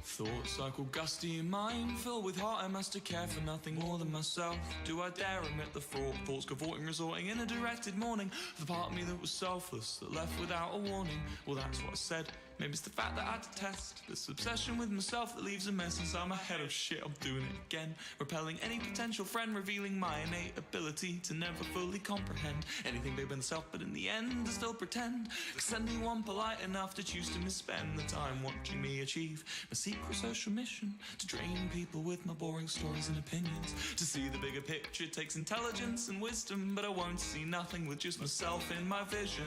Thoughts cycle gusty in mind, filled with heart I must care for nothing more than myself. Do I dare admit the fraught thoughts cavorting, resorting in a directed morning? The part of me that was selfless, that left without a warning. Well, that's what I said. Maybe it's the fact that I detest this obsession with myself that leaves a mess inside my head of shit. I'm doing it again, repelling any potential friend, revealing my innate ability to never fully comprehend anything bigger than self, but in the end I still pretend. Cause anyone polite enough to choose to misspend the time watching me achieve my secret social mission, to drain people with my boring stories and opinions. To see the bigger picture takes intelligence and wisdom, but I won't see nothing with just myself in my vision.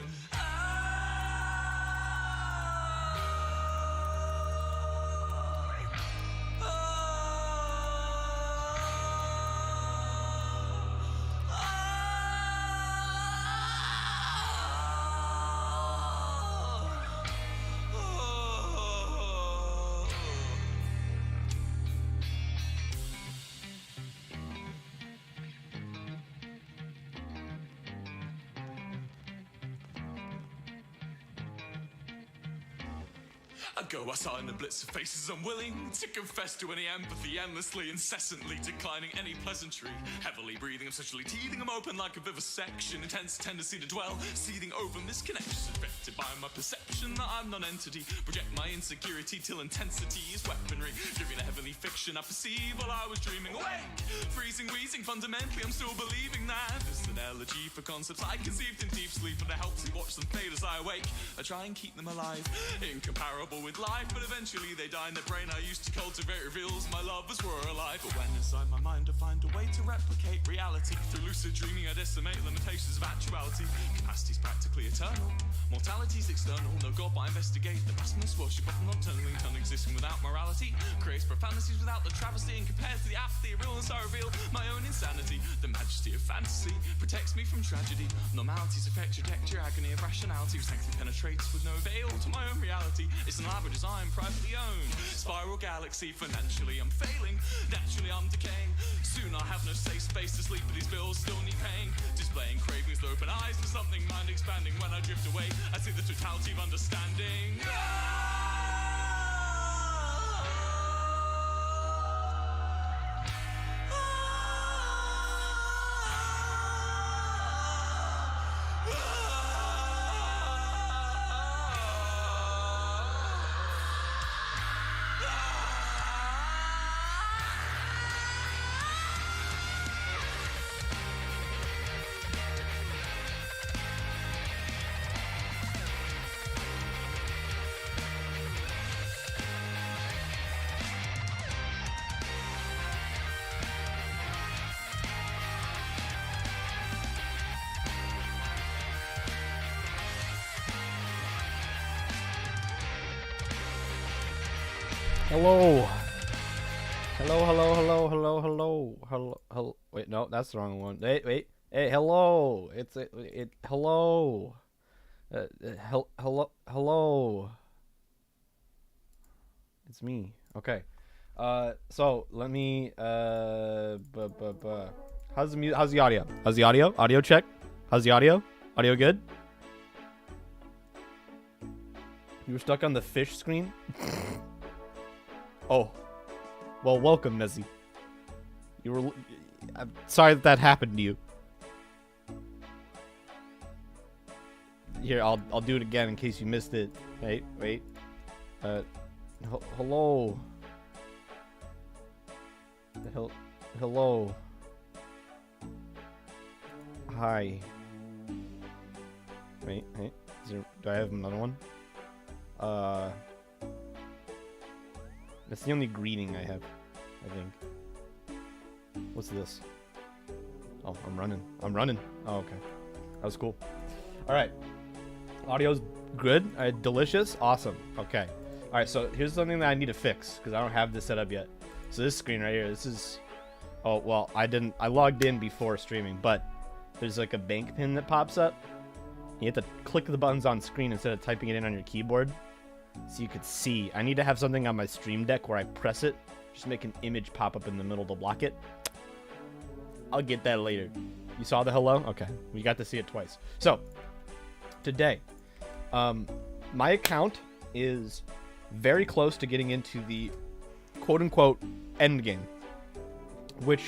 I go outside in the blitz of faces, unwilling to confess to any empathy, endlessly, incessantly declining any pleasantry. Heavily breathing, essentially teething, I'm open like a vivisection. Intense tendency to dwell, seething over misconnections, affected by my perception that I'm non-entity. Project my insecurity till intensity is weaponry, giving a heavenly fiction I perceive while I was dreaming awake. Freezing, wheezing, fundamentally I'm still believing that this an elegy for concepts I conceived in deep sleep, and it helps me watch them fade as I awake. I try and keep them alive, incomparable with life, but eventually they die in the brain I used to cultivate reveals my lovers were alive. But when inside my mind I find a way to replicate reality, through lucid dreaming I decimate limitations of actuality. Capacity's practically eternal, mortality's external. No God but I investigate the blasphemous worship of nocturnally existing without morality. Creates profanities without the travesty, and compared to the apathy of realness I reveal my own insanity. The majesty of fantasy protects me from tragedy. Normalities affect trajectory, agony of rationality. Sanctity penetrates with no veil to my own reality. It's an elaborate design, privately owned. Spiral galaxy, financially I'm failing. Naturally I'm decaying. Soon I'll have no safe space to sleep, but these bills still need paying. Displaying cravings with open eyes for something mind expanding. When I drift away, I see the totality of understanding. Hello. Hello. Wait, no, that's the wrong one. Wait. Hey, hello. Hello. Hello. It's me. Okay. So let me. How's the audio? How's the audio? Audio check. How's the audio? Audio good? You were stuck on the fish screen? Oh, well, welcome, Nezzy. I'm sorry that happened to you. Here, I'll do it again in case you missed it. Wait. Hello. Hello. Hi. Wait. Do I have another one? That's the only greeting I have, I think. What's this? Oh, I'm running. Oh, okay. That was cool. Alright. Audio's good. Delicious. Awesome. Okay. Alright, so here's something that I need to fix, because I don't have this set up yet. So this screen right here, this is... Oh, well, I logged in before streaming, but there's like a bank pin that pops up. You have to click the buttons on screen instead of typing it in on your keyboard. So you could see. I need to have something on my stream deck where I press it, just make an image pop up in the middle to block it. I'll get that later. You saw the hello? Okay. We got to see it twice. So, today, my account is very close to getting into the quote-unquote end game, which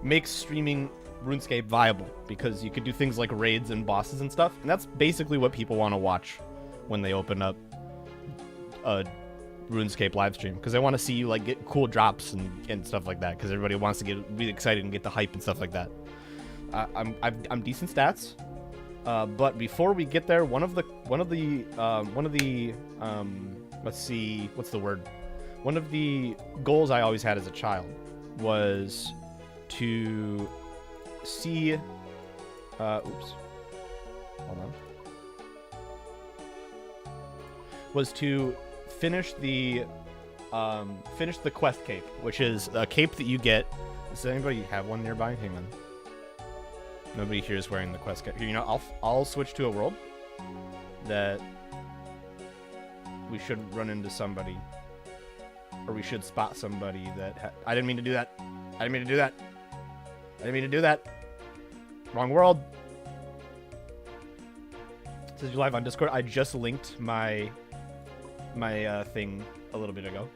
makes streaming RuneScape viable because you could do things like raids and bosses and stuff, and that's basically what people want to watch when they open up a RuneScape live stream, because they want to see you like get cool drops and stuff like that, because everybody wants to get really excited and get the hype and stuff like that. I'm decent stats, but before we get there, one of the let's see, what's the word? One of the goals I always had as a child was to see, oops, hold on, was to finish the quest cape, which is a cape that you get. Does anybody have one nearby? Hang on. Nobody here is wearing the quest cape. You know, I'll switch to a world that we should run into somebody, or we should spot somebody that I didn't mean to do that. I didn't mean to do that. I didn't mean to do that. Wrong world. It says you're live on Discord. I just linked my thing a little bit ago.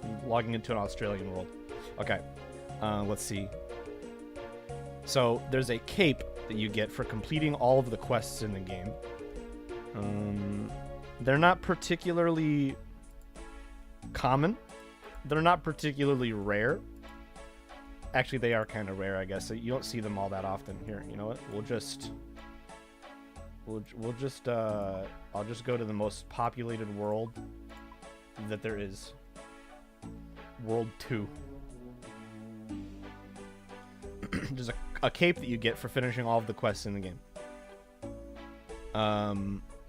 I'm logging into an Australian world. Okay. Let's see. So there's a cape that you get for completing all of the quests in the game. They're not particularly common. They're not particularly rare. Actually, they are kind of rare, I guess. So you don't see them all that often. Here, you know what? I'll just go to the most populated world that there is. World 2. There's a cape that you get for finishing all of the quests in the game.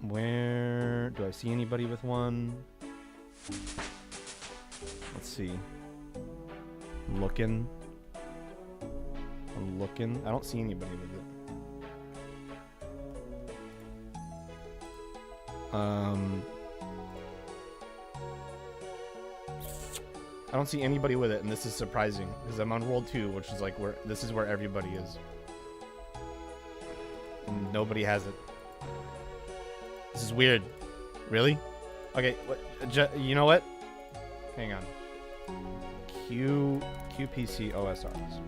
Where do I see anybody with one? Let's see. I'm looking. I don't see anybody with it. I don't see anybody with it, and this is surprising because I'm on World 2, which is like this is where everybody is. And nobody has it. This is weird. Really? Okay, you know what? Hang on. QPC OSRs.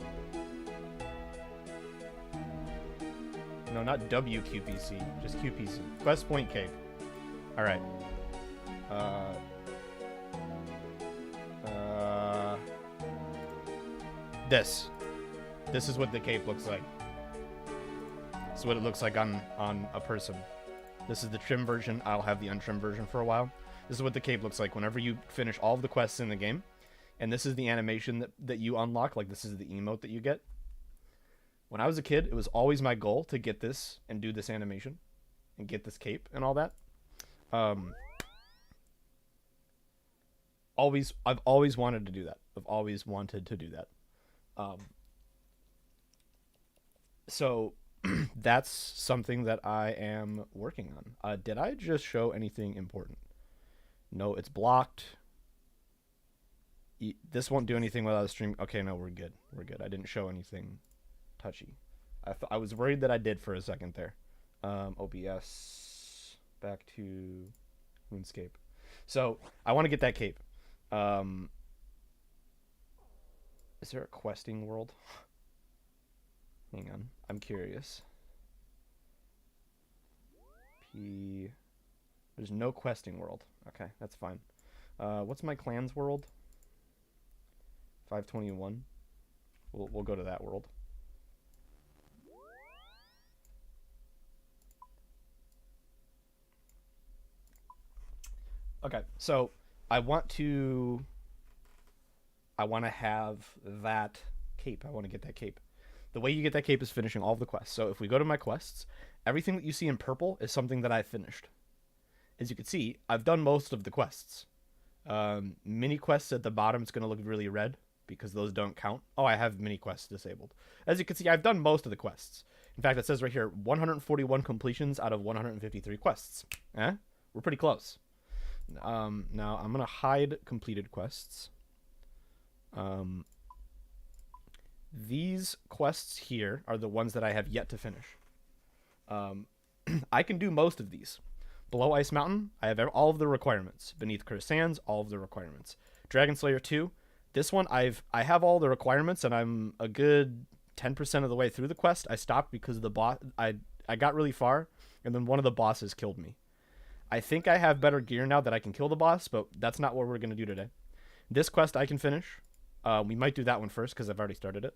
No, not WQPC, just QPC. Quest Point Cape. Alright. This is what the cape looks like. This is what it looks like on a person. This is the trim version. I'll have the untrimmed version for a while. This is what the cape looks like whenever you finish all of the quests in the game. And this is the animation that you unlock. Like, this is the emote that you get. When I was a kid, it was always my goal to get this and do this animation and get this cape and all that. I've always wanted to do that. I've always wanted to do that. So that's something that I am working on. Did I just show anything important? No, it's blocked. This won't do anything without a stream. Okay, no, we're good. We're good. I didn't show anything touchy. I was worried that I did for a second there. OBS, back to RuneScape. So I want to get that cape. Is there a questing world? Hang on, I'm curious. There's no questing world. Okay, that's fine. What's my clan's world? 521. We'll go to that world. Okay, so I want to have that cape. I want to get that cape. The way you get that cape is finishing all of the quests. So if we go to my quests, everything that you see in purple is something that I finished. As you can see, I've done most of the quests. Mini quests at the bottom, it's going to look really red because those don't count. Oh, I have mini quests disabled. As you can see, I've done most of the quests. In fact, it says right here, 141 completions out of 153 quests. We're pretty close. Now, I'm going to hide completed quests. These quests here are the ones that I have yet to finish. I can do most of these. Below Ice Mountain, I have all of the requirements. Beneath Cursed Sands, all of the requirements. Dragon Slayer 2, this one I have all the requirements, and I'm a good 10% of the way through the quest. I stopped because the boss I got really far, and then one of the bosses killed me. I think I have better gear now that I can kill the boss, but that's not what we're going to do today. This quest I can finish. We might do that one first because I've already started it.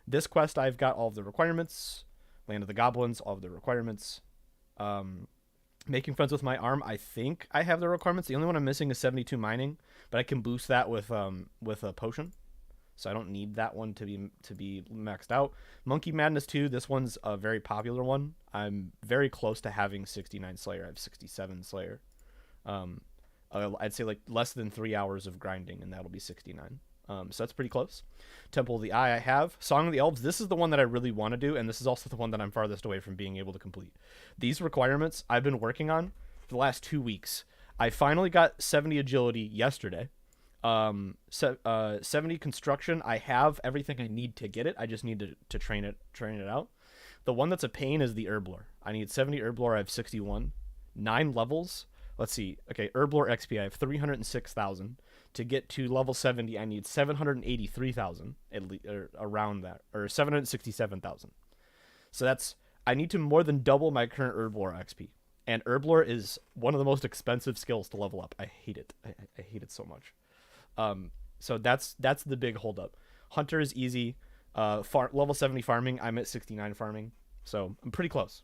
This quest, I've got all of the requirements. Land of the Goblins, all of the requirements. Making friends with my arm, I think I have the requirements. The only one I'm missing is 72 mining, but I can boost that with a potion. So I don't need that one to be maxed out. Monkey Madness 2, this one's a very popular one. I'm very close to having 69 Slayer. I have 67 Slayer. I'd say like less than 3 hours of grinding, and that'll be 69. So that's pretty close. Temple of the Eye I have. Song of the Elves, this is the one that I really want to do, and this is also the one that I'm farthest away from being able to complete. These requirements I've been working on for the last 2 weeks. I finally got 70 agility yesterday. 70 construction, I have everything I need to get it. I just need to train it out. The one that's a pain is the Herblore. I need 70 Herblore, I have 61. 9 levels. Let's see. Okay, Herblore XP, I have 306,000. To get to level 70, I need 783,000, at least, or around that, or 767,000. So I need to more than double my current Herblore XP. And Herblore is one of the most expensive skills to level up. I hate it. I hate it so much. So that's the big holdup. Hunter is easy. Level 70 farming, I'm at 69 farming. So I'm pretty close.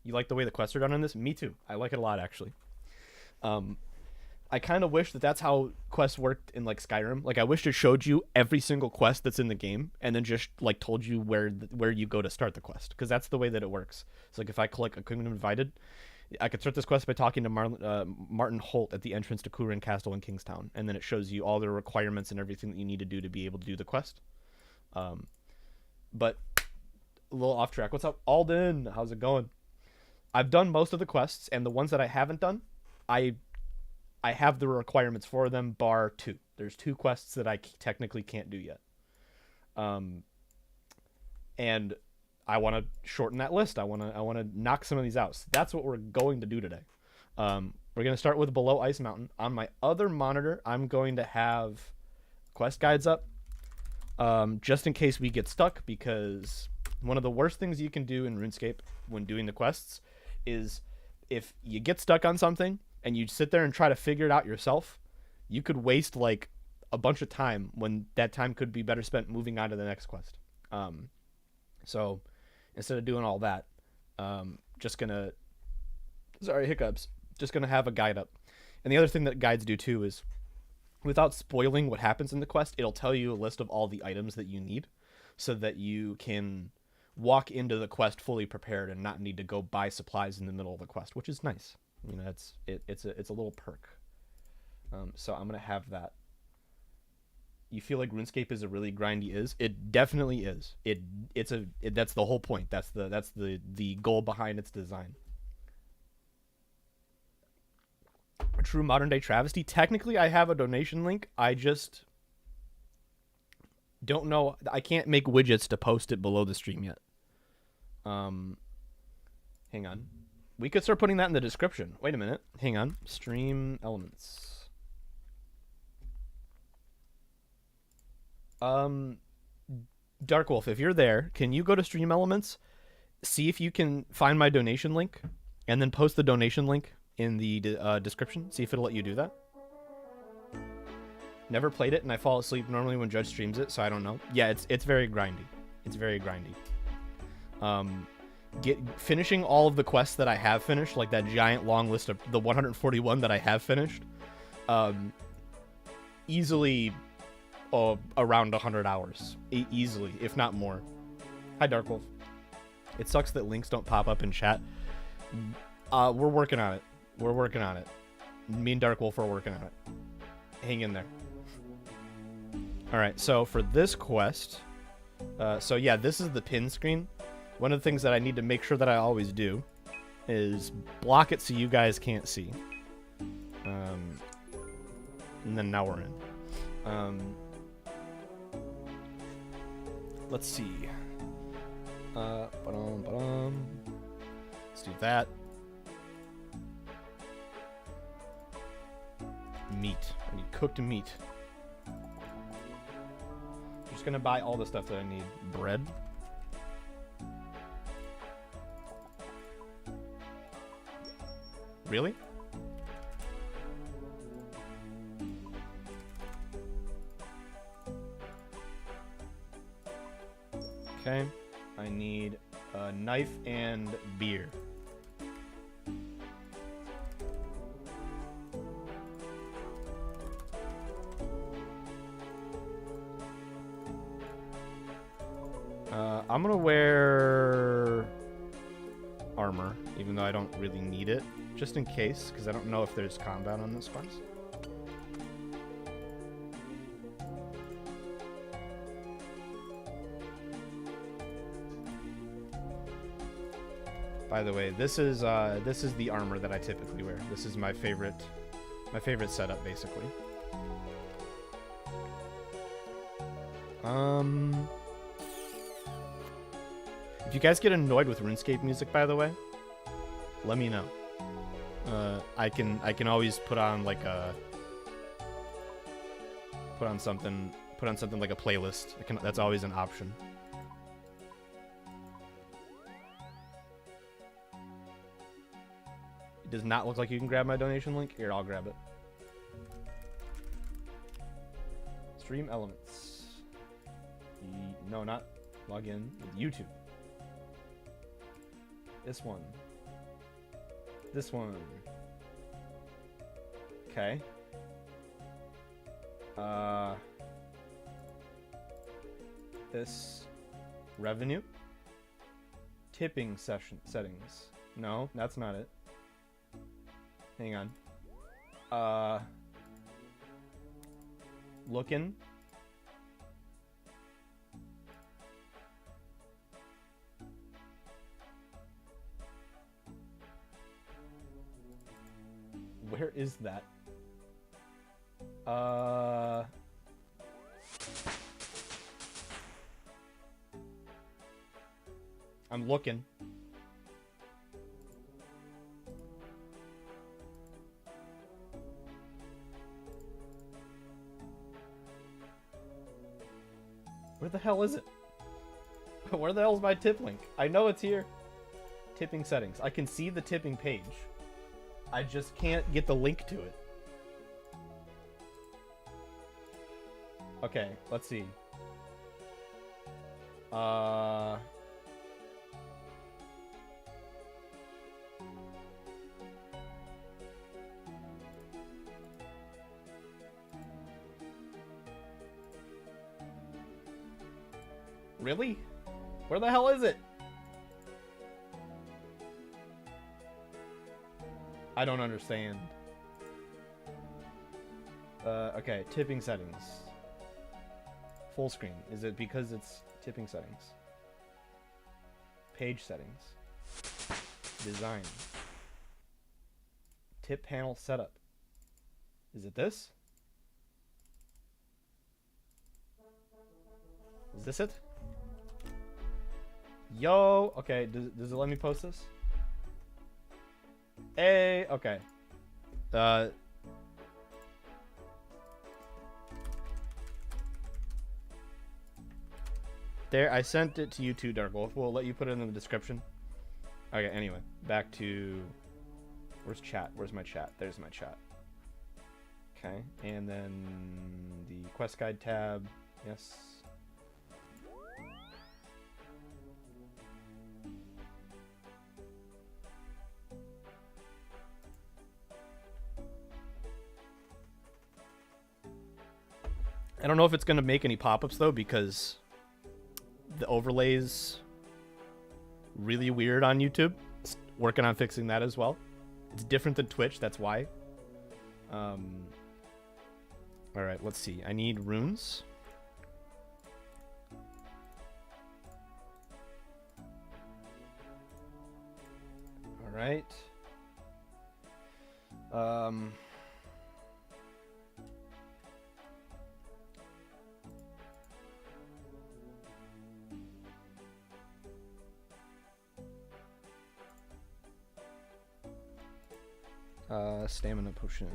You like the way the quests are done on this? Me too. I like it a lot, actually. I kind of wish that that's how quests worked in like Skyrim. Like I wish it showed you every single quest that's in the game and then just like told you where you go to start the quest, because that's the way that it works. It's like if I click a Kingdom Invited, I could start this quest by talking to Martin Holt at the entrance to Kurin Castle in Kingstown, and then it shows you all the requirements and everything that you need to do to be able to do the quest. But a little off track. What's up, Alden? How's it going? I've done most of the quests, and the ones that I haven't done, I have the requirements for them, bar 2. There's 2 quests that I technically can't do yet. And I want to shorten that list. I want to knock some of these out. So that's what we're going to do today. We're going to start with Below Ice Mountain. On my other monitor, I'm going to have quest guides up, just in case we get stuck, because one of the worst things you can do in RuneScape when doing the quests is if you get stuck on something and you sit there and try to figure it out yourself, you could waste like a bunch of time when that time could be better spent moving on to the next quest. So instead of doing all that, just gonna have a guide up. And the other thing that guides do too is, without spoiling what happens in the quest, it'll tell you a list of all the items that you need, so that you can walk into the quest fully prepared and not need to go buy supplies in the middle of the quest, which is nice. You know, it's a little perk. So I'm gonna have that. You feel like RuneScape is a really grindy is? It definitely is. That's the whole point. That's the goal behind its design. A true modern day travesty. Technically, I have a donation link. I just don't know. I can't make widgets to post it below the stream yet. Hang on. We could start putting that in the description. Wait a minute. Hang on. Stream elements. Dark Wolf, if you're there, can you go to Stream Elements, see if you can find my donation link, and then post the donation link in the description? See if it'll let you do that. Never played it, and I fall asleep normally when Judge streams it, so I don't know. Yeah, it's very grindy. It's very grindy. Finishing all of the quests that I have finished, like that giant long list of the 141 that I have finished, easily around 100 hours. Easily, if not more. Hi, Dark Wolf. It sucks that links don't pop up in chat. We're working on it. We're working on it. Me and Dark Wolf are working on it. Hang in there. Alright, so for this quest, so yeah, this is the pin screen. One of the things that I need to make sure that I always do is block it so you guys can't see. And then now we're in. let's see. Ba-dum. Let's do that. Meat. I need cooked meat. I'm just gonna buy all the stuff that I need. Bread. Really? Okay. I need a knife and beer. I'm gonna wear armor, even though I don't really need it, just in case, because I don't know if there's combat on this quest. By the way, this is the armor that I typically wear. This is my favorite setup, basically. If you guys get annoyed with RuneScape music, by the way, let me know. I can always put on like a something like a playlist. That's always an option. It does not look like you can grab my donation link. Here, I'll grab it. Stream elements. No, not log in with YouTube. This one. This one. Okay. This. Revenue. Tipping settings. No, that's not it. Hang on. Looking. Where is that? I'm looking. Where the hell is it? Where the hell is my tip link? I know it's here. Tipping settings. I can see the tipping page. I just can't get the link to it. Okay, let's see. Really? Where the hell is it? I don't understand. Okay, tipping settings. Full screen. Is it because it's tipping settings? Page settings. Design. Tip panel setup. Is it this? Is this it? Yo! Okay, does it let me post this? Hey, okay. There, I sent it to you too, Dark Wolf. We'll let you put it in the description. Okay, anyway, back to... Where's chat? Where's my chat? There's my chat. Okay, and then the quest guide tab. Yes. I don't know if it's going to make any pop-ups, though, because the overlay's really weird on YouTube. It's working on fixing that as well. It's different than Twitch, that's why. Alright, let's see. I need runes. Alright. Stamina potion.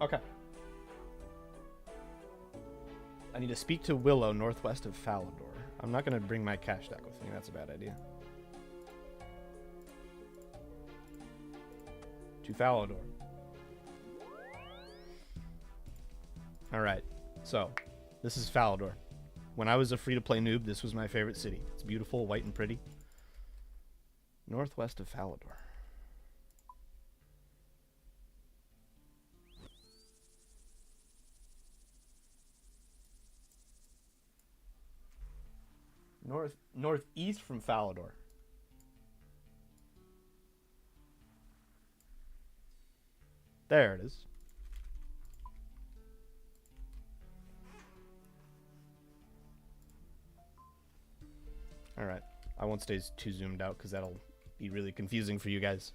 Okay. I need to speak to Willow northwest of Falador. I'm not going to bring my cash deck with me. That's a bad idea. To Falador. Alright. So, this is Falador. When I was a free-to-play noob, this was my favorite city. It's beautiful, white and pretty. Northwest of Falador. Northeast from Falador. There it is. Alright. I won't stay too zoomed out because that'll be really confusing for you guys.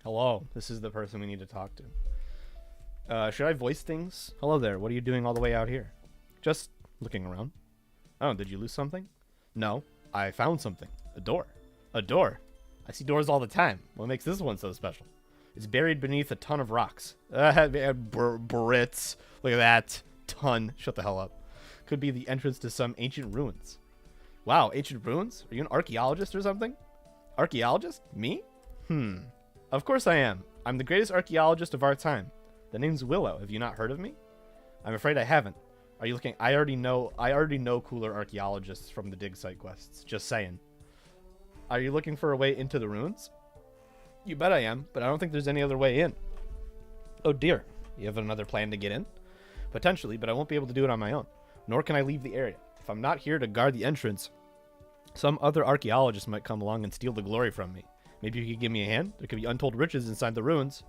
Hello. This is the person we need to talk to. Should I voice things? Hello there. What are you doing all the way out here? Just looking around. Oh, did you lose something? No. I found something. A door. A door? I see doors all the time. What makes this one so special? It's buried beneath a ton of rocks. Brits. Look at that. Ton. Shut the hell up. Could be the entrance to some ancient ruins. Wow, ancient ruins? Are you an archaeologist or something? Archaeologist? Me? Of course I am. I'm the greatest archaeologist of our time. The name's Willow. Have you not heard of me? I'm afraid I haven't. Are you looking? I already know cooler archaeologists from the dig site quests. Just saying. Are you looking for a way into the ruins? You bet I am, but I don't think there's any other way in. Oh dear. You have another plan to get in? Potentially, but I won't be able to do it on my own. Nor can I leave the area. If I'm not here to guard the entrance, some other archaeologist might come along and steal the glory from me. Maybe you could give me a hand? There could be untold riches inside the ruins.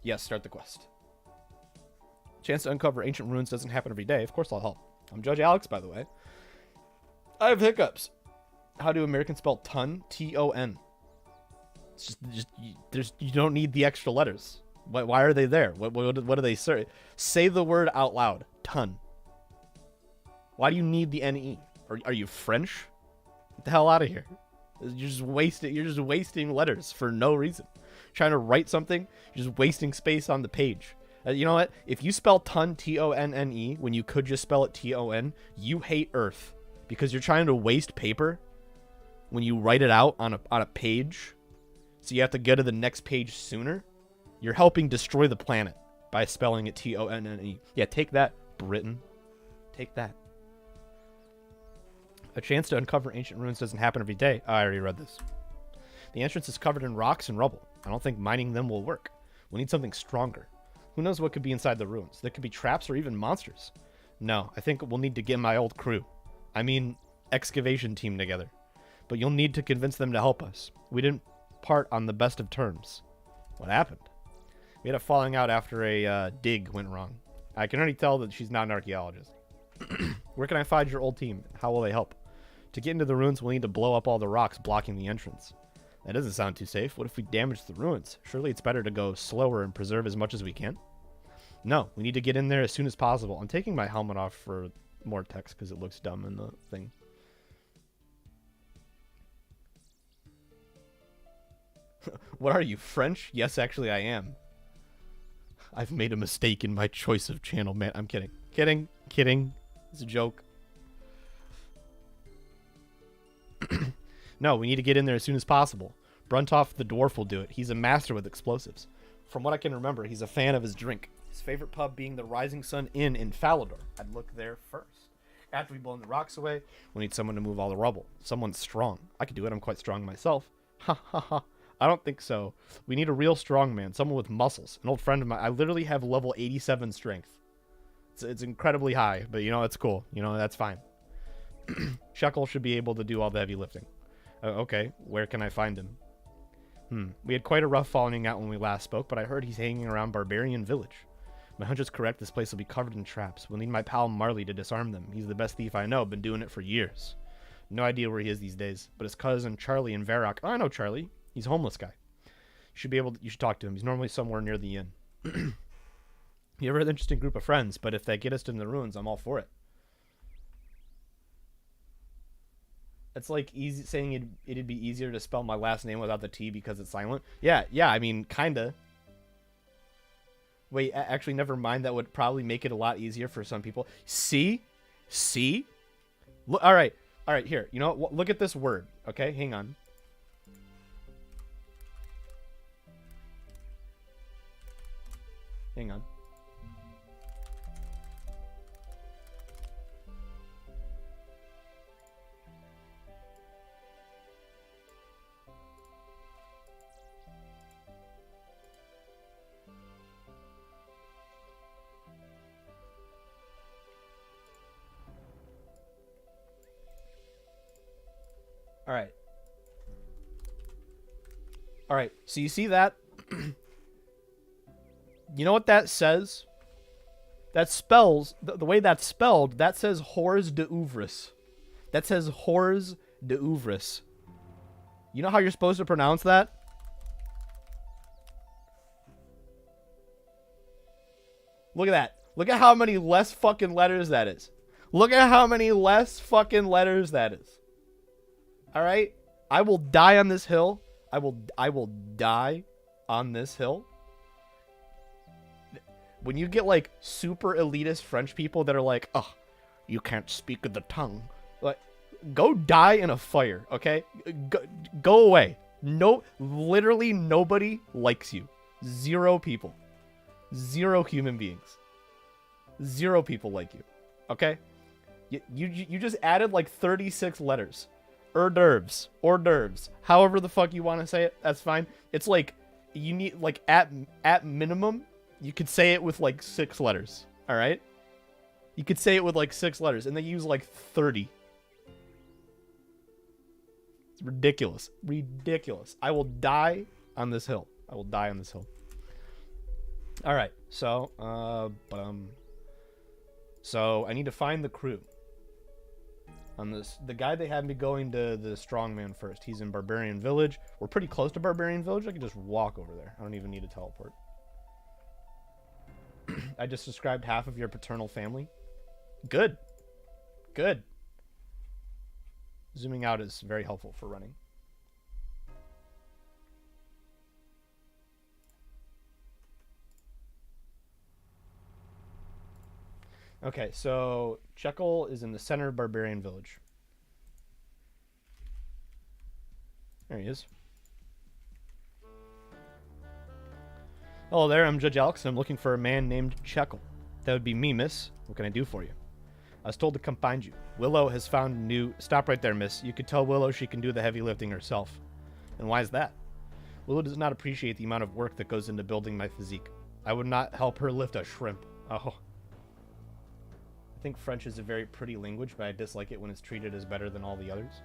Yes, start the quest. Chance to uncover ancient ruins doesn't happen every day. Of course I'll help. I'm Judge Alex, by the way. I have hiccups. How do Americans spell ton? T-O-N. It's just you don't need the extra letters. Why are they there? What do they say? Say the word out loud. Ton. Why do you need the N-E? Are you French? Get the hell out of here. You're just wasting letters for no reason. Trying to write something, you're just wasting space on the page. You know what? If you spell ton, T-O-N-N-E, when you could just spell it T-O-N, you hate Earth. Because you're trying to waste paper when you write it out on a page. So you have to go to the next page sooner. You're helping destroy the planet by spelling it T-O-N-N-E. Yeah, take that, Britain. Take that. A chance to uncover ancient ruins doesn't happen every day. I already read this. The entrance is covered in rocks and rubble. I don't think mining them will work. We need something stronger. Who knows what could be inside the ruins? There could be traps or even monsters. No, I think we'll need to get my old crew. I mean, excavation team together. But you'll need to convince them to help us. We didn't part on the best of terms. What happened? We had a falling out after a dig went wrong. I can already tell that she's not an archaeologist. Where can I find your old team? How will they help? To get into the ruins, we'll need to blow up all the rocks blocking the entrance. That doesn't sound too safe. What if we damage the ruins? Surely it's better to go slower and preserve as much as we can. No, we need to get in there as soon as possible. I'm taking my helmet off for more text because it looks dumb in the thing. What are you, French? Yes, actually I am. I've made a mistake in my choice of channel, man. I'm kidding. Kidding. It's a joke. No, we need to get in there as soon as possible. Bruntoff the dwarf will do it. He's a master with explosives. From what I can remember, he's a fan of his drink. His favorite pub being the Rising Sun Inn in Falador. I'd look there first. After we've blown the rocks away, we need someone to move all the rubble. Someone strong. I could do it. I'm quite strong myself. Ha ha ha. I don't think so. We need a real strong man. Someone with muscles. An old friend of mine. I literally have level 87 strength. It's incredibly high, but you know, it's cool. You know, that's fine. Shekel should be able to do all the heavy lifting. Okay, where can I find him? We had quite a rough falling out when we last spoke, but I heard he's hanging around Barbarian Village. My hunch is correct, this place will be covered in traps. We'll need my pal Marley to disarm them. He's the best thief I know, been doing it for years. No idea where he is these days, but his cousin Charlie in Varrock. Oh, I know Charlie. He's a homeless guy. You should talk to him. He's normally somewhere near the inn. You have an interesting group of friends, but if they get us in the ruins, I'm all for it. It's like easy saying it'd be easier to spell my last name without the T because it's silent. Yeah, I mean, kinda. Wait, actually, never mind. That would probably make it a lot easier for some people. See? Look, all right, here. You know what? Look at this word, okay? Hang on. Hang on. All right. So you see that? You know what that says? That spells, the way that's spelled, that says Hors de Ouvres. That says Hors de Ouvres. You know how you're supposed to pronounce that? Look at that. Look at how many less fucking letters that is. Look at how many less fucking letters that is. All right? I will die on this hill. I will die on this hill. When you get like super elitist French people that are like, "Oh, you can't speak the tongue." Like, go die in a fire, okay? Go away. No, literally nobody likes you. 0 people. 0 human beings. 0 people like you. Okay? You just added like 36 letters. Hors d'oeuvres. However the fuck you want to say it, that's fine. It's like you need like at minimum you could say it with like 6 letters. All right? You could say it with like 6 letters and they use like 30. It's ridiculous. Ridiculous. I will die on this hill. I will die on this hill. All right. So, so I need to find the crew. On this, the guy they had me going to the strongman first. He's in Barbarian Village. We're pretty close to Barbarian Village. I can just walk over there. I don't even need to teleport. I just described half of your paternal family. Good. Good. Zooming out is very helpful for running. Okay, so Jekyll is in the center of Barbarian Village. There he is. Hello there, I'm Judge Alex, and I'm looking for a man named Jekyll. That would be me, miss. What can I do for you? I was told to come find you. Willow has found a new... Stop right there, miss. You could tell Willow she can do the heavy lifting herself. And why is that? Willow does not appreciate the amount of work that goes into building my physique. I would not help her lift a shrimp. Oh. I think French is a very pretty language, but I dislike it when it's treated as better than all the others.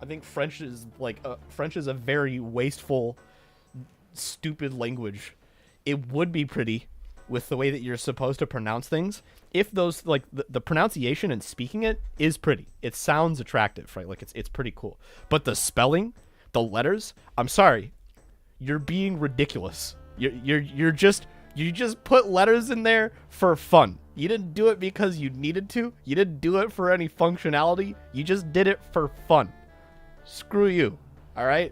I think French is like French is a very wasteful, stupid language. It would be pretty with the way that you're supposed to pronounce things if those like the pronunciation and speaking it is pretty. It sounds attractive, right? Like it's pretty cool. But the spelling, the letters, I'm sorry, you're being ridiculous. You just put letters in there for fun. You didn't do it because you needed to. You didn't do it for any functionality. You just did it for fun. Screw you. All right?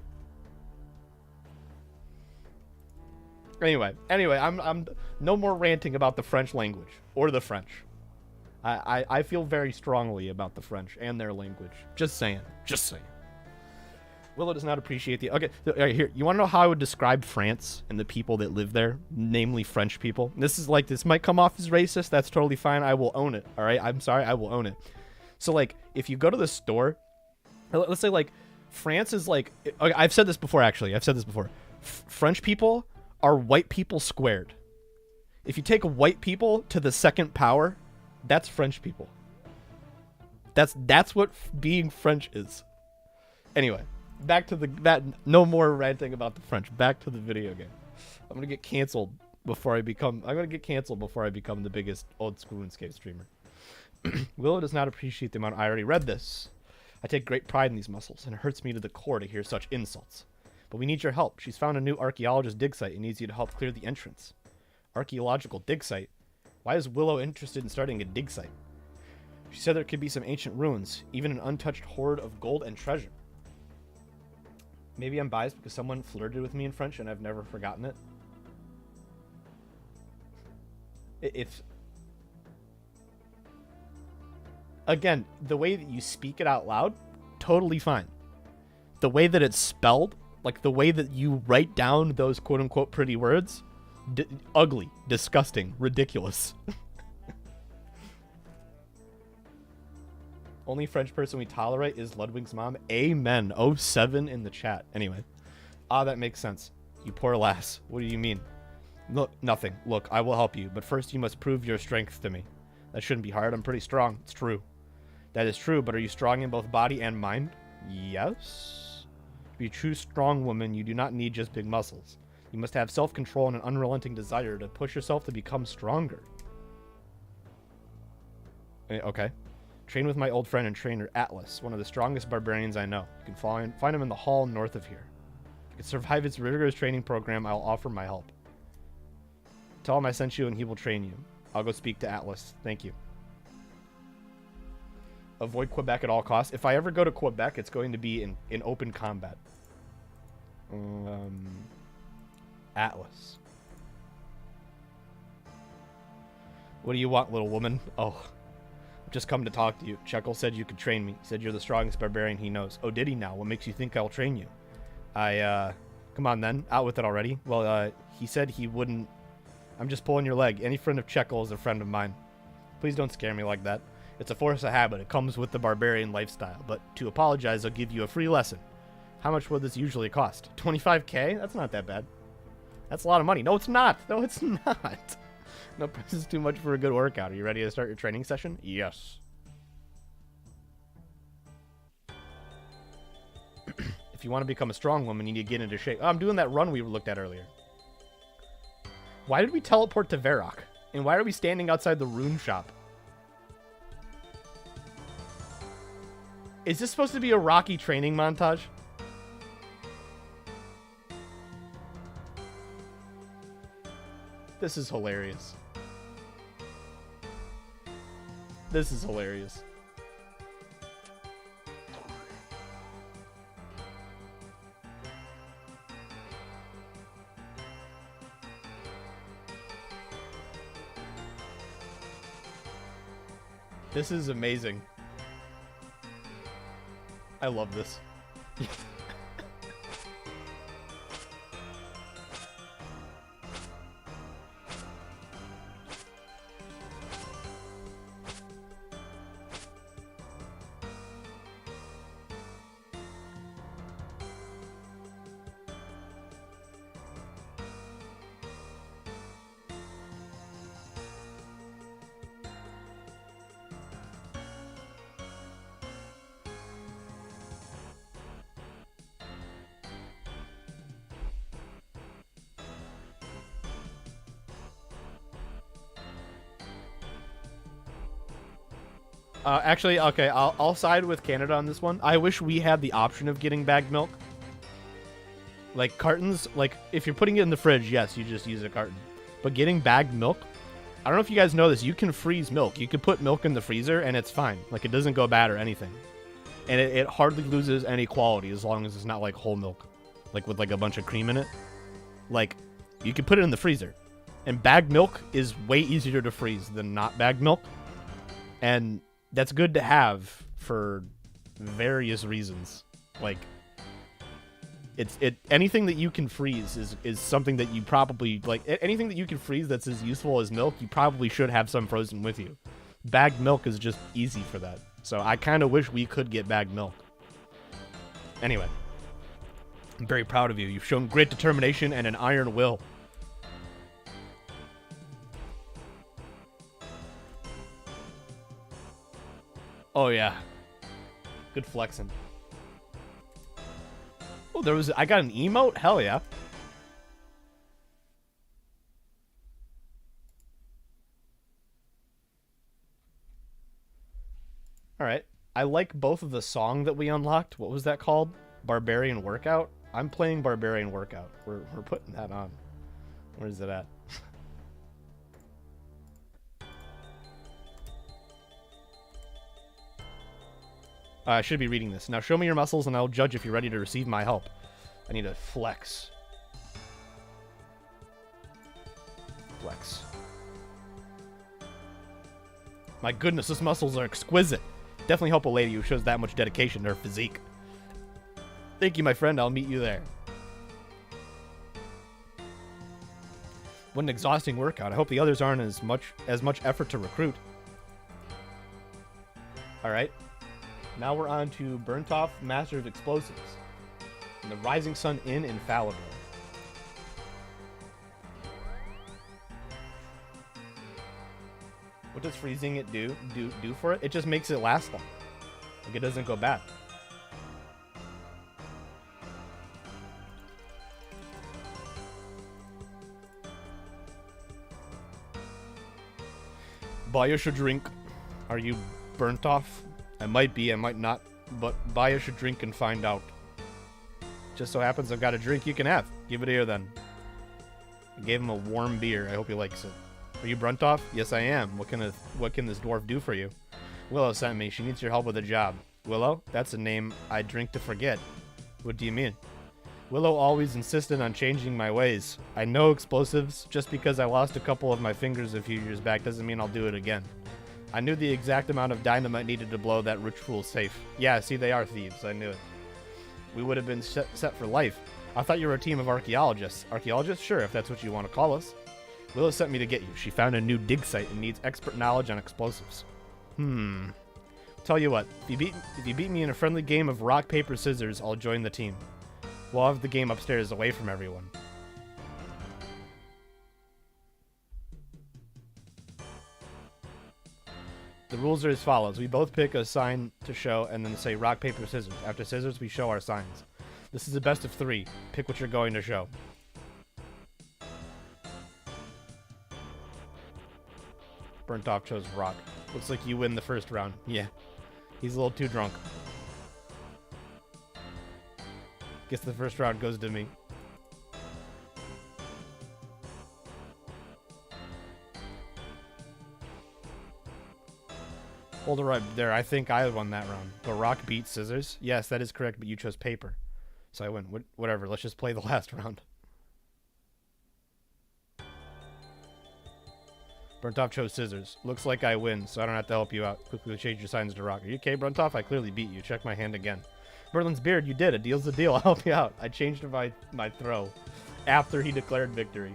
Anyway, I'm no more ranting about the French language or the French. I feel very strongly about the French and their language. Just saying. Just saying. Willow does not appreciate the... Okay, all right, here. You want to know how I would describe France and the people that live there? Namely French people. This might come off as racist. That's totally fine. I will own it. All right? I'm sorry. I will own it. So, like, if you go to the store... Let's say, like, France is, like... Okay, I've said this before, actually. French people are white people squared. If you take white people to the second power, that's French people. That's what being French is. Anyway... Back to no more ranting about the French. Back to the video game. I'm gonna get canceled before I become the biggest Old School Runescape streamer. Willow does not appreciate the amount. I already read this. I take great pride in these muscles, and it hurts me to the core to hear such insults. But we need your help. She's found a new archaeologist dig site and needs you to help clear the entrance. Archaeological dig site? Why is Willow interested in starting a dig site? She said there could be some ancient ruins, even an untouched hoard of gold and treasure. Maybe I'm biased because someone flirted with me in French and I've never forgotten it. It's... Again, the way that you speak it out loud, totally fine. The way that it's spelled, like the way that you write down those quote-unquote pretty words, ugly, disgusting, ridiculous. Only French person we tolerate is Ludwig's mom. Amen. 07 in the chat. Anyway. That makes sense. You poor lass. What do you mean? Look, nothing. Look, I will help you, but first you must prove your strength to me. That shouldn't be hard. I'm pretty strong. It's true. That is true, but are you strong in both body and mind? Yes. To be a true strong woman, you do not need just big muscles. You must have self-control and an unrelenting desire to push yourself to become stronger. Okay. Train with my old friend and trainer, Atlas, one of the strongest barbarians I know. You can find him in the hall north of here. If you can survive its rigorous training program, I'll offer my help. Tell him I sent you and he will train you. I'll go speak to Atlas. Thank you. Avoid Quebec at all costs. If I ever go to Quebec, it's going to be in open combat. Atlas. What do you want, little woman? Oh, I've just come to talk to you. Chekel said you could train me. He said you're the strongest barbarian he knows. Oh, did he now? What makes you think I'll train you? Come on then. Out with it already. Well, he said he wouldn't. I'm just pulling your leg. Any friend of Chekel is a friend of mine. Please don't scare me like that. It's a force of habit. It comes with the barbarian lifestyle. But to apologize, I'll give you a free lesson. How much will this usually cost? 25k? That's not that bad. That's a lot of money. No, it's not. No, it's not. No, this is too much for a good workout. Are you ready to start your training session? Yes. If you want to become a strong woman, you need to get into shape. Oh, I'm doing that run we looked at earlier. Why did we teleport to Varrock? And why are we standing outside the rune shop? Is this supposed to be a Rocky training montage? This is hilarious. This is hilarious. This is amazing. I love this. Actually, okay, I'll side with Canada on this one. I wish we had the option of getting bagged milk. Like, cartons, like, if you're putting it in the fridge, yes, you just use a carton. But getting bagged milk, I don't know if you guys know this, you can freeze milk. You can put milk in the freezer, and it's fine. Like, it doesn't go bad or anything. And it hardly loses any quality as long as it's not, like, whole milk. Like, with, like, a bunch of cream in it. Like, you can put it in the freezer. And bagged milk is way easier to freeze than not bagged milk. And that's good to have for various reasons. Like, anything that you can freeze is something that you probably, like, anything that you can freeze that's as useful as milk, you probably should have some frozen with you. Bagged milk is just easy for that. So I kind of wish we could get bagged milk. Anyway, I'm very proud of you. You've shown great determination and an iron will. Oh, yeah. Good flexing. Oh, I got an emote? Hell yeah. Alright. I like both of the song that we unlocked. What was that called? Barbarian Workout? I'm playing Barbarian Workout. We're putting that on. Where is it at? I should be reading this. Now show me your muscles and I'll judge if you're ready to receive my help. I need to flex. Flex. My goodness, those muscles are exquisite. Definitely help a lady who shows that much dedication to her physique. Thank you, my friend. I'll meet you there. What an exhausting workout. I hope the others aren't as much effort to recruit. Alright. Now we're on to Burnt Off, Master of Explosives. And the Rising Sun Inn, Infallible. What does freezing it do for it? It just makes it last long. Like, it doesn't go bad. Buy us a drink. Are you burnt off? I might be, I might not, but buy us a drink and find out. Just so happens I've got a drink you can have. Give it here then. I gave him a warm beer. I hope he likes it. Are you burnt off? Yes, I am. What can this dwarf do for you? Willow sent me. She needs your help with a job. Willow? That's a name I drink to forget. What do you mean? Willow always insisted on changing my ways. I know explosives. Just because I lost a couple of my fingers a few years back doesn't mean I'll do it again. I knew the exact amount of dynamite needed to blow that rich fool's safe. Yeah, see, they are thieves. I knew it. We would have been set for life. I thought you were a team of archaeologists. Archaeologists? Sure, if that's what you want to call us. Willow sent me to get you. She found a new dig site and needs expert knowledge on explosives. Tell you what, if you beat me in a friendly game of rock, paper, scissors, I'll join the team. We'll have the game upstairs away from everyone. The rules are as follows. We both pick a sign to show and then say rock, paper, scissors. After scissors, we show our signs. This is a best of 3. Pick what you're going to show. Burnt Off chose rock. Looks like you win the first round. Yeah. He's a little too drunk. Guess the first round goes to me. Hold it right there. I think I won that round. But rock beat scissors. Yes, that is correct, but you chose paper. So I win. Whatever. Let's just play the last round. Burnt Off chose scissors. Looks like I win, so I don't have to help you out. Quickly change your signs to rock. Are you okay, Burnt Off? I clearly beat you. Check my hand again. Merlin's beard, you did. A deal's a deal. I'll help you out. I changed my throw after he declared victory.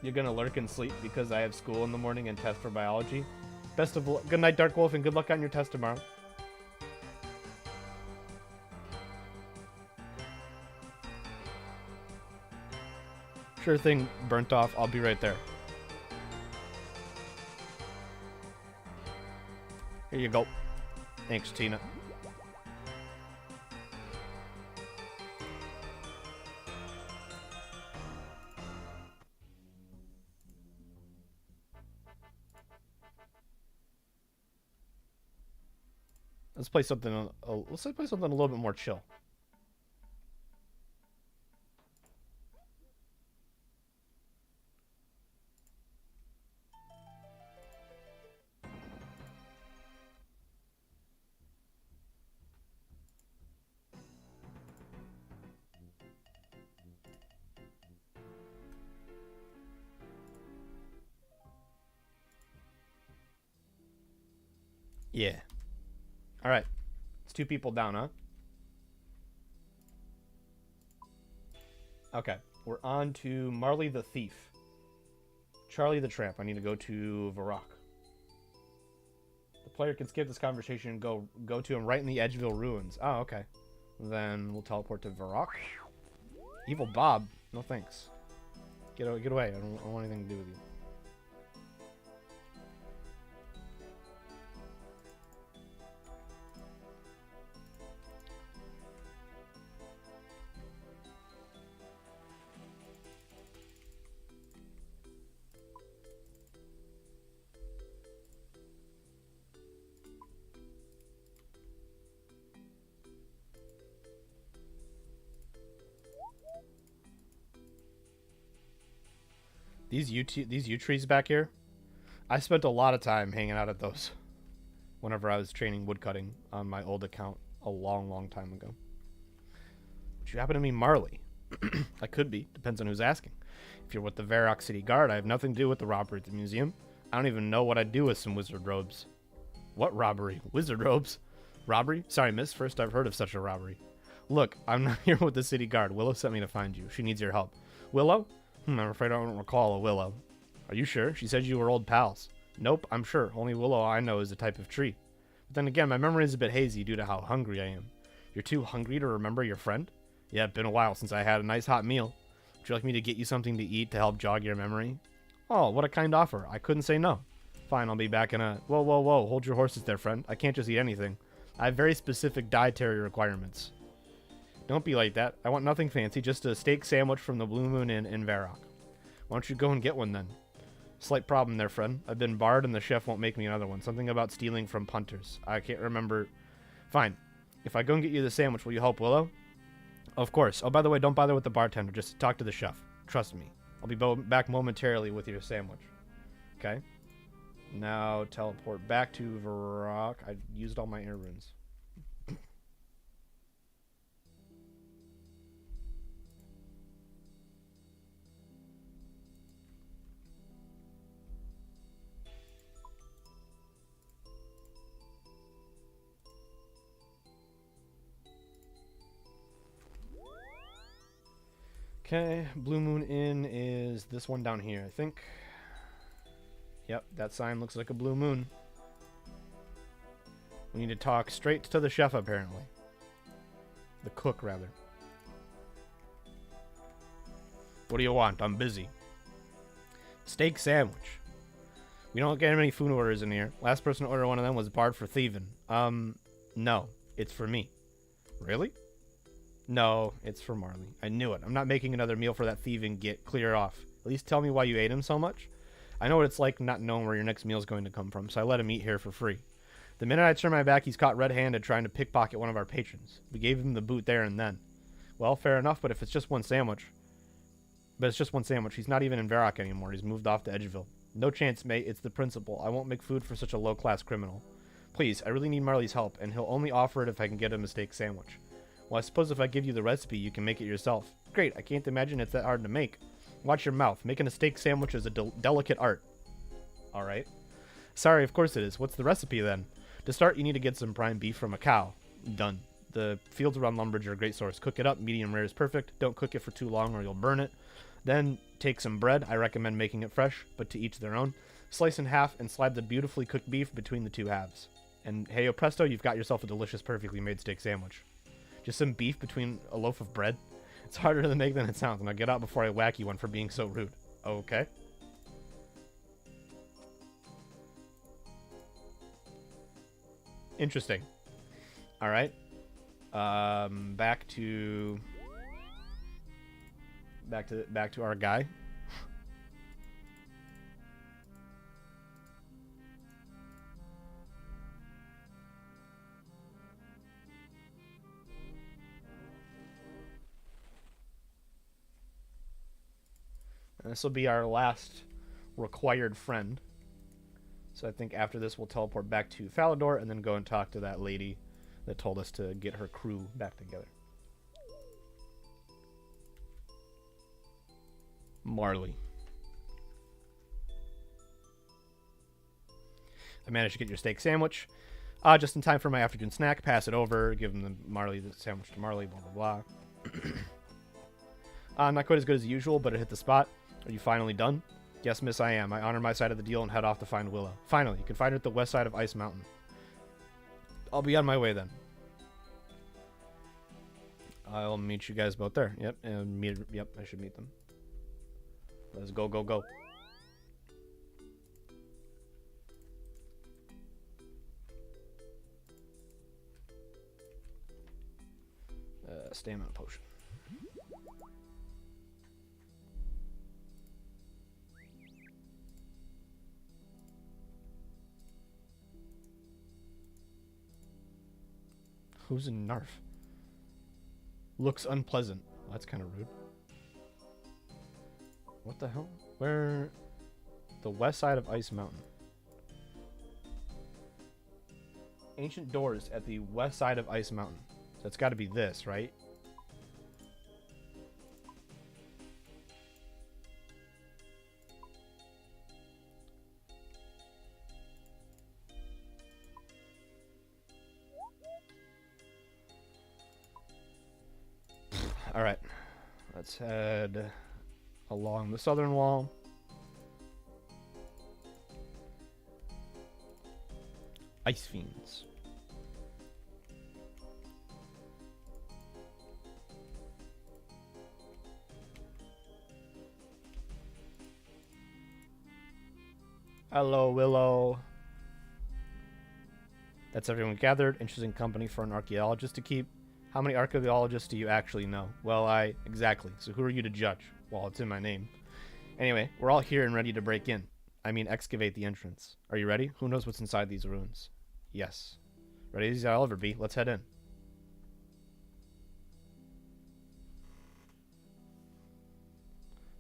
You're gonna lurk and sleep because I have school in the morning and test for biology. Best of luck. Good night, Dark Wolf, and good luck on your test tomorrow. Sure thing, Burnt Off. I'll be right there. Here you go. Thanks, Tina. Let's play something. Let's play something a little bit more chill. Yeah. All right. It's 2 people down, huh? Okay. We're on to Marley the Thief. Charlie the Tramp. I need to go to Varrock. The player can skip this conversation and go to him right in the Edgeville ruins. Oh, okay. Then we'll teleport to Varrock. Evil Bob. No thanks. Get away. I don't want anything to do with you. These yew trees back here, I spent a lot of time hanging out at those whenever I was training woodcutting on my old account a long, long time ago. Would you happen to be Marley? I could be. Depends on who's asking. If you're with the Varrock City Guard, I have nothing to do with the robbery at the museum. I don't even know what I'd do with some wizard robes. What robbery? Wizard robes? Robbery? Sorry, miss. First I've heard of such a robbery. Look, I'm not here with the city guard. Willow sent me to find you. She needs your help. Willow? I'm afraid I don't recall a Willow. Are you sure? She said you were old pals. Nope, I'm sure. Only Willow I know is a type of tree. But then again, my memory is a bit hazy due to how hungry I am. You're too hungry to remember your friend? Yeah, it's been a while since I had a nice hot meal. Would you like me to get you something to eat to help jog your memory? Oh, what a kind offer. I couldn't say no. Fine, I'll be back in a... Whoa, whoa, whoa. Hold your horses there, friend. I can't just eat anything. I have very specific dietary requirements. Don't be like that. I want nothing fancy, just a steak sandwich from the Blue Moon Inn in Varrock. Why don't you go and get one then? Slight problem there, friend. I've been barred and the chef won't make me another one. Something about stealing from punters. I can't remember. Fine. If I go and get you the sandwich, will you help Willow? Of course. Oh, by the way, don't bother with the bartender. Just talk to the chef. Trust me. I'll be back momentarily with your sandwich. Okay. Now teleport back to Varrock. I used all my air runes. Okay, Blue Moon Inn is this one down here, I think. Yep, that sign looks like a blue moon. We need to talk straight to the chef, apparently. The cook, rather. What do you want? I'm busy. Steak sandwich. We don't get any food orders in here. Last person to order one of them was barred for thieving. No. It's for me. Really? No, it's for Marley. I knew it. I'm not making another meal for that thieving git. Clear off. At least tell me why you ate him so much. I know what it's like not knowing where your next meal is going to come from, so I let him eat here for free. The minute I turn my back, he's caught red-handed trying to pickpocket one of our patrons. We gave him the boot there and then. Well, fair enough, but it's just one sandwich. He's not even in Varrock anymore. He's moved off to Edgeville. No chance, mate. It's the principle. I won't make food for such a low-class criminal. Please, I really need Marley's help, and he'll only offer it if I can get him a steak sandwich. Well, I suppose if I give you the recipe, you can make it yourself. Great, I can't imagine it's that hard to make. Watch your mouth. Making a steak sandwich is a delicate art. Alright. Sorry, of course it is. What's the recipe then? To start, you need to get some prime beef from a cow. Done. The fields around Lumbridge are a great source. Cook it up. Medium rare is perfect. Don't cook it for too long or you'll burn it. Then, take some bread. I recommend making it fresh, but to each their own. Slice in half and slide the beautifully cooked beef between the two halves. And hey, presto, you've got yourself a delicious, perfectly made steak sandwich. Just some beef between a loaf of bread? It's harder to make than it sounds. Now get out before I whack you one for being so rude. Okay. Interesting. All right. Back to our guy. This will be our last required friend. So I think after this we'll teleport back to Falador and then go and talk to that lady that told us to get her crew back together. Marley. I managed to get your steak sandwich. Just in time for my afternoon snack. Pass it over. Give him the sandwich to Marley. Blah, blah, blah. Not quite as good as usual, but it hit the spot. Are you finally done? Yes, miss, I am. I honor my side of the deal and head off to find Willow. Finally, you can find her at the west side of Ice Mountain. I'll be on my way then. I'll meet you guys both there. Yep, yep, I should meet them. Let's go, go, go. Stamina potion. Who's in Narf? Looks unpleasant. Well, that's kind of rude. What the hell? Where? The west side of Ice Mountain. Ancient doors at the west side of Ice Mountain. So it's got to be this, right? All right. Let's head along the southern wall. Ice fiends. Hello, Willow. That's everyone gathered. Interesting company for an archaeologist to keep. How many archaeologists do you actually know? Well, exactly. So who are you to judge? Well, it's in my name. Anyway, we're all here and ready to break in. I mean, excavate the entrance. Are you ready? Who knows what's inside these ruins? Yes. Ready as I'll ever be. Let's head in.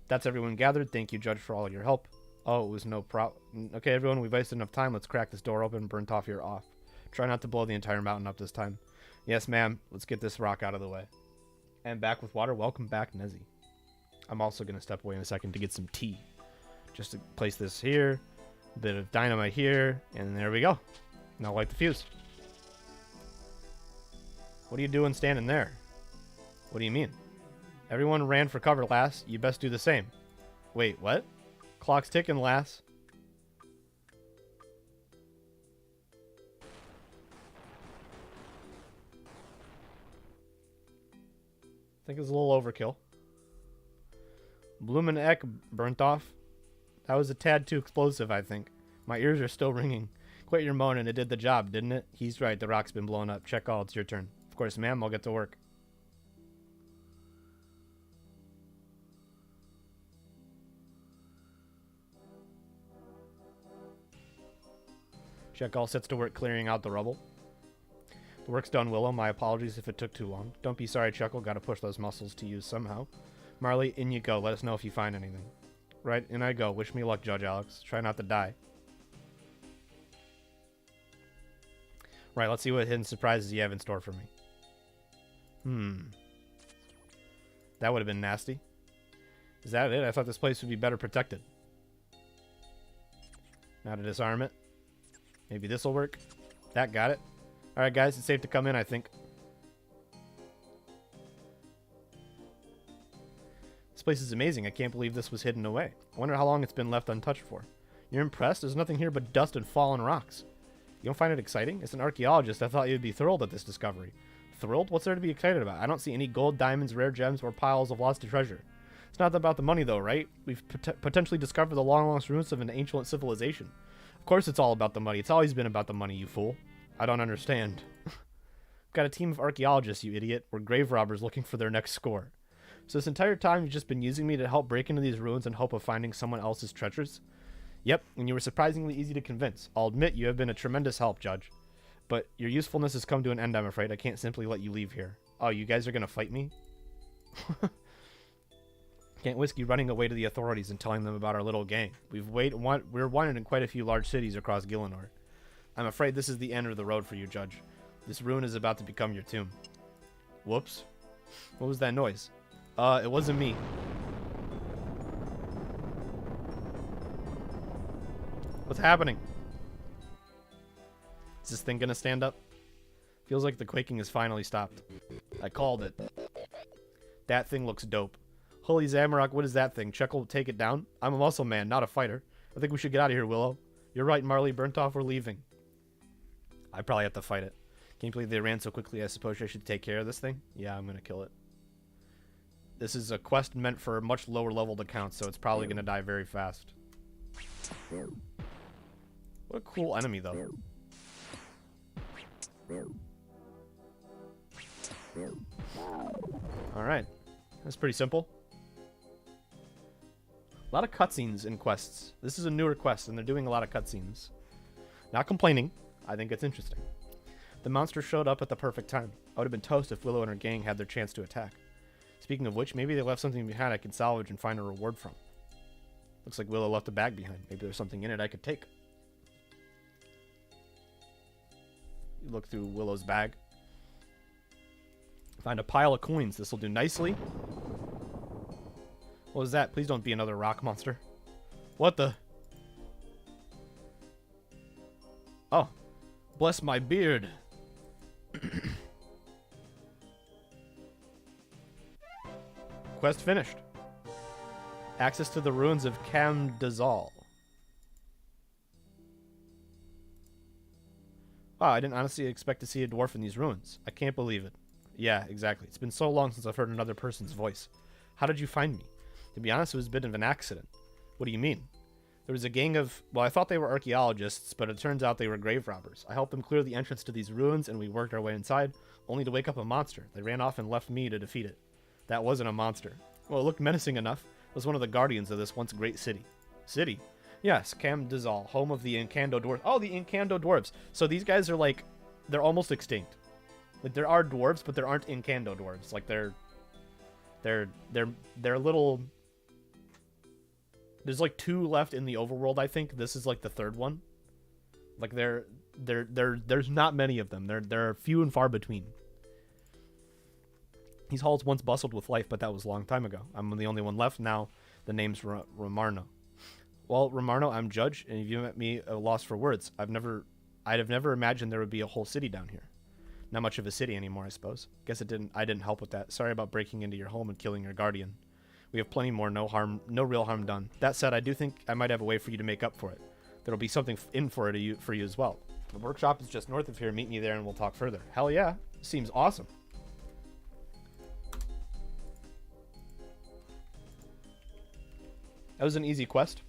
That's everyone gathered. Thank you, Judge, for all your help. Oh, it was no problem. Okay, everyone, we've wasted enough time. Let's crack this door open and burn off your off. Try not to blow the entire mountain up this time. Yes, ma'am. Let's get this rock out of the way. And back with water. Welcome back, Nezzy. I'm also going to step away in a second to get some tea. Just to place this here. A bit of dynamite here. And there we go. Now light the fuse. What are you doing standing there? What do you mean? Everyone ran for cover, lass. You best do the same. Wait, what? Clock's ticking, lass. I think it's a little overkill. Bloomin' Eck burnt off. That was a tad too explosive, I think. My ears are still ringing. Quit your moaning. It did the job, didn't it? He's right. The rock's been blown up. Check all. It's your turn. Of course, ma'am. I'll get to work. Check all sets to work clearing out the rubble. The work's done, Willow. My apologies if it took too long. Don't be sorry, Chuckle. Gotta push those muscles to use somehow. Marley, in you go. Let us know if you find anything. Right, in I go. Wish me luck, Judge Alex. Try not to die. Right, let's see what hidden surprises you have in store for me. That would have been nasty. Is that it? I thought this place would be better protected. Now to disarm it. Maybe this will work. That got it. Alright, guys, it's safe to come in, I think. This place is amazing. I can't believe this was hidden away. I wonder how long it's been left untouched for. You're impressed? There's nothing here but dust and fallen rocks. You don't find it exciting? As an archaeologist, I thought you'd be thrilled at this discovery. Thrilled? What's there to be excited about? I don't see any gold, diamonds, rare gems, or piles of lost treasure. It's not about the money, though, right? We've potentially discovered the long-lost ruins of an ancient civilization. Of course it's all about the money. It's always been about the money, you fool. I don't understand. We've got a team of archaeologists, you idiot. We're grave robbers looking for their next score. So this entire time you've just been using me to help break into these ruins in hope of finding someone else's treasures? Yep, and you were surprisingly easy to convince. I'll admit you have been a tremendous help, Judge. But your usefulness has come to an end, I'm afraid. I can't simply let you leave here. Oh, you guys are gonna fight me? Can't risk you running away to the authorities and telling them about our little gang. We're wanted in quite a few large cities across Gillinor. I'm afraid this is the end of the road for you, Judge. This ruin is about to become your tomb. Whoops. What was that noise? It wasn't me. What's happening? Is this thing gonna stand up? Feels like the quaking has finally stopped. I called it. That thing looks dope. Holy Zamarok, what is that thing? Chuckle, take it down? I'm a muscle man, not a fighter. I think we should get out of here, Willow. You're right, Marley. Burnt off, we're leaving. I probably have to fight it. Can't believe they ran so quickly. I suppose I should take care of this thing? Yeah, I'm gonna kill it. This is a quest meant for much lower leveled accounts, so it's probably gonna die very fast. What a cool enemy, though. Alright. That's pretty simple. A lot of cutscenes in quests. This is a newer quest, and they're doing a lot of cutscenes. Not complaining. I think it's interesting. The monster showed up at the perfect time. I would have been toast if Willow and her gang had their chance to attack. Speaking of which, maybe they left something behind I can salvage and find a reward from. Looks like Willow left a bag behind. Maybe there's something in it I could take. You look through Willow's bag. Find a pile of coins. This will do nicely. What was that? Please don't be another rock monster. What the? Oh. Bless my beard. Quest finished. Access to the ruins of Camdazal. Wow, I didn't honestly expect to see a dwarf in these ruins. I can't believe it. Yeah, exactly. It's been so long since I've heard another person's voice. How did you find me? To be honest, it was a bit of an accident. What do you mean? There was a gang of... Well, I thought they were archaeologists, but it turns out they were grave robbers. I helped them clear the entrance to these ruins, and we worked our way inside, only to wake up a monster. They ran off and left me to defeat it. That wasn't a monster. Well, it looked menacing enough. It was one of the guardians of this once great city. City? Yes, Camdazal, home of the Incando dwarves. Oh, the Incando dwarves. So these guys are like... They're almost extinct. Like, there are dwarves, but there aren't Incando dwarves. Like, they're little... There's like 2 left in the overworld, I think. This is like the 3rd one. Like, there's not many of them. They're few and far between. These halls once bustled with life, but that was a long time ago. I'm the only one left now. The name's Romarno. Well, Romarno, I'm Judge, and if you met me a loss for words, I'd have never imagined there would be a whole city down here. Not much of a city anymore, I suppose. Guess I didn't help with that. Sorry about breaking into your home and killing your guardian. We have plenty more, no real harm done. That said, I do think I might have a way for you to make up for it. There'll be something in for you as well. The workshop is just north of here. Meet me there and we'll talk further. Hell yeah. Seems awesome. That was an easy quest.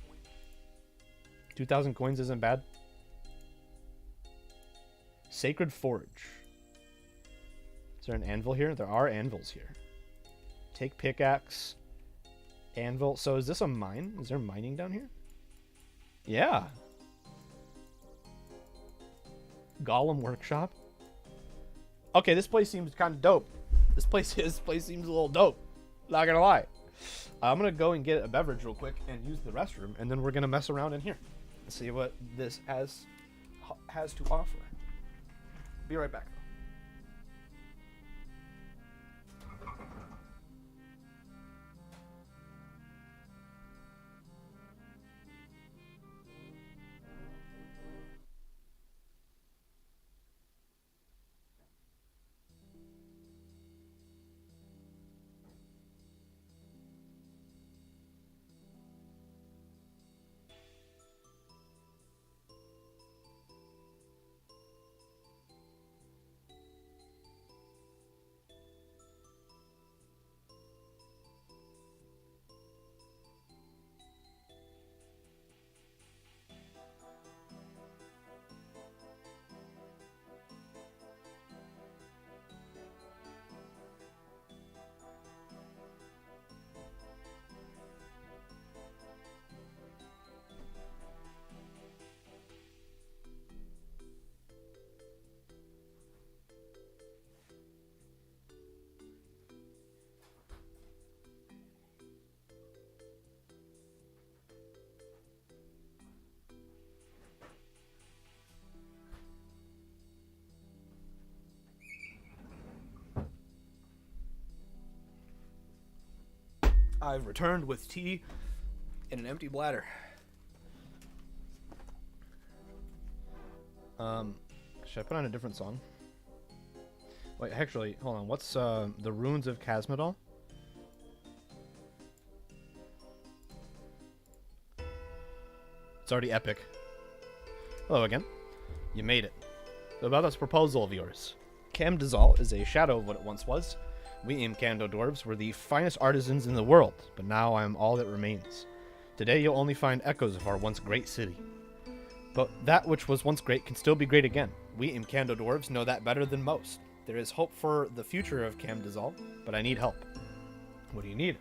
2,000 coins isn't bad. Sacred Forge. Is there an anvil here? There are anvils here. Take pickaxe. Anvil. So is this a mine? Is there mining down here? Yeah. Golem workshop. Okay, this place seems kind of dope. This place seems a little dope. Not gonna lie. I'm gonna go and get a beverage real quick and use the restroom, and then we're gonna mess around in here and see what this has to offer. Be right back. I've returned with tea in an empty bladder. Should I put on a different song? Wait, actually, hold on. What's the Runes of Khazmadal? It's already epic. Hello again. You made it. So about this proposal of yours. Camdazal is a shadow of what it once was. We Incando dwarves were the finest artisans in the world, but now I am all that remains. Today you'll only find echoes of our once great city. But that which was once great can still be great again. We Incando dwarves know that better than most. There is hope for the future of Camdazal, but I need help. What do you need?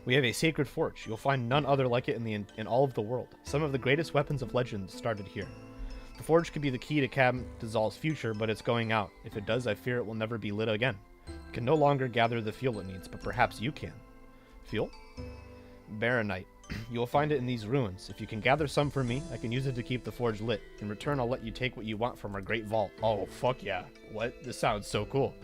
We have a sacred forge. You'll find none other like it in all of the world. Some of the greatest weapons of legend started here. The forge could be the key to Camdazal's future, but it's going out. If it does, I fear it will never be lit again. It can no longer gather the fuel it needs, but perhaps you can. Fuel? Baronite. You will find it in these ruins. If you can gather some for me, I can use it to keep the forge lit. In return, I'll let you take what you want from our great vault. Oh, fuck yeah. What? This sounds so cool.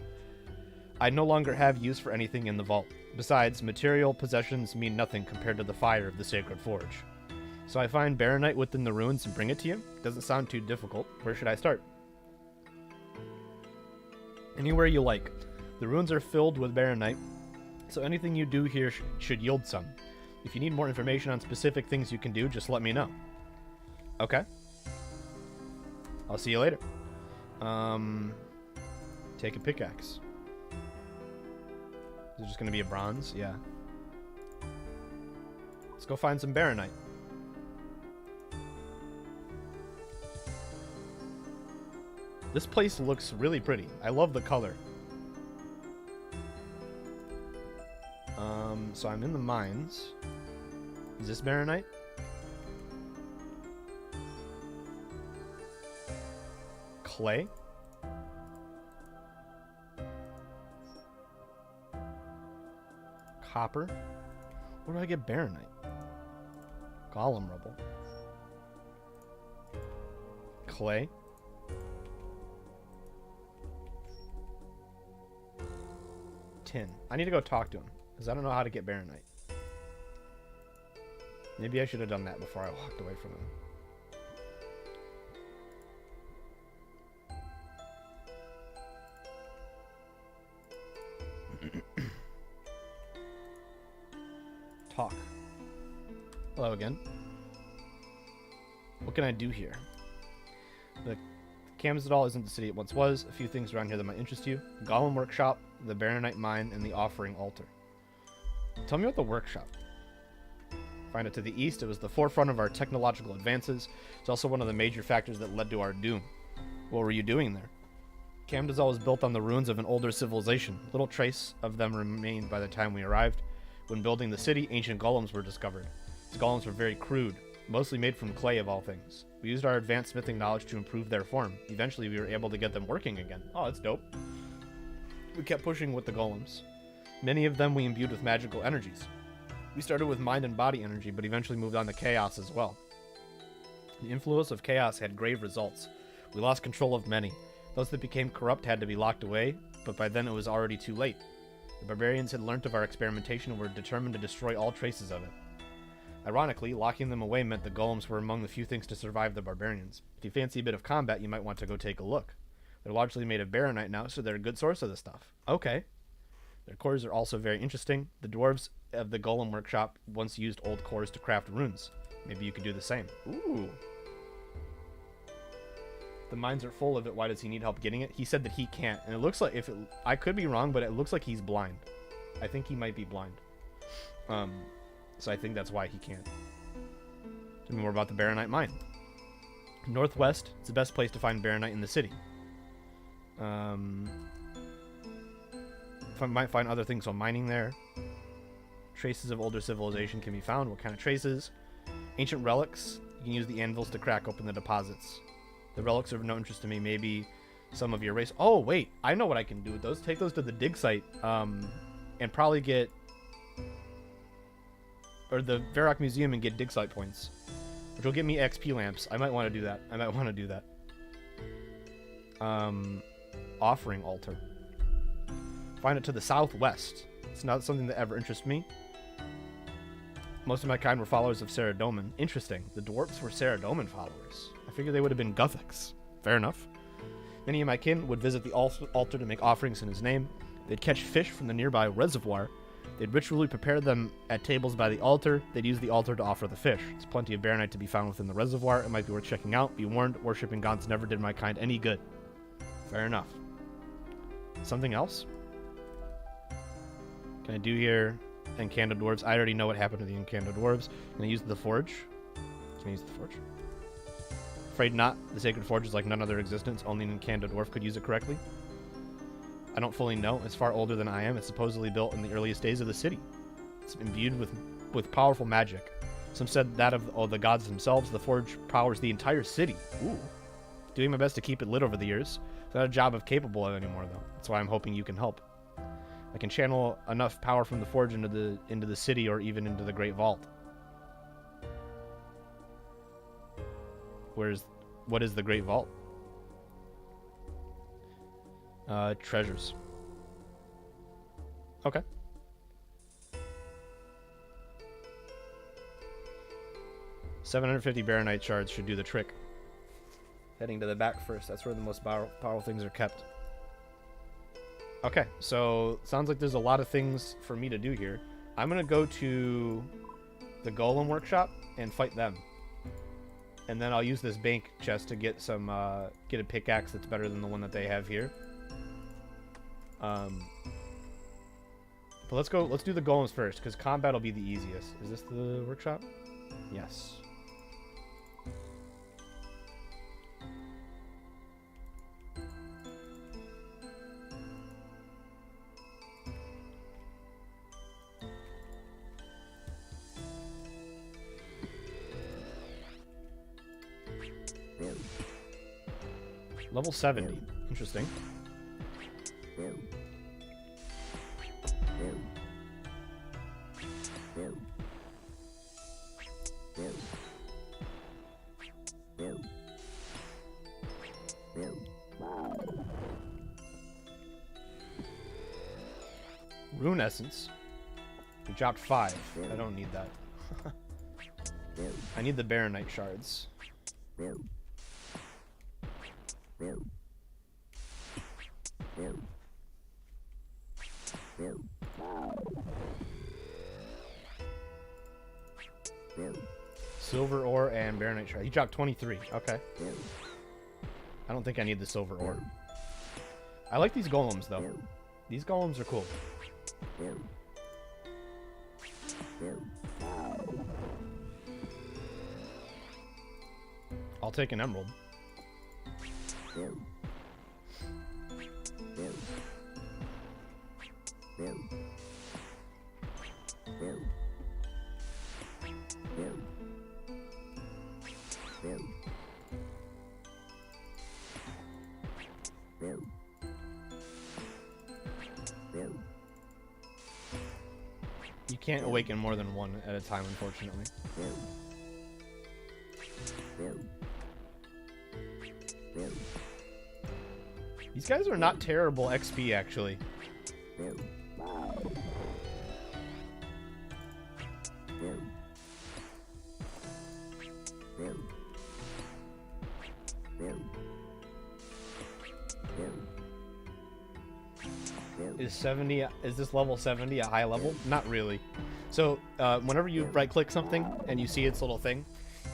I no longer have use for anything in the vault. Besides, material possessions mean nothing compared to the fire of the sacred forge. So I find baronite within the ruins and bring it to you? Doesn't sound too difficult. Where should I start? Anywhere you like. The ruins are filled with baronite, so anything you do here should yield some. If you need more information on specific things you can do, just let me know. Okay. I'll see you later. Take a pickaxe. Is it just going to be a bronze? Yeah. Let's go find some baronite. This place looks really pretty. I love the color. So I'm in the mines. Is this baronite? Clay? Copper? Where do I get baronite? Golem rubble. Clay? Tin. I need to go talk to him, because I don't know how to get baronite. Maybe I should have done that before I walked away from him. Talk. Hello again. What can I do here? The Camsdal isn't the city it once was. A few things around here that might interest you. Golem workshop, the baronite mine, and the offering altar. Tell me about the workshop. Find it to the east. It was the forefront of our technological advances. It's also one of the major factors that led to our doom. What were you doing there? Camdazal was built on the ruins of an older civilization. Little trace of them remained by the time we arrived. When building the city, ancient golems were discovered. These golems were very crude, mostly made from clay of all things. We used our advanced smithing knowledge to improve their form. Eventually, we were able to get them working again. Oh, that's dope. We kept pushing with the golems. Many of them we imbued with magical energies. We started with mind and body energy, but eventually moved on to chaos as well. The influence of chaos had grave results. We lost control of many. Those that became corrupt had to be locked away, but by then it was already too late. The barbarians had learnt of our experimentation and were determined to destroy all traces of it. Ironically, locking them away meant the golems were among the few things to survive the barbarians. If you fancy a bit of combat, you might want to go take a look. They're largely made of baronite now, so they're a good source of the stuff. Okay. Their cores are also very interesting. The dwarves of the Golem workshop once used old cores to craft runes. Maybe you could do the same. Ooh. The mines are full of it. Why does he need help getting it? He said that he can't. And it looks like, I could be wrong, but it looks like he's blind. I think he might be blind. So I think that's why he can't. Tell me more about the baronite mine. Northwest, it's the best place to find baronite in the city. If I might find other things while mining there. Traces of older civilization can be found. What kind of traces? Ancient relics. You can use the anvils to crack open the deposits. The relics are of no interest to me. Maybe some of your race. Oh, wait. I know what I can do with those. Take those to the dig site. And probably get... Or the Varrock Museum and get dig site points. Which will get me XP lamps. I might want to do that. Offering altar. Find it to the southwest. It's not something that ever interests me. Most of my kind were followers of Saradomin. Interesting. The dwarves were Saradomin followers. I figured they would have been Gothics. Fair enough. Many of my kin would visit the altar to make offerings in his name. They'd catch fish from the nearby reservoir. They'd ritually prepare them at tables by the altar. They'd use the altar to offer the fish. There's plenty of baronite to be found within the reservoir. It might be worth checking out. Be warned, worshipping gods never did my kind any good. Fair enough. Something else? Can I do here? Enchanted dwarves. I already know what happened to the enchanted dwarves. Can I use the forge? Can I use the forge? Afraid not. The sacred forge is like none other existence. Only an enchanted dwarf could use it correctly. I don't fully know. It's far older than I am. It's supposedly built in the earliest days of the city. It's imbued with powerful magic. Some said that of the gods themselves. The forge powers the entire city. Ooh. Doing my best to keep it lit over the years. It's not a job I'm capable of anymore, though. That's why I'm hoping you can help. I can channel enough power from the forge into the city or even into the Great Vault. what is the Great Vault? Treasures. Okay. $750 Baronite shards should do the trick. Heading to the back first. That's where the most powerful things are kept. Okay, so sounds like there's a lot of things for me to do here. I'm gonna go to the Golem workshop and fight them, and then I'll use this bank chest to get some get a pickaxe that's better than the one that they have here. But let's do the golems first, because combat will be the easiest. Is this the workshop? Yes. Level 70. Interesting. Rune essence. We dropped 5. I don't need that. I need the Baronite shards. Silver ore and Baronite shard. He dropped 23. Okay. I don't think I need the silver ore. I like these golems though. These golems are cool. I'll take an emerald. You can't awaken more than one at a time, unfortunately. These guys are not terrible XP, actually. Is this level 70 a high level? Not really. So whenever you right click something and you see its little thing,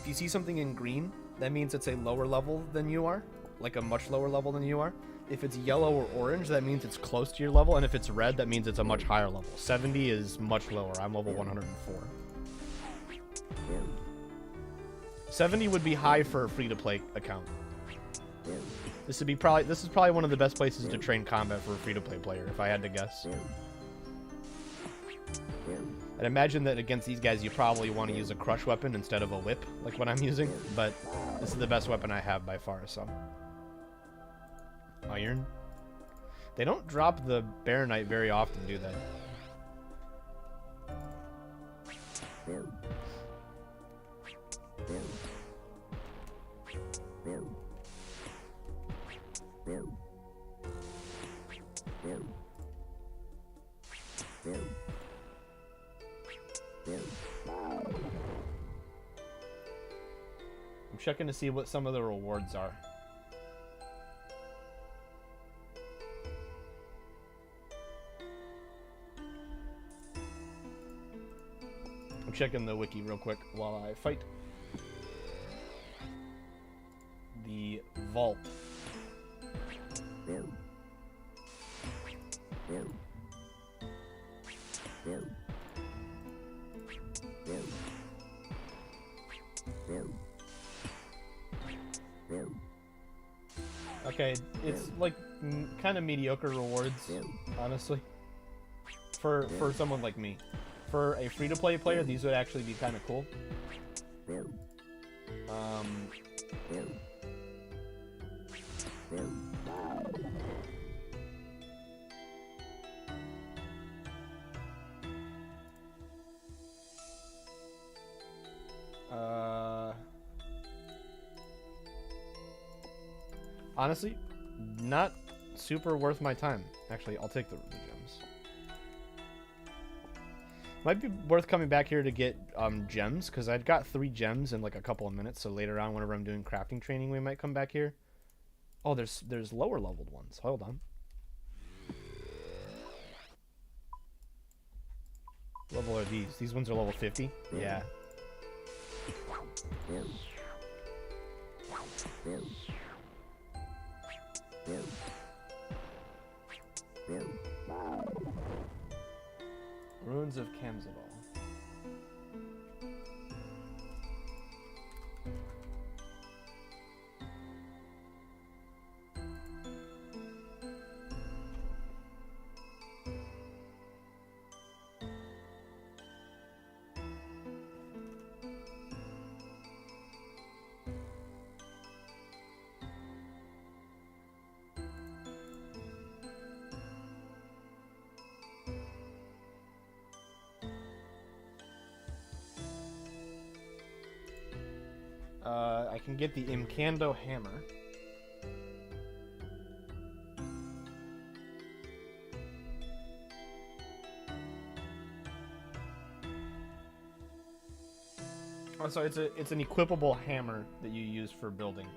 if you see something in green, that means it's a lower level than you are, like a much lower level than you are. If it's yellow or orange, that means it's close to your level, and if it's red, that means it's a much higher level. 70 is much lower. I'm level 104. 70 would be high for a free-to-play account. This is probably one of the best places to train combat for a free-to-play player, if I had to guess. I'd imagine that against these guys, you probably want to use a crush weapon instead of a whip, like what I'm using, but this is the best weapon I have by far, so. Iron. They don't drop the Baronite very often, do they? I'm checking to see what some of the rewards are. I'm checking the wiki real quick while I fight. The vault. Okay, it's like kind of mediocre rewards, honestly, for someone like me. For a free-to-play player, these would actually be kind of cool. Honestly, not super worth my time. Actually, I'll take the gems. Might be worth coming back here to get gems, because I'd got 3 gems in like a couple of minutes, so later on whenever I'm doing crafting training we might come back here. Oh, there's lower leveled ones. Hold on. Level are these? These ones are level 50? Yeah. Ruins of Kamzaval. I can get the Imcando hammer. Oh, so it's an equipable hammer that you use for building.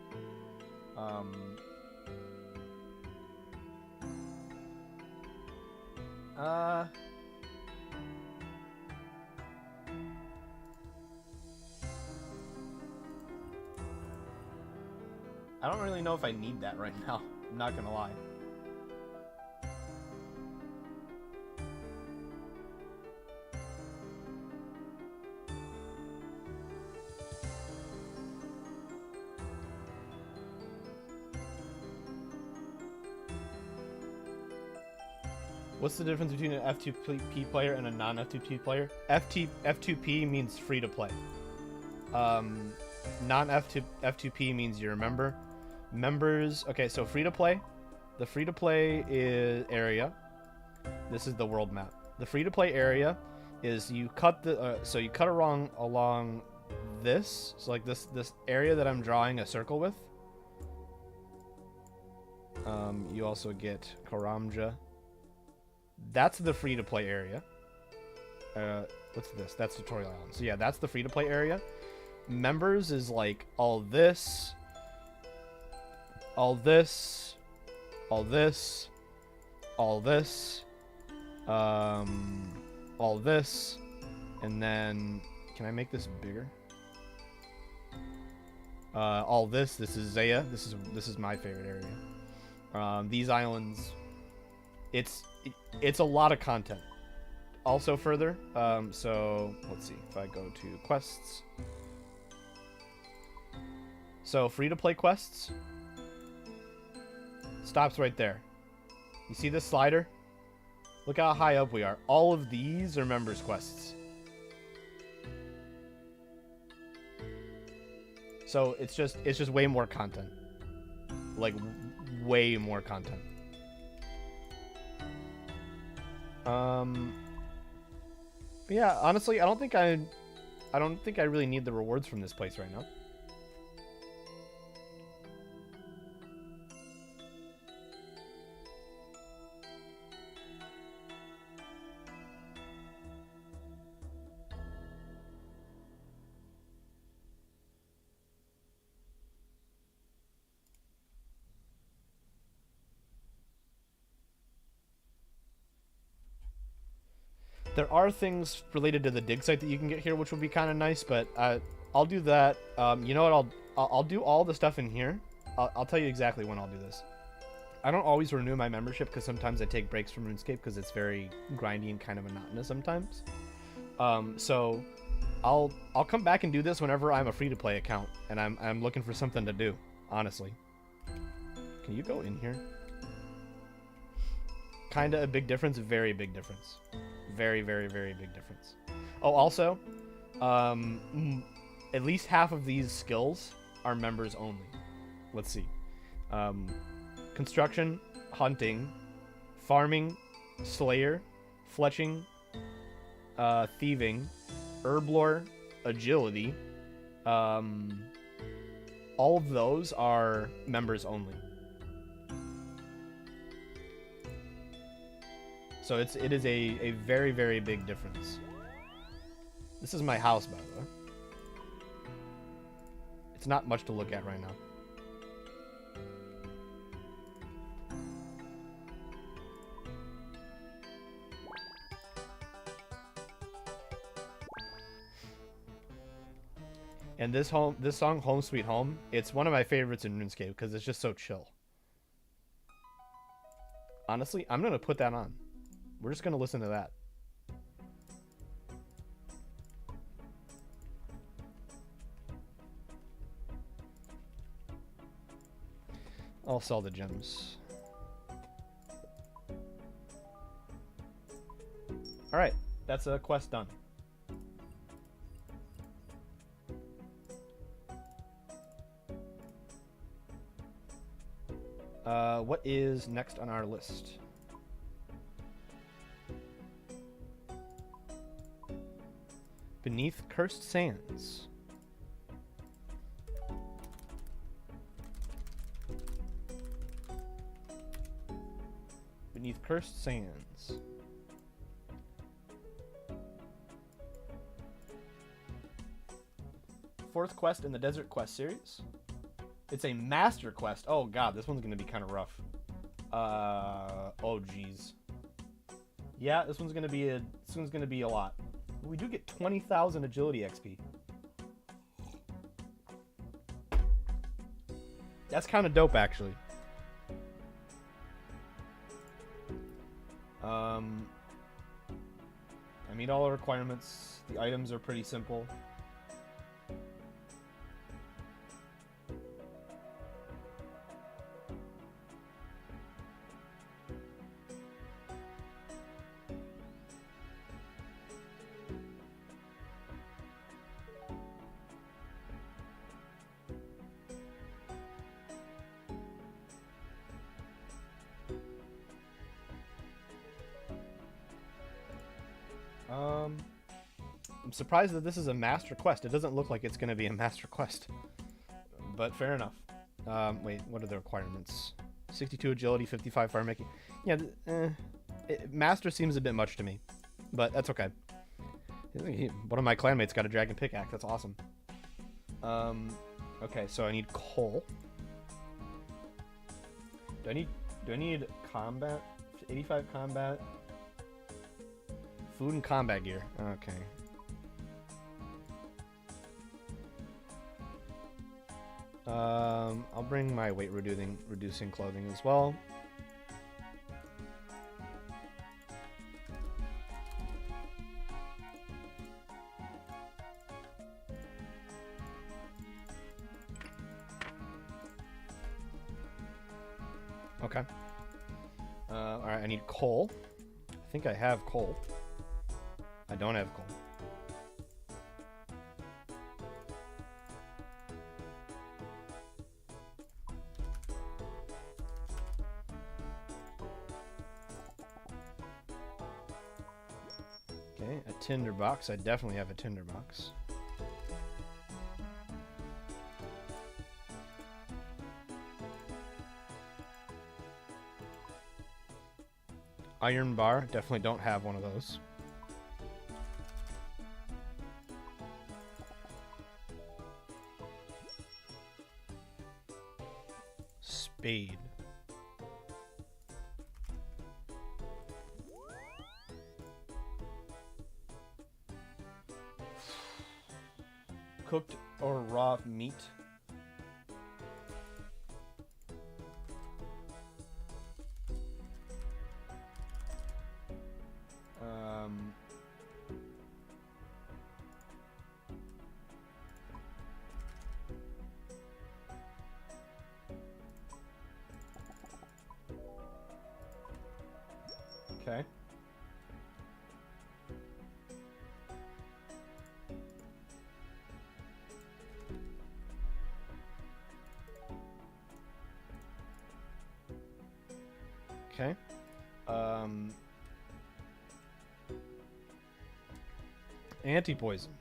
I don't really know if I need that right now. I'm not gonna lie. What's the difference between an F2P player and a non-F2P player? F2P means free to play. Non-F2P means you're a member. Members, okay, so free to play. The free to play is area. This is the world map. The free to play area is you cut the you cut along this, so like this area that I'm drawing a circle with. You also get Karamja. That's the free to play area. What's this? That's Tutorial Island. So yeah, that's the free to play area. Members is like all this, all this, all this, all this, all this, and then can I make this bigger? All this. This is Zaya. This is my favorite area. These islands. It's a lot of content. Also further, so let's see if I go to quests. So free to play quests stops right there. You see this slider? Look how high up we are. All of these are members quests. So it's just way more content. Like way more content. But yeah, honestly, I don't think I really need the rewards from this place right now. There are things related to the dig site that you can get here, which would be kind of nice, but I'll do that. You know what? I'll do all the stuff in here. I'll tell you exactly when I'll do this. I don't always renew my membership because sometimes I take breaks from RuneScape because it's very grindy and kind of monotonous sometimes. So I'll come back and do this whenever I'm a free-to-play account and I'm looking for something to do. Honestly, can you go in here? Kind of a big difference. Very big difference. Very, very, very big difference. Oh, also, at least half of these skills are members only. Let's see. Construction, hunting, farming, slayer, fletching, thieving, herblore, agility. All of those are members only. So it is a very, very big difference. This is my house, by the way. It's not much to look at right now. And this song, Home Sweet Home, it's one of my favorites in RuneScape because it's just so chill. Honestly, I'm going to put that on. We're just going to listen to that. I'll sell the gems. Alright, that's a quest done. What is next on our list? Beneath Cursed Sands. Beneath Cursed Sands. Fourth quest in the Desert Quest series. It's a master quest. Oh god, this one's gonna be kind of rough. Oh geez. Yeah, this one's gonna be a lot. We do get 20,000 agility XP. That's kind of dope, actually. I meet all the requirements. The items are pretty simple. I'm surprised that this is a master quest. It doesn't look like it's going to be a master quest. But fair enough. Wait, what are the requirements? 62 agility, 55 fire making. Yeah, master seems a bit much to me. But that's okay. One of my clanmates got a dragon pickaxe. That's awesome. Okay, so I need coal. Do I need combat? 85 combat? Food and combat gear. Okay. I'll bring my weight reducing clothing as well. Okay. Alright, I need coal. I think I have coal. I don't have coal. Okay, a tinder box. I definitely have a tinder box. Iron bar. Definitely don't have one of those. Spade. Cooked or raw meat. Okay. Okay. Anti-poison.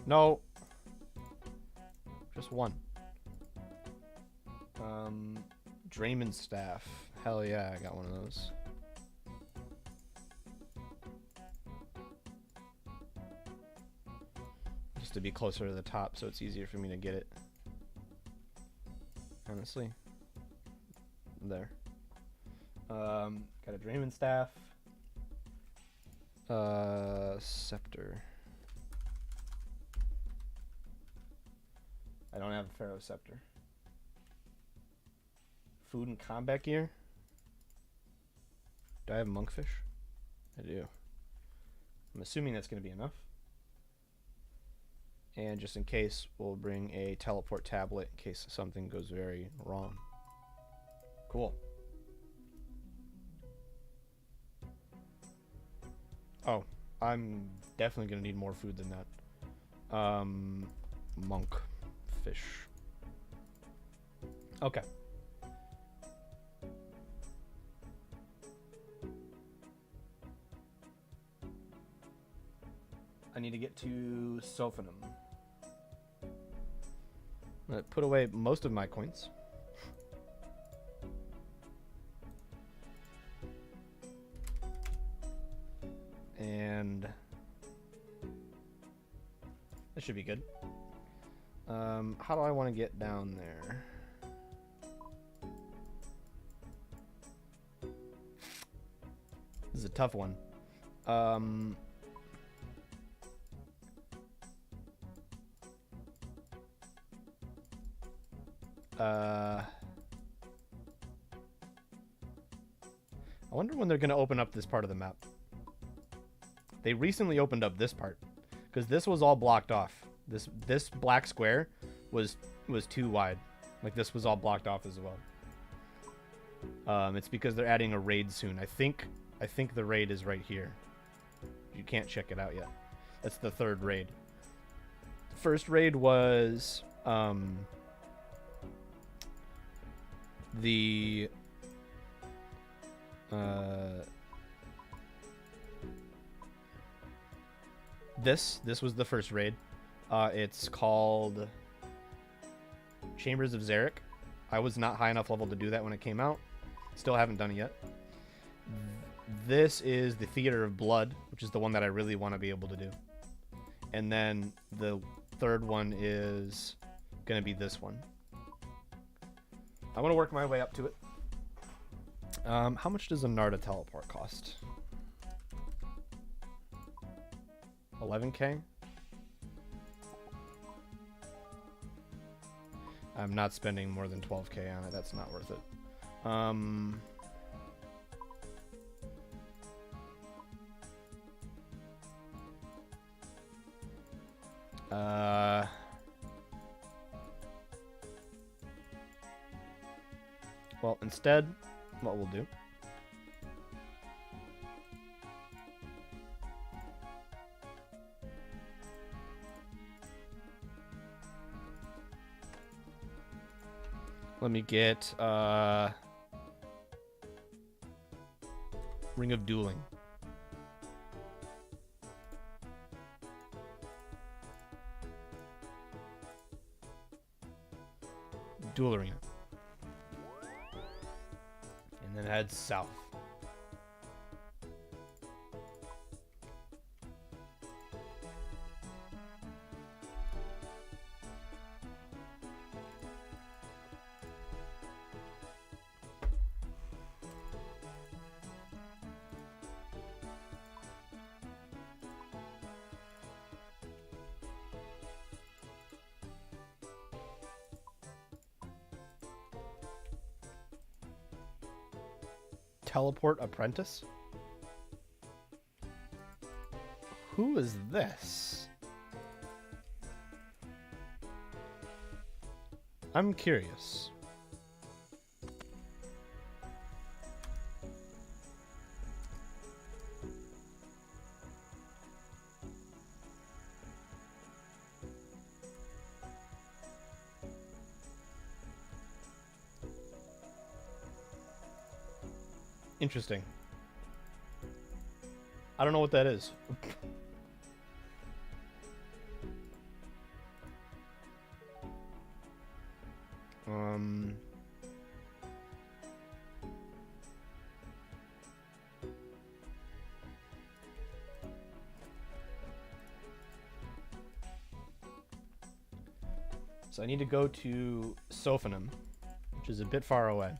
No. Just one. Drayman staff. Hell yeah, I got one of those. Just to be closer to the top so it's easier for me to get it. Honestly. There. Got a Drayman staff. Scepter. I don't have a Pharaoh scepter. Food and combat gear. Do I have monkfish? I do. I'm assuming that's going to be enough. And just in case, we'll bring a teleport tablet in case something goes very wrong. Cool. Oh, I'm definitely going to need more food than that. Monk fish. Okay. I need to get to Sophanum. I'm going to put away most of my coins. And that should be good. How do I want to get down there? This is a tough one. I wonder when they're going to open up this part of the map. They recently opened up this part because this was all blocked off. This black square was too wide. Like this was all blocked off as well. It's because they're adding a raid soon. I think the raid is right here. You can't check it out yet. That's the third raid. The first raid was this was the first raid. It's called Chambers of Zarek. I was not high enough level to do that when it came out. Still haven't done it yet. This is the Theater of Blood, which is the one that I really want to be able to do. And then the third one is going to be this one. I want to work my way up to it. How much does a Narda teleport cost? 11k? I'm not spending more than 12k on it. That's not worth it. Well, instead, what we'll do let me get Ring of Dueling. Duel Arena. And then head south. Teleport Apprentice? Who is this? I'm curious. Interesting. I don't know what that is. So I need to go to Sophanum, which is a bit far away.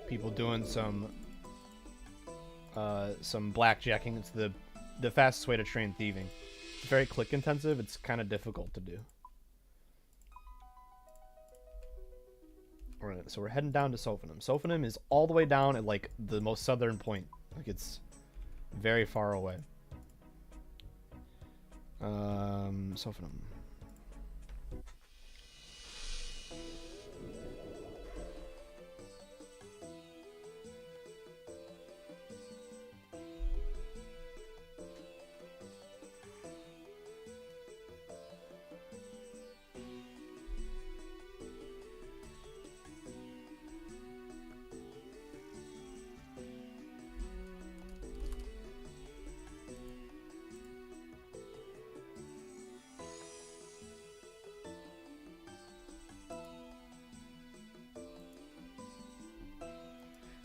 People doing some blackjacking. It's the fastest way to train thieving. It's very click intensive. It's kind of difficult to do. Alright, so we're heading down to Sophanum. Sophanum is all the way down at like the most southern point. Like it's very far away. Sophanum.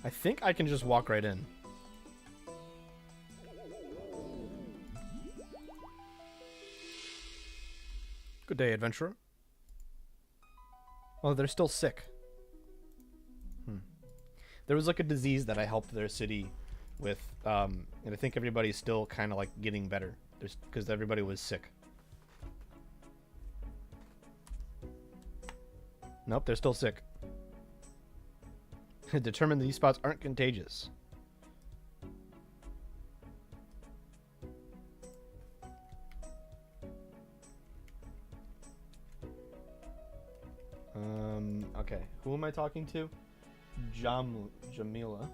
I think I can just walk right in. Good day, adventurer. Oh, they're still sick. There was like a disease that I helped their city with, and I think everybody's still kind of like getting better. Because everybody was sick. Nope, they're still sick. Determine these spots aren't contagious. Okay. Who am I talking to? Jamila.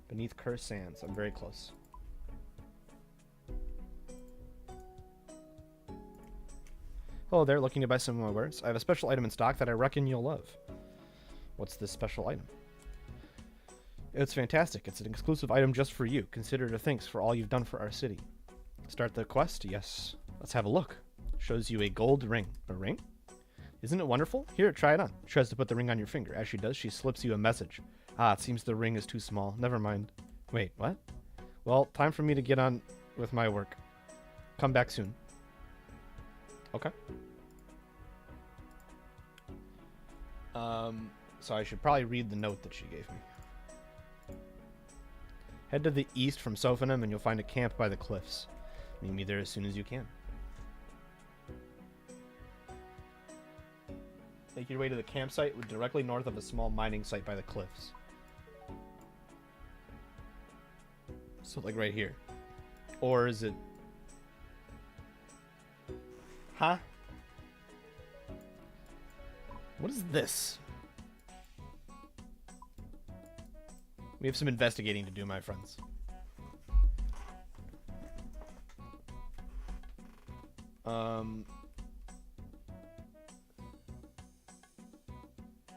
Beneath cursed sands. I'm very close. Hello there, looking to buy some of my wares. I have a special item in stock that I reckon you'll love. What's this special item? It's fantastic. It's an exclusive item just for you. Consider it a thanks for all you've done for our city. Start the quest? Yes. Let's have a look. Shows you a gold ring. A ring? Isn't it wonderful? Here, try it on. She tries to put the ring on your finger. As she does, she slips you a message. Ah, it seems the ring is too small. Never mind. Wait, what? Well, time for me to get on with my work. Come back soon. Okay. So I should probably read the note that she gave me. Head to the east from Sophanum and you'll find a camp by the cliffs. Meet me there as soon as you can. Make your way to the campsite directly north of a small mining site by the cliffs. So like right here. Or is it... Huh? What is this? We have some investigating to do, my friends.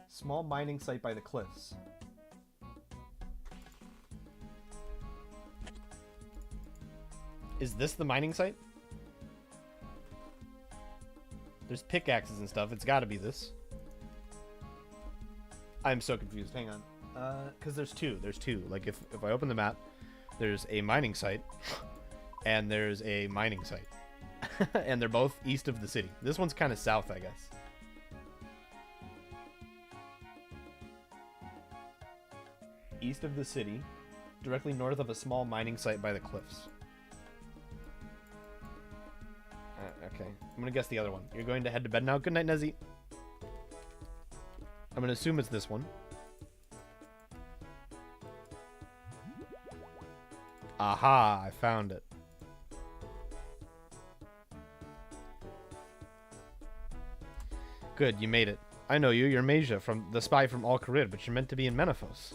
Small mining site by the cliffs. Is this the mining site? There's pickaxes and stuff. It's got to be this. I'm so confused. Hang on. Because there's two. There's two. Like, if I open the map, there's a mining site, and there's a mining site. And they're both east of the city. This one's kind of south, I guess. East of the city, directly north of a small mining site by the cliffs. Okay. I'm going to guess the other one. You're going to head to bed now? Good night, Nezzy. I'm going to assume it's this one. Aha! I found it. Good, you made it. I know you. You're Masia, from the spy from Al Qarid, but you're meant to be in Menaphos.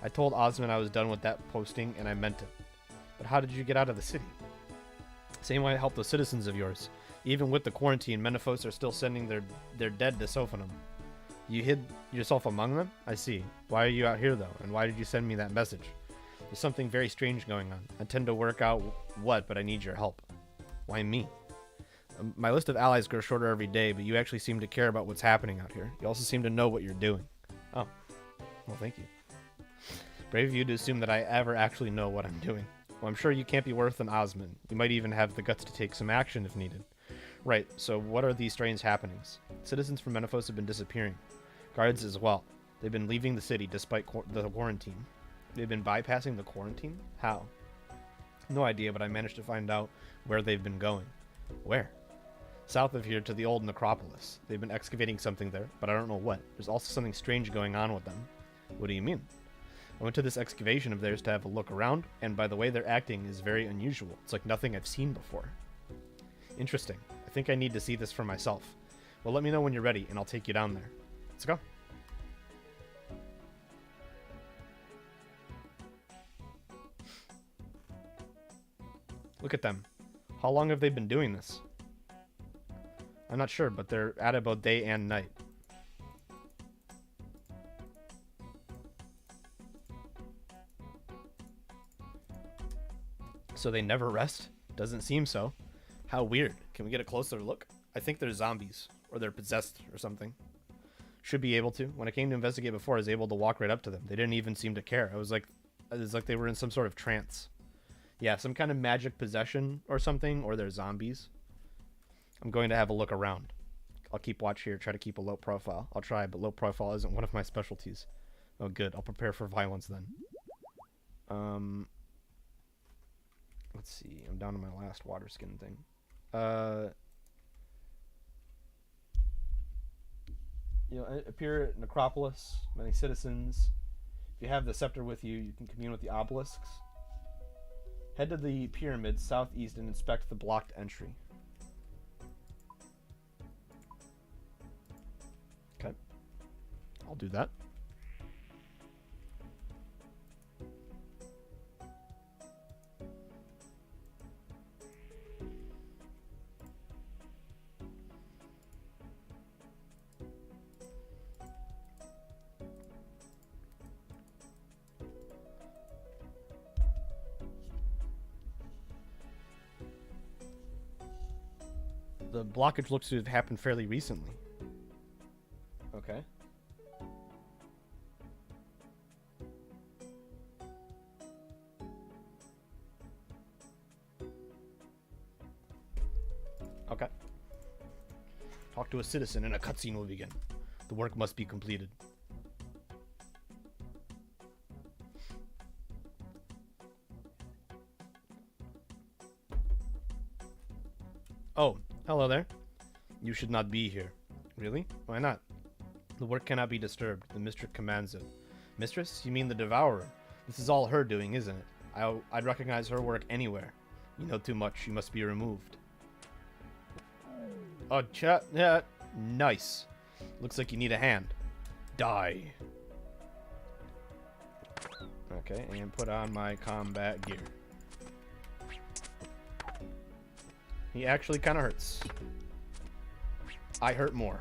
I told Osman I was done with that posting, and I meant it. But how did you get out of the city? Same way I helped those citizens of yours. Even with the quarantine, Menaphos are still sending their dead to Sophanum. You hid yourself among them? I see. Why are you out here, though? And why did you send me that message? There's something very strange going on. I tend to work out what, but I need your help. Why me? My list of allies grows shorter every day, but you actually seem to care about what's happening out here. You also seem to know what you're doing. Oh. Well, thank you. Brave of you to assume that I ever actually know what I'm doing. Well, I'm sure you can't be worse than Osman. You might even have the guts to take some action if needed. Right, so what are these strange happenings? Citizens from Menaphos have been disappearing. Guards as well. They've been leaving the city despite the quarantine. They've been bypassing the quarantine? How? No idea, but I managed to find out where they've been going. Where? South of here to the old necropolis. They've been excavating something there, but I don't know what. There's also something strange going on with them. What do you mean? I went to this excavation of theirs to have a look around, and by the way they're acting is very unusual. It's like nothing I've seen before. Interesting. I think I need to see this for myself. Well, let me know when you're ready, and I'll take you down there. Let's go. Look at them. How long have they been doing this? I'm not sure, but they're at it both day and night. So they never rest? Doesn't seem so. How weird. Can we get a closer look? I think they're zombies, or they're possessed or something. Should be able to. When I came to investigate before, I was able to walk right up to them. They didn't even seem to care. It was like they were in some sort of trance. Yeah, some kind of magic possession or something, or they're zombies. I'm going to have a look around. I'll keep watch here, try to keep a low profile. I'll try, but low profile isn't one of my specialties. Oh, good. I'll prepare for violence then. Let's see. I'm down to my last water skin thing. Appear at necropolis. Many citizens. If you have the scepter with you, you can commune with the obelisks. Head to the pyramid southeast and inspect the blocked entry. Okay. I'll do that. The blockage looks to have happened fairly recently. Okay. Okay. Talk to a citizen and a cutscene will begin. The work must be completed. Oh, hello there. You should not be here. Really? Why not? The work cannot be disturbed. The mistress commands it. Mistress? You mean the Devourer? This is all her doing, isn't it? I'd recognize her work anywhere. You know too much. You must be removed. Oh, chat. Yeah. Nice. Looks like you need a hand. Die. Okay, and put on my combat gear. He actually kind of hurts. I hurt more.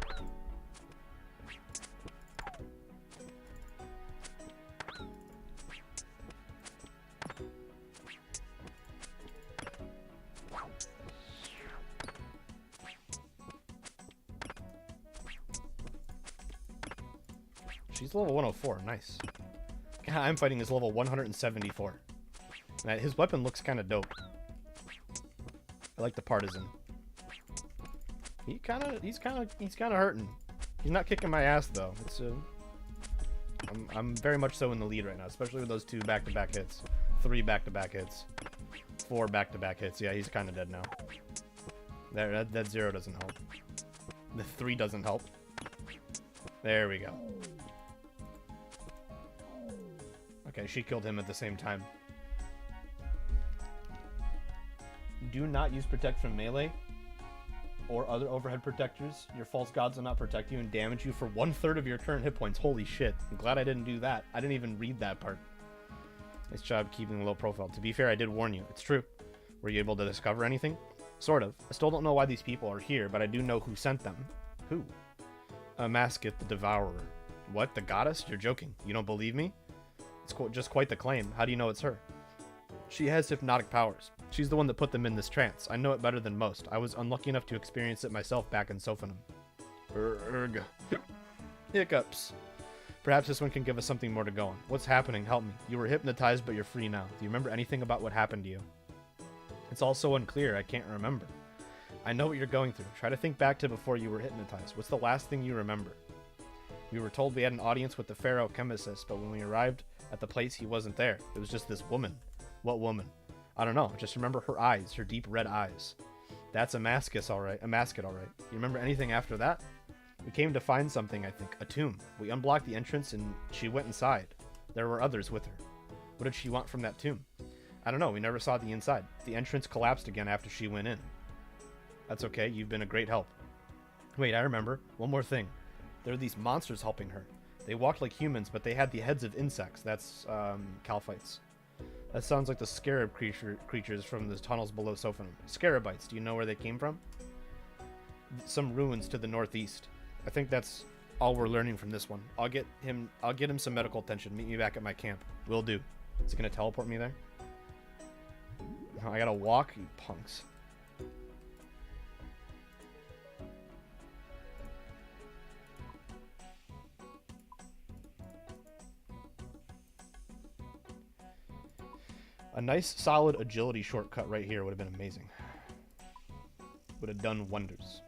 She's level 104. Nice. God, I'm fighting is level 174. And his weapon looks kind of dope. I like the partisan. He's kind of hurting. He's not kicking my ass though. It's I'm very much so in the lead right now, especially with those 2 back-to-back hits, 3 back-to-back hits, 4 back-to-back hits. Yeah, he's kind of dead now. There, that 0 doesn't help. The 3 doesn't help. There we go. Okay, she killed him at the same time. Do not use protect from melee. or other overhead protectors. Your false gods will not protect you and damage you for 1/3 of your current hit points. Holy shit. I'm glad I didn't do that. I didn't even read that part. Nice job keeping a low profile. To be fair, I did warn you. It's true. Were you able to discover anything? Sort of. I still don't know why these people are here, but I do know who sent them. Who? Masket the Devourer. What? The goddess? You're joking. You don't believe me? It's just quite the claim. How do you know it's her? She has hypnotic powers. She's the one that put them in this trance. I know it better than most. I was unlucky enough to experience it myself back in Sophanum. Erg. Hiccups. Perhaps this one can give us something more to go on. What's happening? Help me. You were hypnotized, but you're free now. Do you remember anything about what happened to you? It's all so unclear, I can't remember. I know what you're going through. Try to think back to before you were hypnotized. What's the last thing you remember? We were told we had an audience with the Pharaoh Chemisist, but when we arrived at the place, he wasn't there. It was just this woman. What woman? I don't know. Just remember her eyes, her deep red eyes. That's a mascot, all right. You remember anything after that? We came to find something, I think. A tomb. We unblocked the entrance and she went inside. There were others with her. What did she want from that tomb? I don't know. We never saw the inside. The entrance collapsed again after she went in. That's okay. You've been a great help. Wait, I remember. One more thing. There are these monsters helping her. They walked like humans, but they had the heads of insects. That's, Calphites. That sounds like the scarab creatures from the tunnels below Sophanum. Scarabites, do you know where they came from? Some ruins to the northeast. I think that's all we're learning from this one. I'll get him some medical attention. Meet me back at my camp. Will do. Is he gonna teleport me there? No, I gotta walk, you punks. A nice, solid agility shortcut right here would have been amazing. Would have done wonders.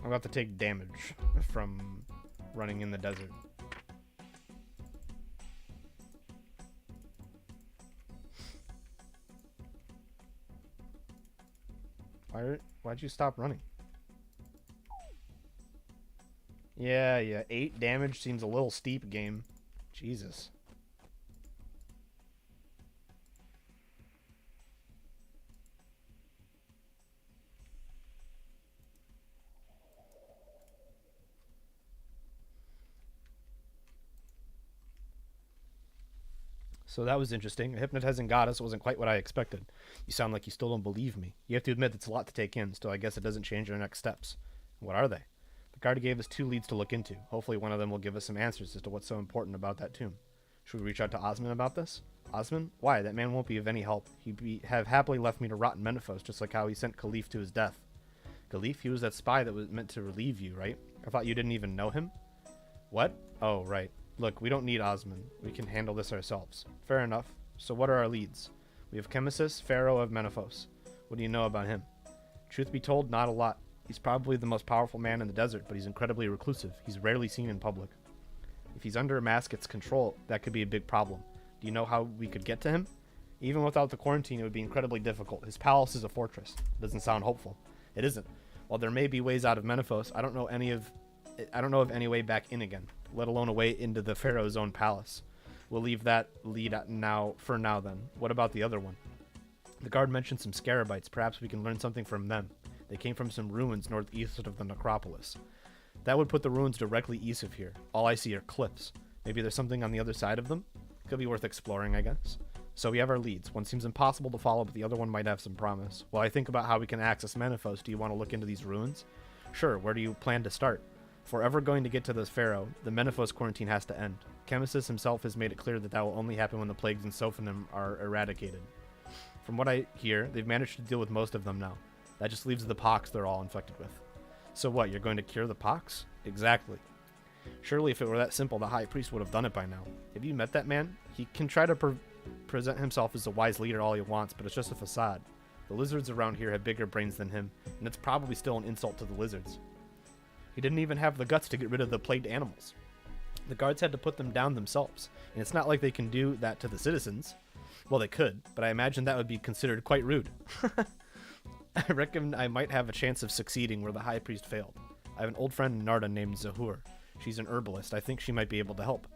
I'm about to take damage from running in the desert. Why'd you stop running? Yeah, 8 damage seems a little steep, game. Jesus. So that was interesting. A hypnotizing goddess wasn't quite what I expected. You sound like you still don't believe me. You have to admit it's a lot to take in, still I guess it doesn't change our next steps. What are they? The guard gave us 2 leads to look into. Hopefully one of them will give us some answers as to what's so important about that tomb. Should we reach out to Osman about this? Osman? Why? That man won't be of any help. He'd have happily left me to rot in Menaphos, just like how he sent Khalif to his death. Khalif? He was that spy that was meant to relieve you, right? I thought you didn't even know him? What? Oh, right. Look, we don't need Osman. We can handle this ourselves. Fair enough. So what are our leads? We have Chemisist, Pharaoh of Menaphos. What do you know about him? Truth be told, not a lot. He's probably the most powerful man in the desert, but he's incredibly reclusive. He's rarely seen in public. If he's under a Masket's control, that could be a big problem. Do you know how we could get to him? Even without the quarantine, it would be incredibly difficult. His palace is a fortress. Doesn't sound hopeful. It isn't. While there may be ways out of Menaphos, I don't know of any way back in again, let alone a way into the Pharaoh's own palace. We'll leave that lead for now then. What about the other one? The guard mentioned some scarabites. Perhaps we can learn something from them. They came from some ruins northeast of the necropolis. That would put the ruins directly east of here. All I see are cliffs. Maybe there's something on the other side of them? Could be worth exploring, I guess. So we have our leads. One seems impossible to follow, but the other one might have some promise. While I think about how we can access Menaphos, do you want to look into these ruins? Sure, where do you plan to start? If we're ever going to get to this Pharaoh, the Menaphos quarantine has to end. Chemisist himself has made it clear that will only happen when the plagues in Sophanum are eradicated. From what I hear, they've managed to deal with most of them now. That just leaves the pox they're all infected with. So what, you're going to cure the pox? Exactly. Surely if it were that simple, the High Priest would have done it by now. Have you met that man? He can try to present himself as a wise leader all he wants, but it's just a facade. The lizards around here have bigger brains than him, and it's probably still an insult to the lizards. He didn't even have the guts to get rid of the plagued animals. The guards had to put them down themselves, and it's not like they can do that to the citizens. Well, they could, but I imagine that would be considered quite rude. I reckon I might have a chance of succeeding where the High Priest failed. I have an old friend in Narda named Zahur. She's an herbalist. I think she might be able to help.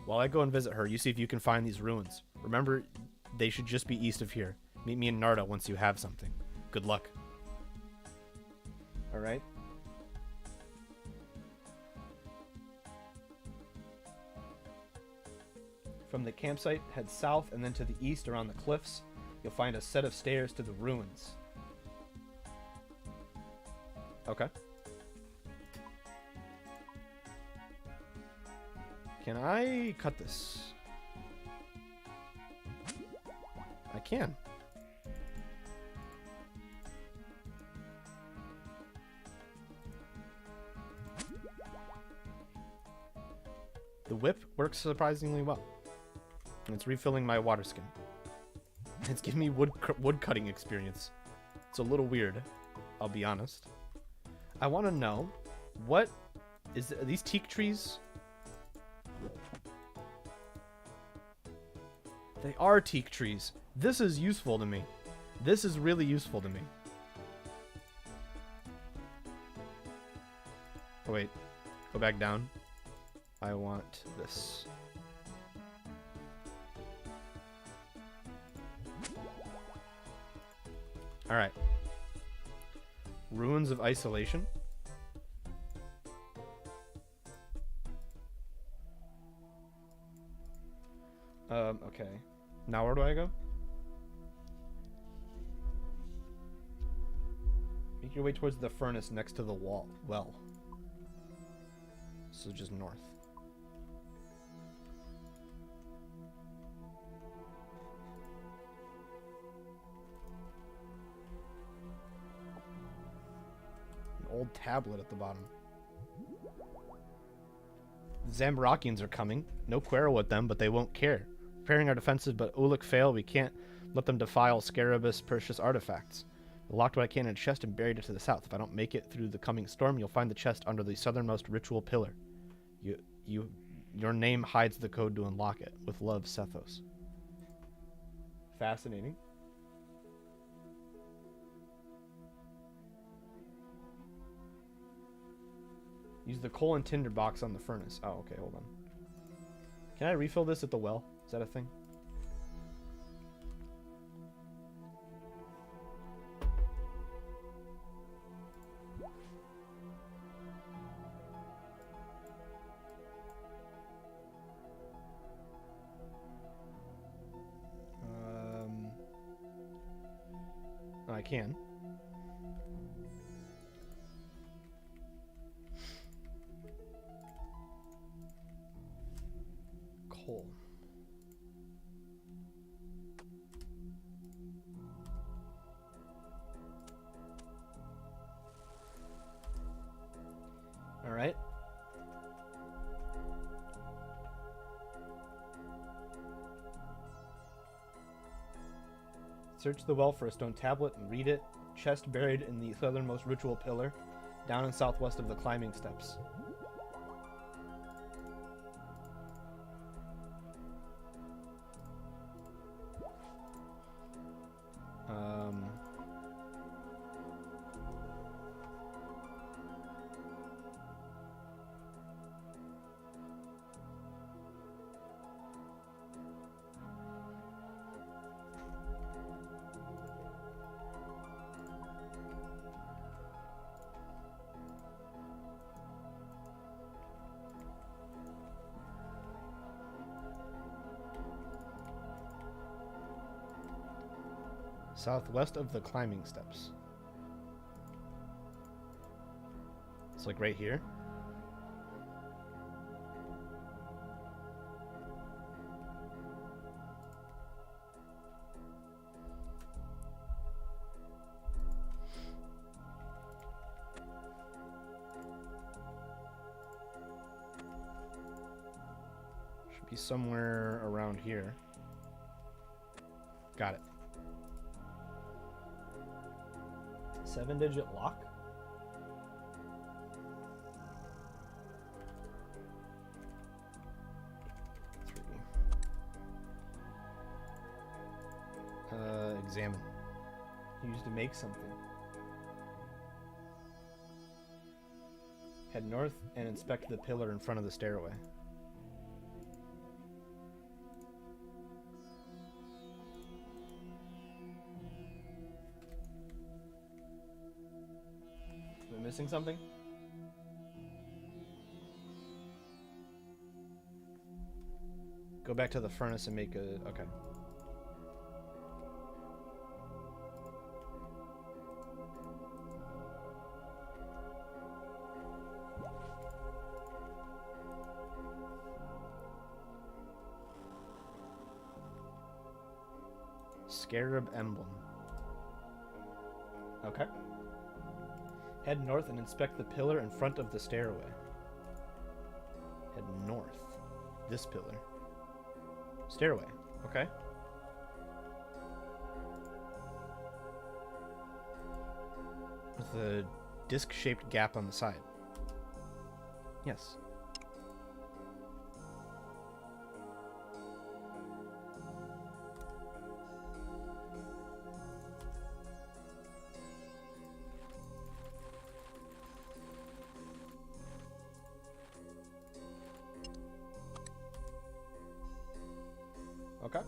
While I go and visit her, you see if you can find these ruins. Remember, they should just be east of here. Meet me in Narda once you have something. Good luck. All right. From the campsite, head south and then to the east around the cliffs. You'll find a set of stairs to the ruins. Okay. Can I cut this? I can. The whip works surprisingly well. It's refilling my water skin. It's giving me wood cutting experience. It's a little weird, I'll be honest. I want to know, what is are these teak trees? They are teak trees. This is useful to me. This is really useful to me. Oh wait, go back down. I want this. All right. Ruins of Isolation. Okay. Now where do I go? Make your way towards the furnace next to the well. So just north. Old tablet at the bottom. Zambarakians are coming. No quarrel with them, but they won't care. Preparing our defenses, but Ulik fail. We can't let them defile Scarabus' precious artifacts. I locked what I can in a chest and buried it to the south. If I don't make it through the coming storm, you'll find the chest under the southernmost ritual pillar. Your name hides the code to unlock it. With love, Sethos. Fascinating. Use the coal and tinder box on the furnace. Oh, okay, hold on. Can I refill this at the well? Is that a thing? I can. Coal. All right. Search the well for a stone tablet and read it. Chest buried in the southernmost ritual pillar, down and southwest of the climbing steps. Southwest of the climbing steps. It's like right here. Should be somewhere around here. Got it. 7-digit lock? Examine. Used to make something. Head north and inspect the pillar in front of the stairway. missing something? Go back to the furnace and make a... Okay. Scarab emblem. Okay. Head north and inspect the pillar in front of the stairway. Head north. This pillar. Stairway. Okay. With a disc-shaped gap on the side. Yes. Okay.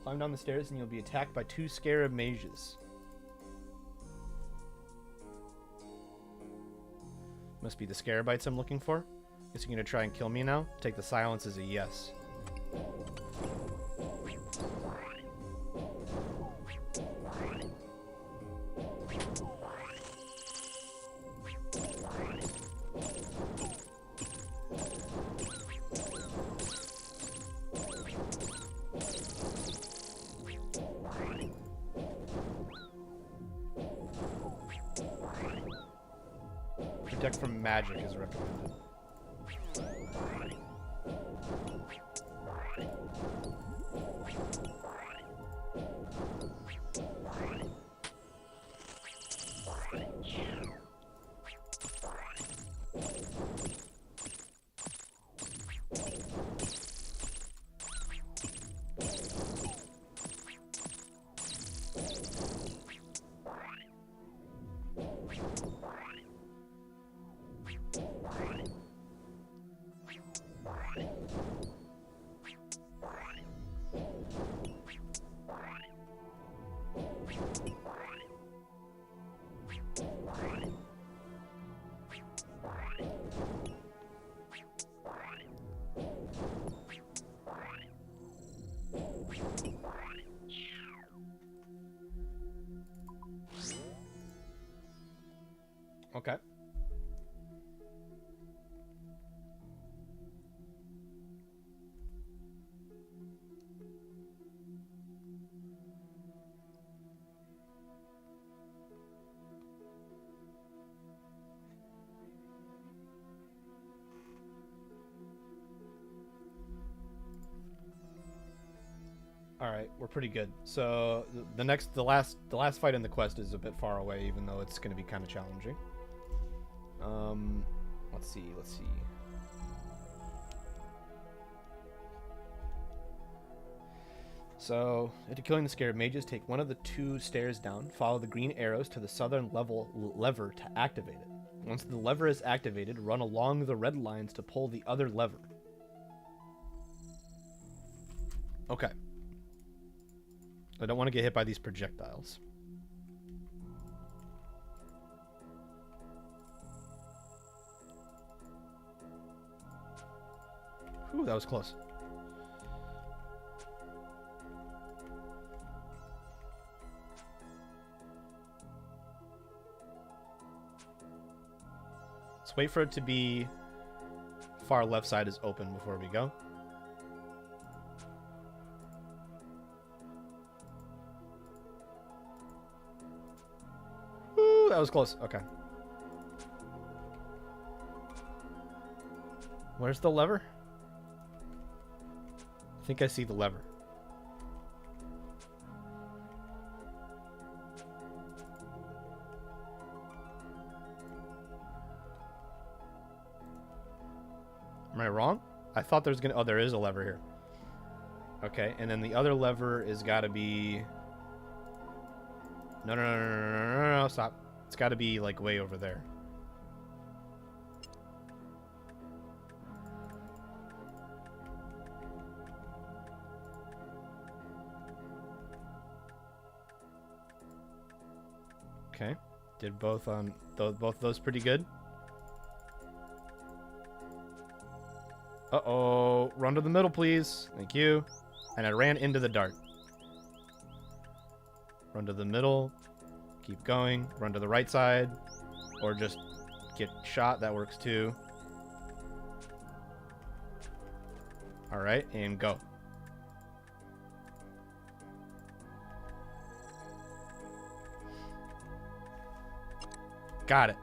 Climb down the stairs and you'll be attacked by 2 scarab mages. Must be the scarabites I'm looking for. Guess you're gonna try and kill me now? Take the silence as a yes. Protect from magic is recommended. Okay. All right, we're pretty good. So the last fight in the quest is a bit far away, even though it's going to be kind of challenging. Let's see. So, after killing the scarab mages, take one of the 2 stairs down, follow the green arrows to the southern lever to activate it. Once the lever is activated, run along the red lines to pull the other lever. Okay. I don't want to get hit by these projectiles. Whew, that was close. Let's wait for it to be far left side is open before we go. Ooh, that was close. Okay. Where's the lever? I think I see the lever. Am I wrong? I thought there's gonna... Oh, there is a lever here. Okay, and then the other lever is gotta be... No, stop. It's gotta be, like, way over there. Okay. Did both on both those pretty good. Uh-oh. Run to the middle, please. Thank you. And I ran into the dart. Run to the middle. Keep going. Run to the right side. Or just get shot. That works too. Alright, and go. Got it.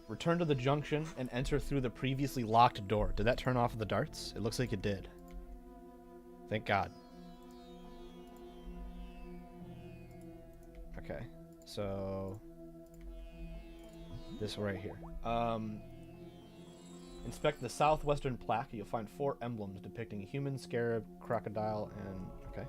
Return to the junction and enter through the previously locked door. Did that turn off the darts? It looks like it did. Thank God. Okay, so this right here. Inspect the southwestern plaque. You'll find 4 emblems depicting a human, scarab, crocodile, and okay.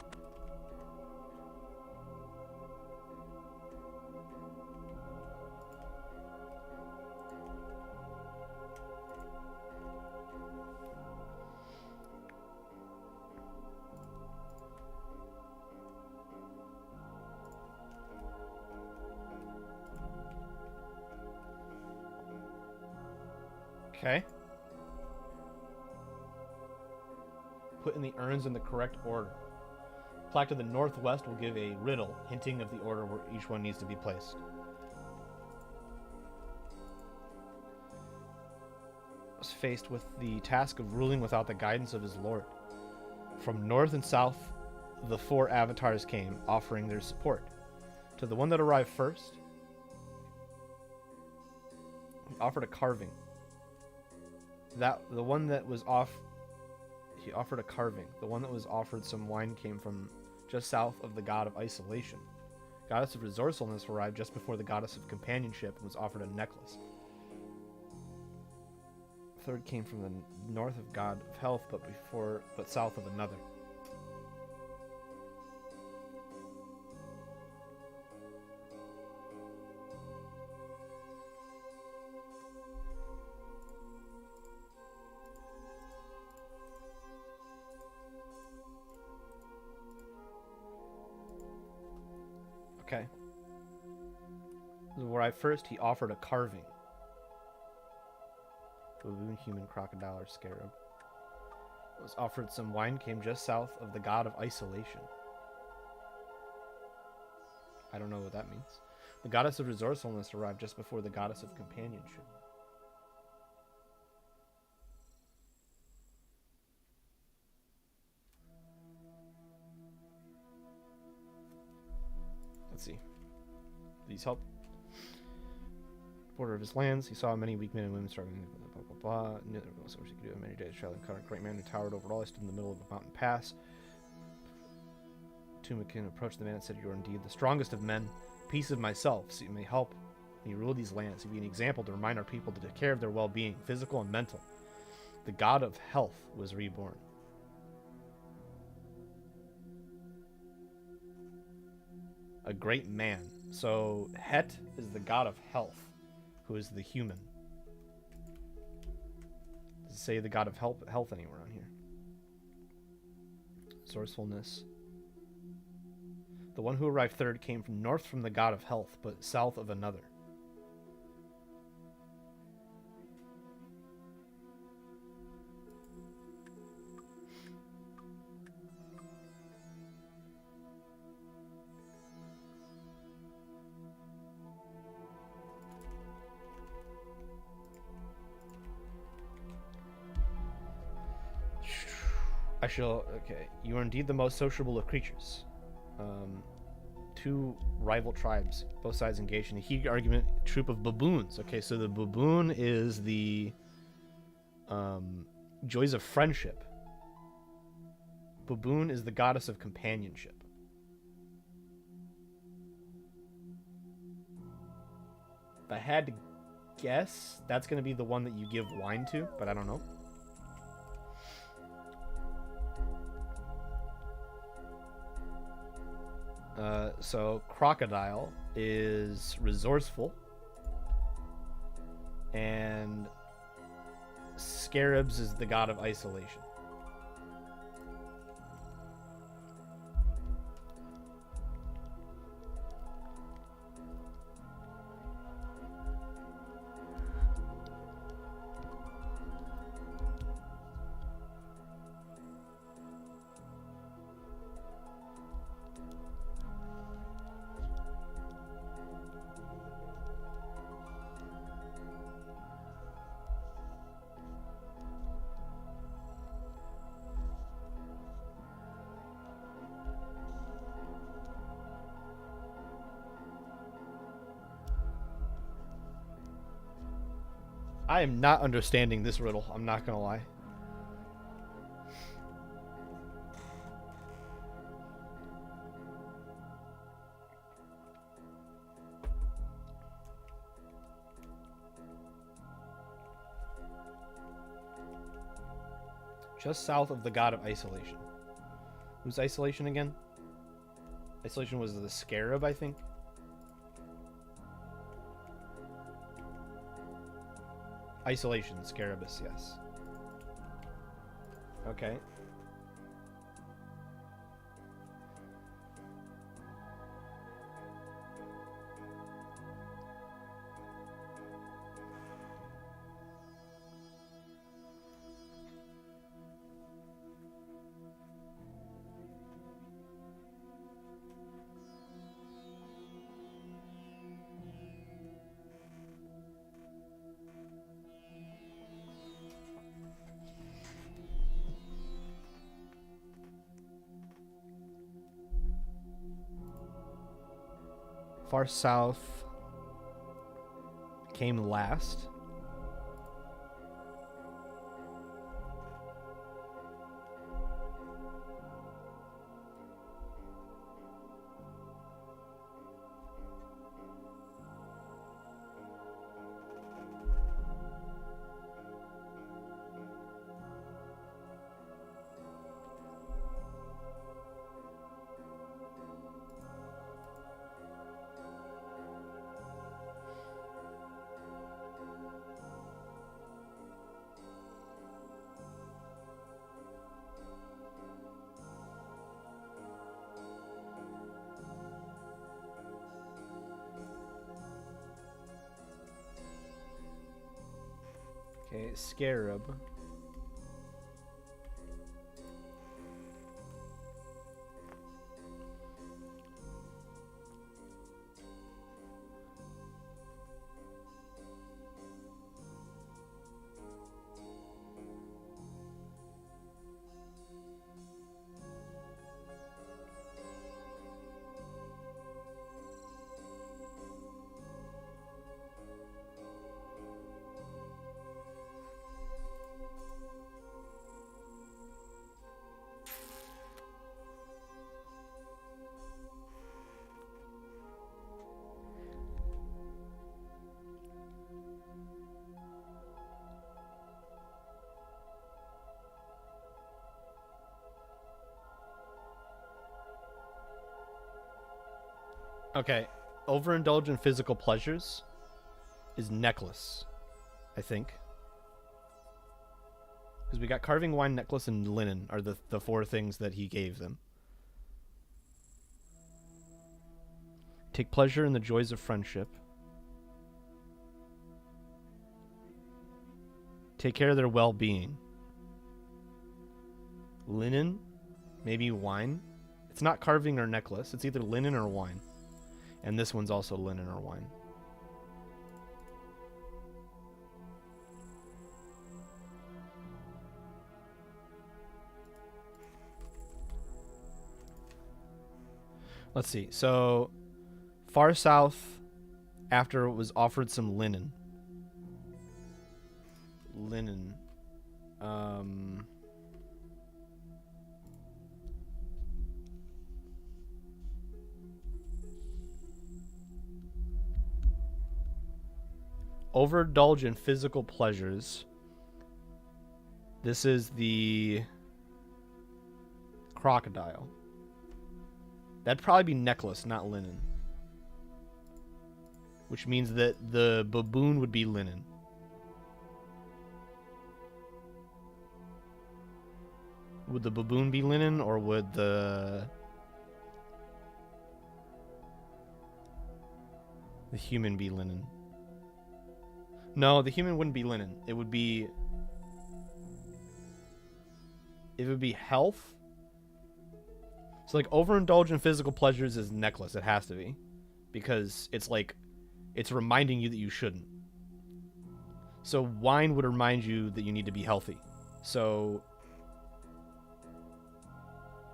Okay. Put in the urns in the correct order. Plaque to the northwest will give a riddle hinting of the order where each one needs to be placed. Was faced with the task of ruling without the guidance of his lord. From north and south, the 4 avatars came, offering their support. To the one that arrived first, he offered a carving. The one that was off, he offered a carving. The one that was offered some wine came from just south of the god of isolation. Goddess of resourcefulness arrived just before the goddess of companionship and was offered a necklace. Third came from the north of god of health, but south of another. Okay. Where I first, he offered a carving. Baboon, human, crocodile, or scarab. Was offered some wine, came just south of the god of isolation. I don't know what that means. The goddess of resourcefulness arrived just before the goddess of companionship. Let's see. These help. Border of his lands, he saw many weak men and women struggling. Blah blah blah. Knew there was so much he could do. Many days traveling, caught a great man who towered over all. I stood in the middle of a mountain pass. Tumakin approached the man and said, "You are indeed the strongest of men. Peace of myself, so you may help me rule these lands. You be an example to remind our people to take care of their well-being, physical and mental." The god of health was reborn. A great man. So Het is the god of health, who is the human. Does it say the god of health anywhere on here? Resourcefulness. The one who arrived third came from north from the god of health, but south of another. Okay. You are indeed the most sociable of creatures. 2 rival tribes, both sides engaged in a heated argument. Troop of baboons. Okay, so the baboon is the joys of friendship. Baboon is the goddess of companionship. If I had to guess, that's going to be the one that you give wine to, but I don't know. So crocodile is resourceful, and scarabs is the god of isolation. I am not understanding this riddle. I'm not gonna lie. Just south of the god of isolation. Who's isolation again? Isolation was the scarab, I think. Isolation, Scarabus, yes. Okay. Far south came last. Okay, scarab. Okay, overindulge in physical pleasures is necklace, I think. Because we got carving, wine, necklace, and linen are the four things that he gave them. Take pleasure in the joys of friendship. Take care of their well-being. Linen, maybe wine. It's not carving or necklace. It's either linen or wine. And this one's also linen or wine. Let's see. So, far south, after it was offered some linen. Linen. Overindulge in physical pleasures. This is the crocodile. That'd probably be necklace, not linen. Which means that the baboon would be linen. Would the baboon be linen, or would the human be linen? No, the human wouldn't be linen. It would be health. So like overindulge in physical pleasures is necklace. It has to be, because it's like it's reminding you that you shouldn't. So wine would remind you that you need to be healthy. So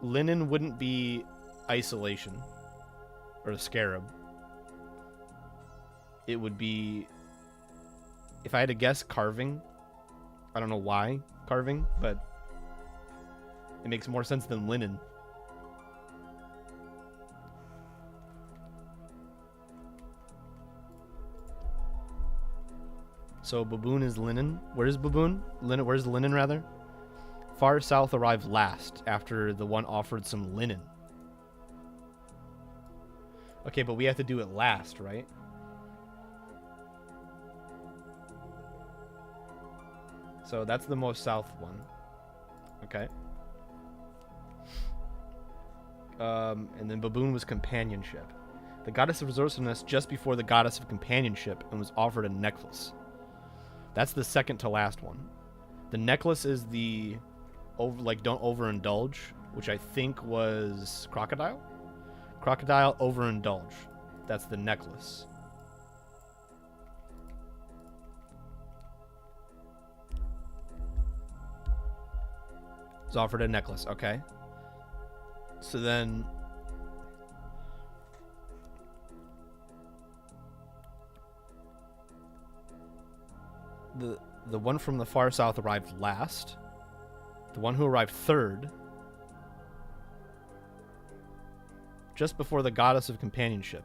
linen wouldn't be isolation or a scarab. It would be if I had to guess, carving. I don't know why carving, but it makes more sense than linen. So baboon is linen. Where's baboon? Linen. Where's linen, rather? Far south arrived last, after the one offered some linen. Okay, but we have to do it last, right? So that's the most south one. Okay. And then baboon was companionship. The goddess of resourcefulness just before the goddess of companionship, and was offered a necklace. That's the second to last one. The necklace is the don't overindulge, which I think was crocodile. Crocodile overindulge. That's the necklace. Was offered a necklace. Okay. So then the one from the far south arrived last. The one who arrived third, just before the goddess of companionship.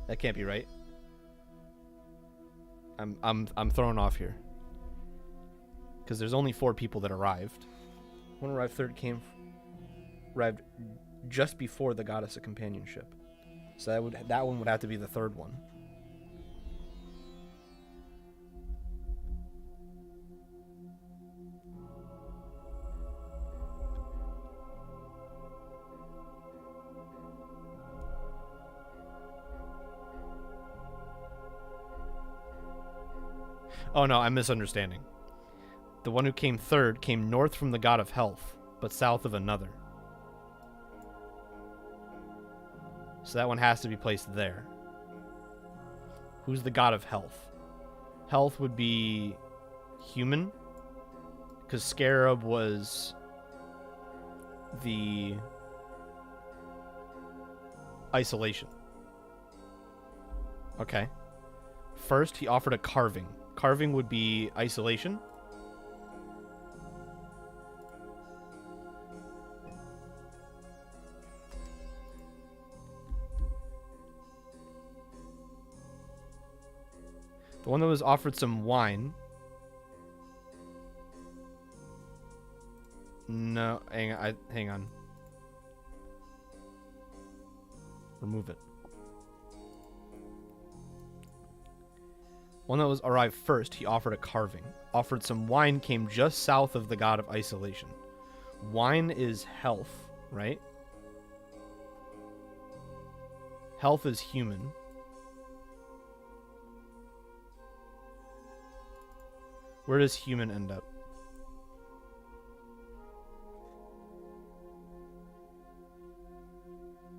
That can't be right. I'm thrown off here. Because there's only 4 people that arrived. One arrived third arrived just before the goddess of companionship. So that one would have to be the third one. Oh no, I'm misunderstanding. The one who came third came north from the god of health, but south of another. So that one has to be placed there. Who's the god of health? Health would be human, because Scarab was the isolation. Okay. First, he offered a carving. Carving would be isolation. The one that was offered some wine. No, hang on. Remove it. One that was arrived first, he offered a carving. Offered some wine, came just south of the god of isolation. Wine is health, right? Health is human. Where does human end up?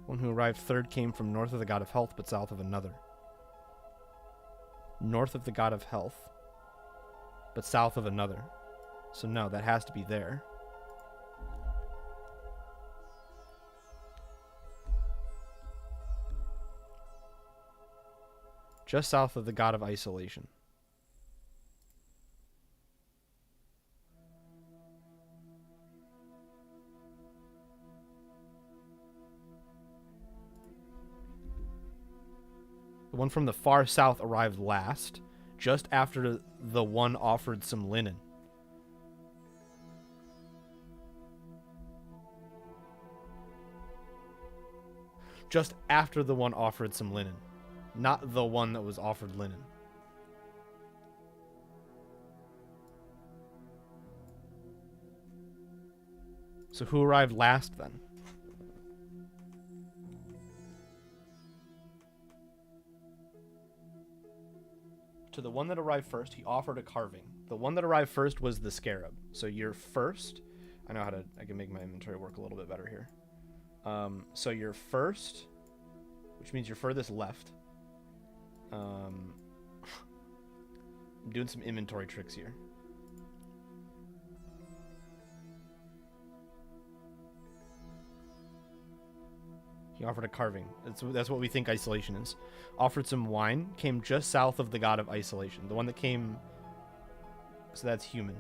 One who arrived third came from north of the god of health, but south of another. North of the god of health, but south of another. So no, that has to be there. Just south of the god of isolation. The one from the far south arrived last, just after the one offered some linen. Just after the one offered some linen, not the one that was offered linen. So who arrived last then? To the one that arrived first, he offered a carving. The one that arrived first was the scarab. So you're first. I can make my inventory work a little bit better here. So you're first, which means you're furthest left. I'm doing some inventory tricks here. He offered a carving. That's what we think isolation is. Offered some wine. Came just south of the god of isolation. The one that came... So that's human.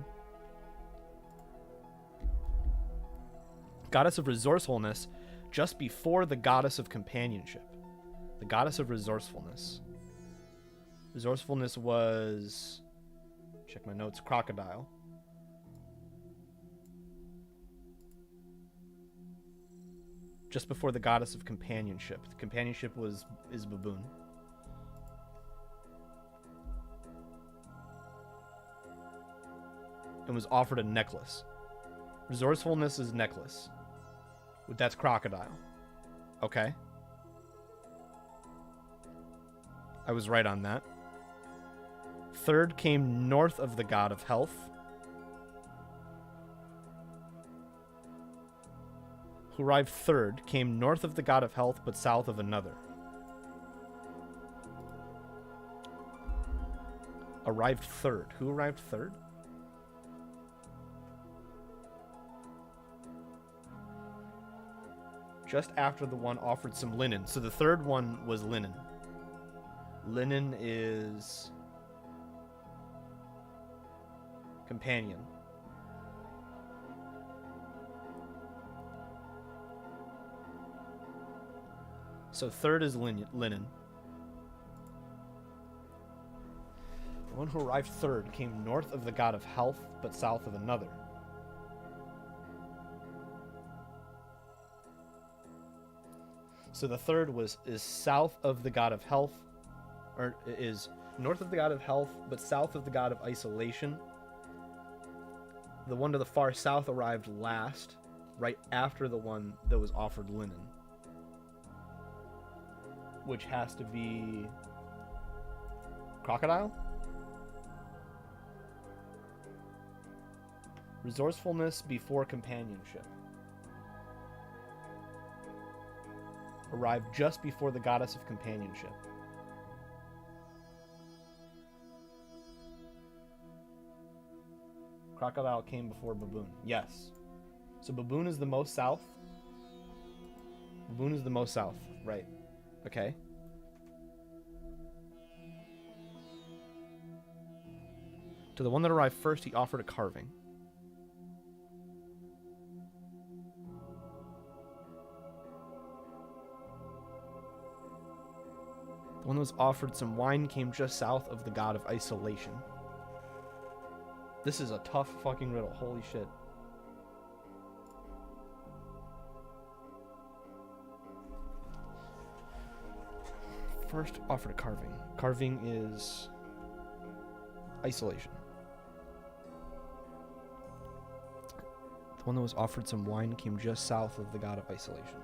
Goddess of resourcefulness, just before the goddess of companionship. The goddess of resourcefulness. Resourcefulness was... Check my notes. Crocodile. Just before the goddess of companionship. The companionship is baboon. And was offered a necklace. Resourcefulness is necklace. That's crocodile. Okay. I was right on that. Third came north of the god of health. Who arrived third came north of the god of health, but south of another. Arrived third. Who arrived third? Just after the one offered some linen. So the third one was linen. Linen is companion. So third is linen. The one who arrived third came north of the god of health, but south of another. So the third is south of the god of health, or is north of the god of health, but south of the god of isolation. The one to the far south arrived last, right after the one that was offered linen. Which has to be crocodile? Resourcefulness before companionship. Arrived just before the goddess of companionship. Crocodile came before baboon. Yes. So baboon is the most south. Baboon is the most south. Right. Okay. To the one that arrived first, he offered a carving. The one that was offered some wine came just south of the god of isolation. This is a tough fucking riddle. Holy shit. First offered a carving. Carving is isolation. The one that was offered some wine came just south of the god of isolation.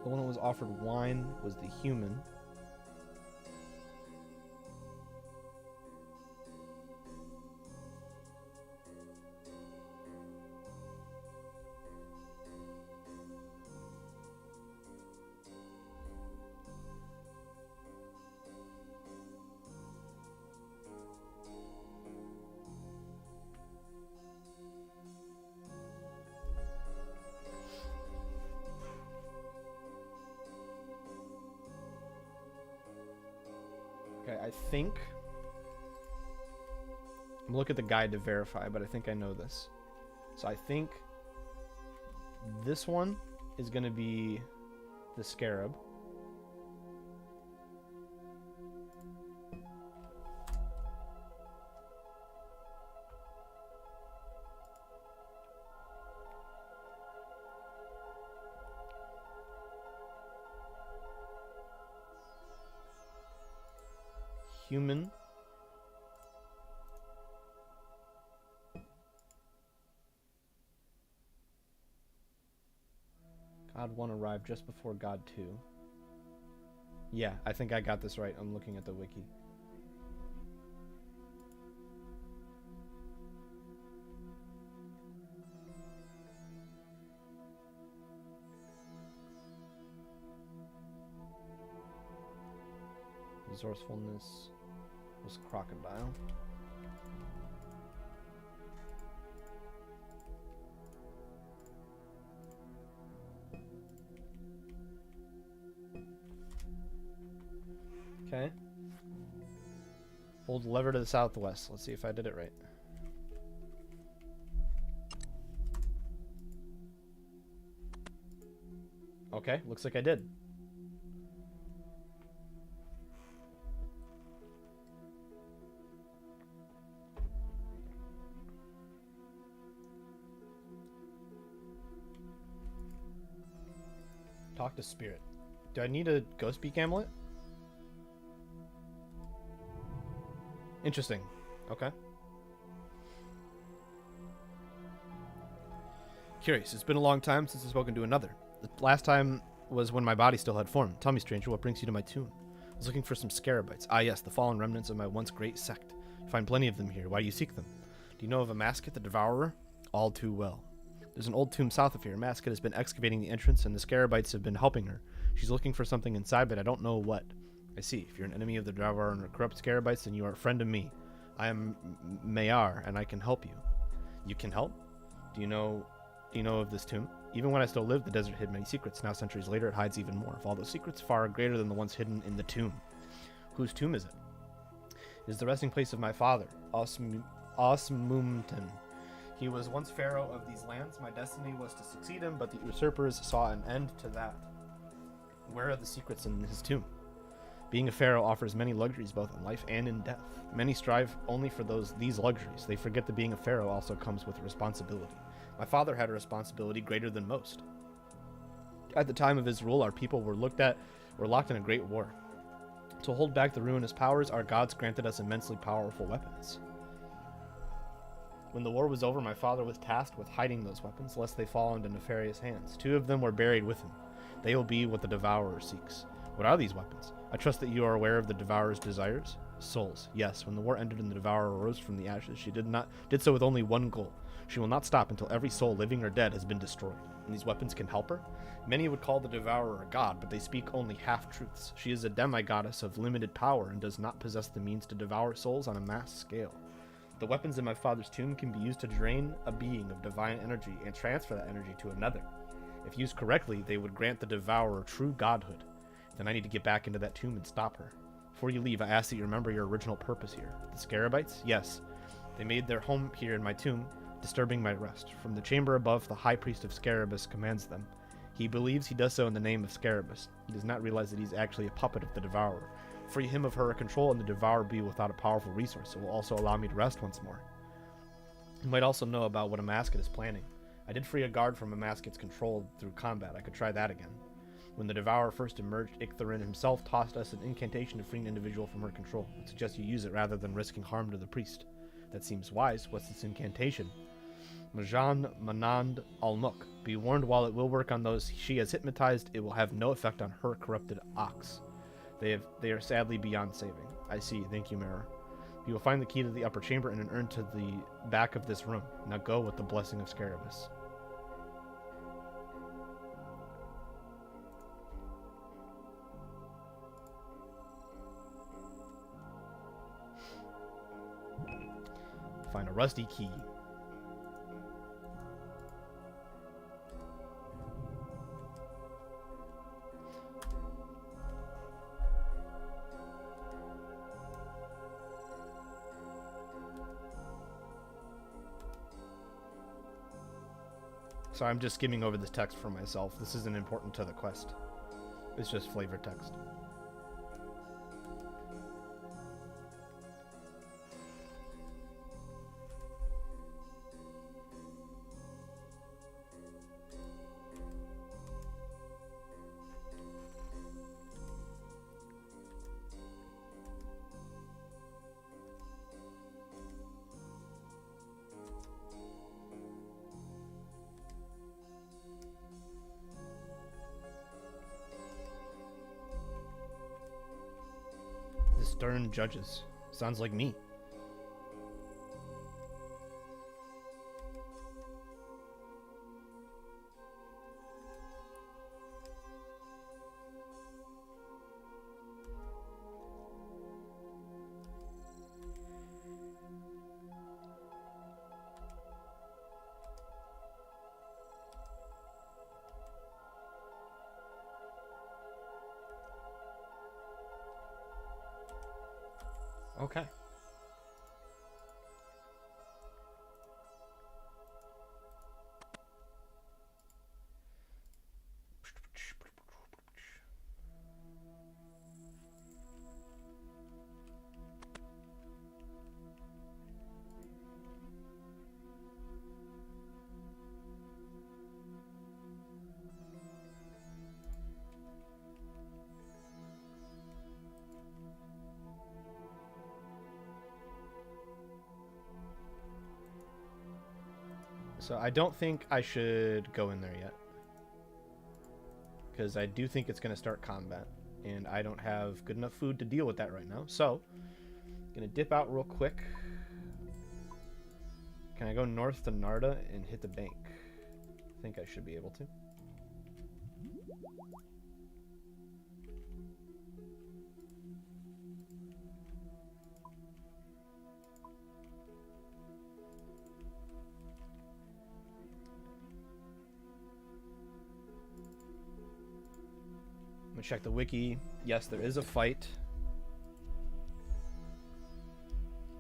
The one that was offered wine was the human. I think I'm looking at the guide to verify, but I think I know this. So I think this one is going to be the scarab. Human. God 1 arrived just before God 2. Yeah, I think I got this right. I'm looking at the wiki. resourcefulness was crocodile. Okay. Hold the lever to the southwest. Let's see if I did it right. Okay, looks like I did. Talk to spirit. Do I need a ghost beak amulet? Interesting. Okay. Curious. It's been a long time since I've spoken to another. The last time was when my body still had form. Tell me, stranger, what brings you to my tomb? I was looking for some scarabites. Ah, yes, the fallen remnants of my once great sect. You find plenty of them here. Why do you seek them? Do you know of a Masket the Devourer? All too well. There's an old tomb south of here. Masket has been excavating the entrance, and the scarabites have been helping her. She's looking for something inside, but I don't know what. I see. If you're an enemy of the Devourer and corrupt scarabites, then you are a friend of me. I am Mayar, and I can help you. You can help? Do you know of this tomb? Even when I still lived, the desert hid many secrets. Now, centuries later, it hides even more. Of all those secrets, far greater than the ones hidden in the tomb. Whose tomb is it? It is the resting place of my father, Osmumten. He was once pharaoh of these lands. My destiny was to succeed him, but the usurpers saw an end to that. Where are the secrets in his tomb? Being a pharaoh offers many luxuries, both in life and in death. Many strive only for these luxuries. They forget that being a pharaoh also comes with responsibility. My father had a responsibility greater than most. At the time of his rule, our people were locked in a great war. To hold back the ruinous powers, our gods granted us immensely powerful weapons. When the war was over, my father was tasked with hiding those weapons, lest they fall into nefarious hands. 2 of them were buried with him. They will be what the Devourer seeks. What are these weapons? I trust that you are aware of the Devourer's desires? Souls, yes. When the war ended and the Devourer arose from the ashes, she did so with only one goal. She will not stop until every soul, living or dead, has been destroyed. And these weapons can help her? Many would call the Devourer a god, but they speak only half-truths. She is a demigoddess of limited power and does not possess the means to devour souls on a mass scale. The weapons in my father's tomb can be used to drain a being of divine energy and transfer that energy to another. If used correctly, they would grant the Devourer true godhood. Then I need to get back into that tomb and stop her. Before you leave, I ask that you remember your original purpose here. The scarabites? Yes. They made their home here in my tomb, disturbing my rest. From the chamber above, the high priest of Scarabus commands them. He believes he does so in the name of Scarabus. He does not realize that he's actually a puppet of the Devourer. Free him of her control, and the Devourer be without a powerful resource. It will also allow me to rest once more. You might also know about what a Masket is planning. I did free a guard from a Masket's control through combat. I could try that again. When the Devourer first emerged, Ichtharin himself tossed us an incantation to free an individual from her control. I suggest you use it rather than risking harm to the priest. That seems wise. What's this incantation? Majan Manand Almuk. Be warned, while it will work on those she has hypnotized, it will have no effect on her corrupted ox. They are sadly beyond saving. I see. Thank you, Mara. You will find the key to the upper chamber and an urn to the back of this room. Now go with the blessing of Scarabus. Find a rusty key. So I'm just skimming over this text for myself. This isn't important to the quest. It's just flavor text. Stern judges. Sounds like me. Okay. So I don't think I should go in there yet, because I do think it's going to start combat, and I don't have good enough food to deal with that right now. So I'm going to dip out real quick. Can I go north to Narda and hit the bank? I think I should be able to. I'm gonna check the wiki. Yes, there is a fight.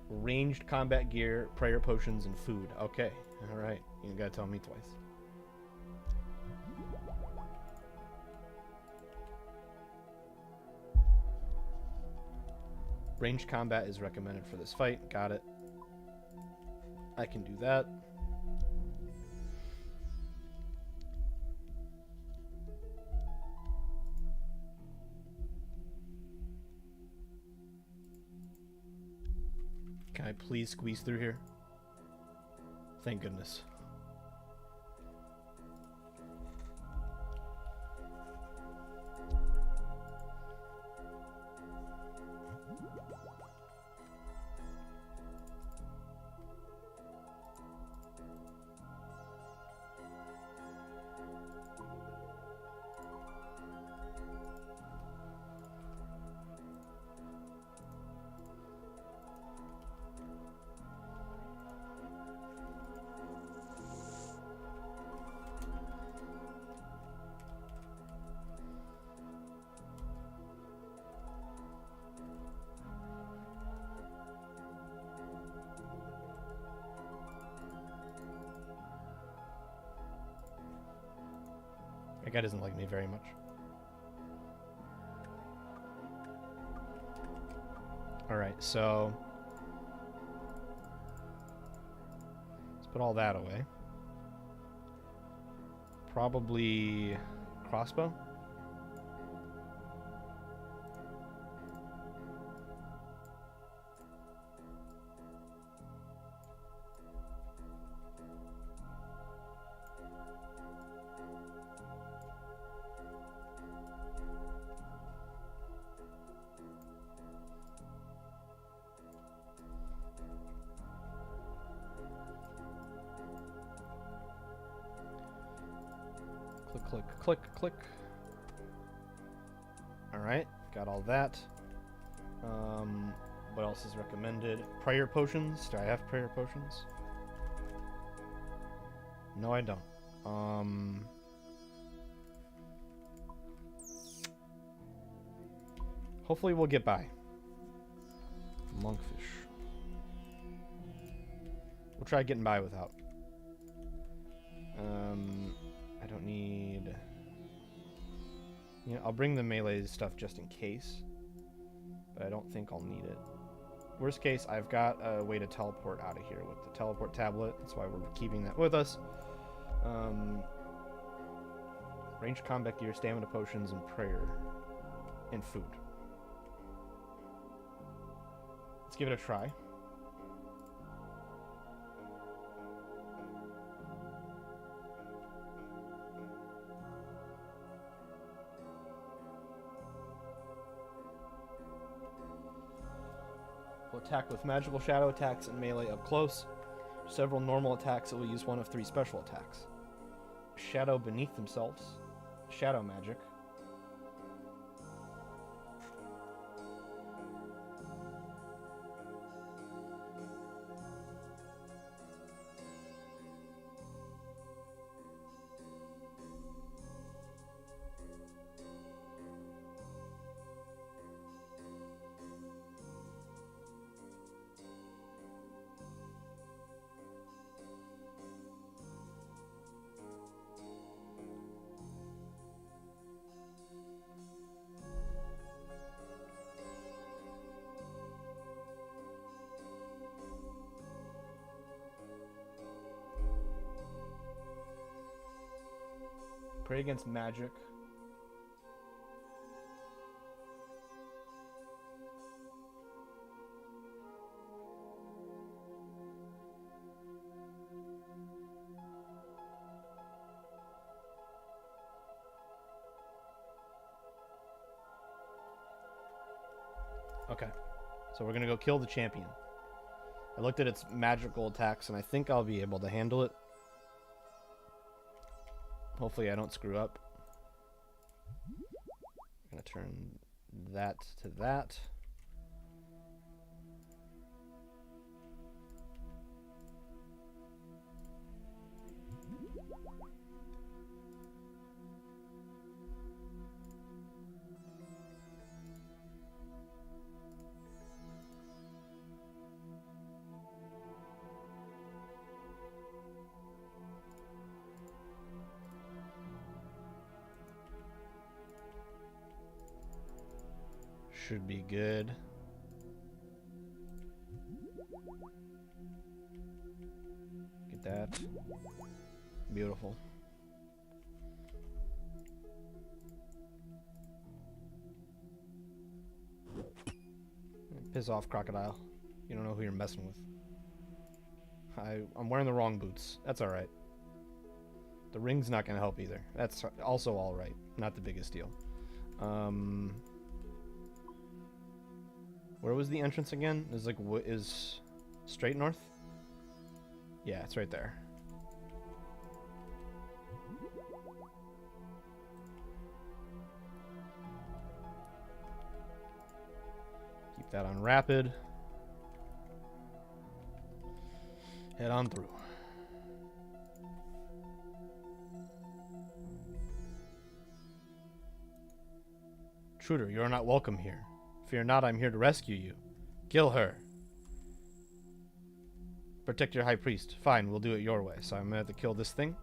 Ranged combat gear, prayer potions, and food. Okay, alright. You gotta tell me twice. Ranged combat is recommended for this fight. Got it. I can do that. Can I please squeeze through here? Thank goodness. That guy doesn't like me very much. Alright, so let's put all that away. Probably crossbow. Click, click, click. Alright, got all that. What else is recommended? Prayer potions. Do I have prayer potions? No, I don't. Hopefully we'll get by. Monkfish. We'll try getting by without. I don't need... You know, I'll bring the melee stuff just in case, but I don't think I'll need it. Worst case, I've got a way to teleport out of here with the teleport tablet. That's why we're keeping that with us. Ranged combat gear, stamina potions, and prayer. And food. Let's give it a try. We'll attack with magical shadow attacks and melee up close. Several normal attacks that will use one of 3 special attacks. Shadow beneath themselves. Shadow magic. pray against magic. Okay, so we're gonna go kill the champion. I looked at its magical attacks, and I think I'll be able to handle it. Hopefully I don't screw up. I'm gonna turn that to that. Should be good. Get that. Beautiful. Piss off, crocodile. You don't know who you're messing with. I'm wearing the wrong boots. That's alright. The ring's not going to help either. That's also alright. Not the biggest deal. Where was the entrance again? Is like is straight north? Yeah, it's right there. Keep that on rapid. Head on through. Intruder, you are not welcome here. Fear not, I'm here to rescue you. Kill her. Protect your high priest. Fine, we'll do it your way. So I'm gonna have to kill this thing.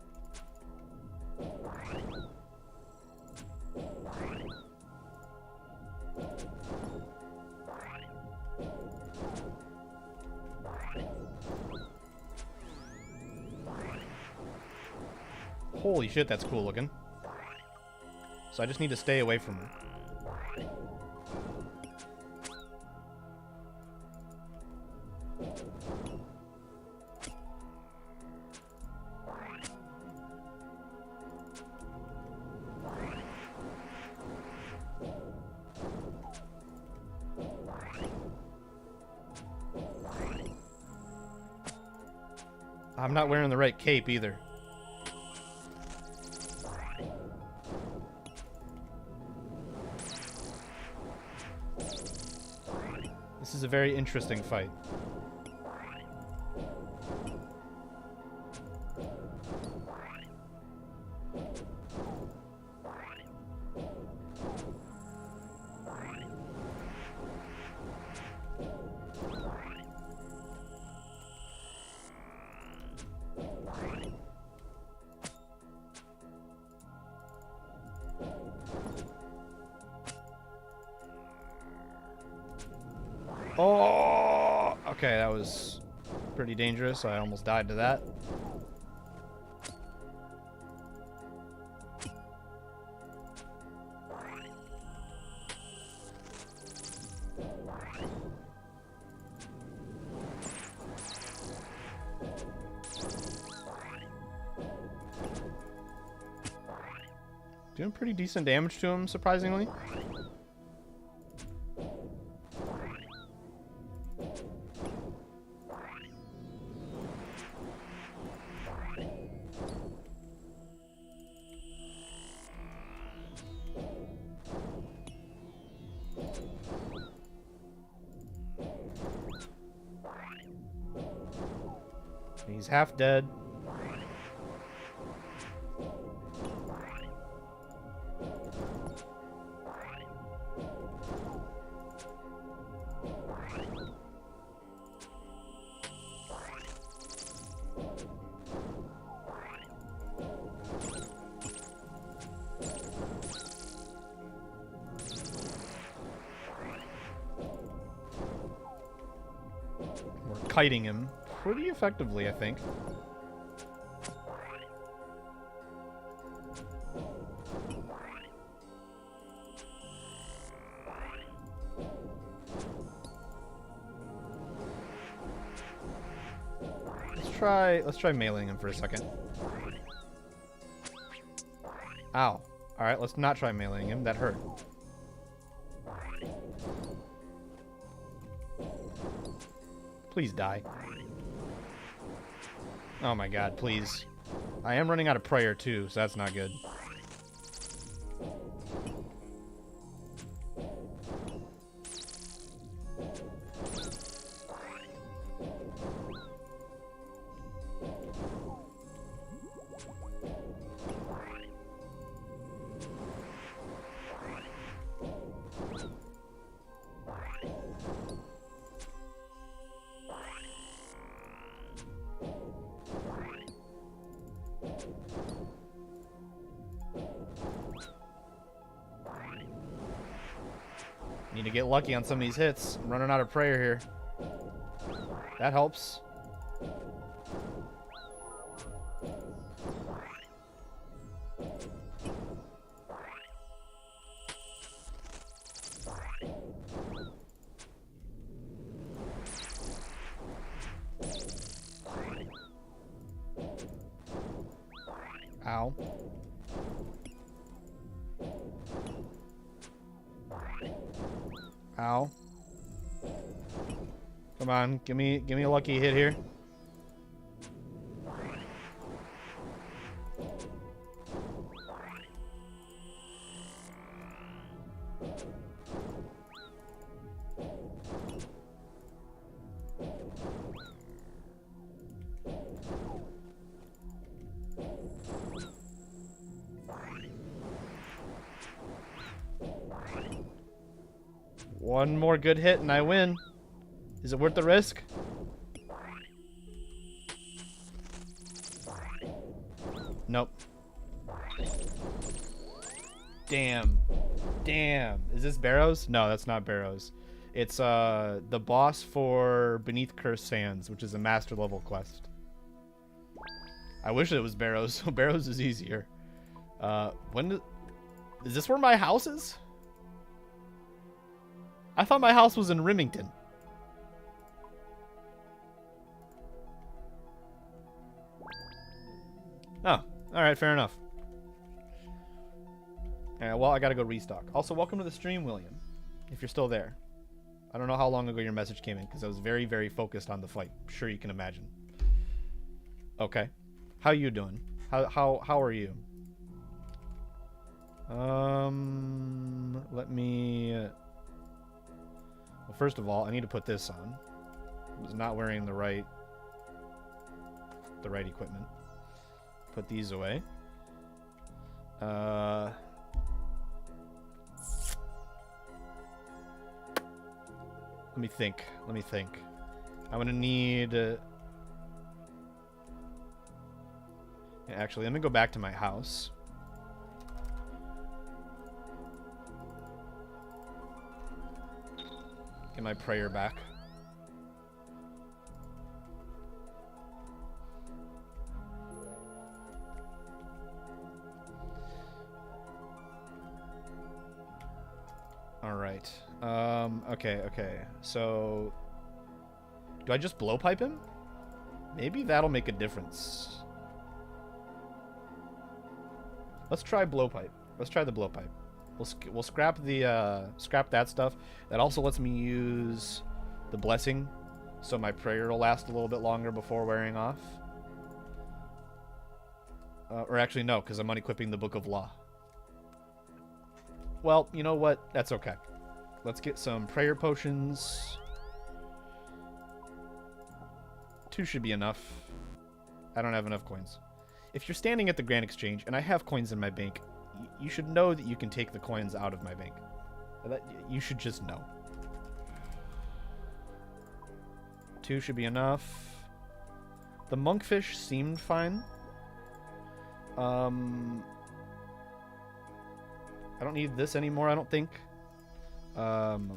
Holy shit, that's cool looking. So I just need to stay away from her. I'm not wearing the right cape either. This is a very interesting fight. Oh, okay, that was pretty dangerous. I almost died to that. Doing pretty decent damage to him, surprisingly. He's half dead. We're kiting him pretty effectively, I think. try meleeing him for a second. Ow. Alright, let's not try meleeing him. That hurt. Please die. Oh my god, please. I am running out of prayer too, so that's not good. Need to get lucky on some of these hits. I'm running out of prayer here. That helps. Ow. Ow. Come on, give me a lucky hit here. One more good hit and I win. Is it worth the risk? Nope. Damn. Damn. Is this Barrows? No, that's not Barrows. It's the boss for Beneath Cursed Sands, which is a master level quest. I wish it was Barrows. Barrows is easier. Is this where my house is? I thought my house was in Remington. Oh, alright, fair enough. Well, I gotta go restock. Also, welcome to the stream, William, if you're still there. I don't know how long ago your message came in, because I was very, very focused on the fight. I'm sure you can imagine. Okay. How you doing? How are you? Let me... Well, first of all, I need to put this on. I was not wearing the right equipment. Put these away. Let me think. I'm gonna need... Actually, let me go back to my house. Get my prayer back. Alright. Okay. So... do I just blowpipe him? Maybe that'll make a difference. Let's try blowpipe. Let's try the blowpipe. We'll scrap the scrap that stuff. That also lets me use the blessing, so my prayer will last a little bit longer before wearing off. Or actually no, because I'm unequipping the Book of Law. Well, you know what? That's okay. Let's get some prayer potions. 2 should be enough. I don't have enough coins. If you're standing at the Grand Exchange and I have coins in my bank, you should know that you can take the coins out of my bank. You should just know. 2 should be enough. The monkfish seemed fine. I don't need this anymore, I don't think. Monkfish.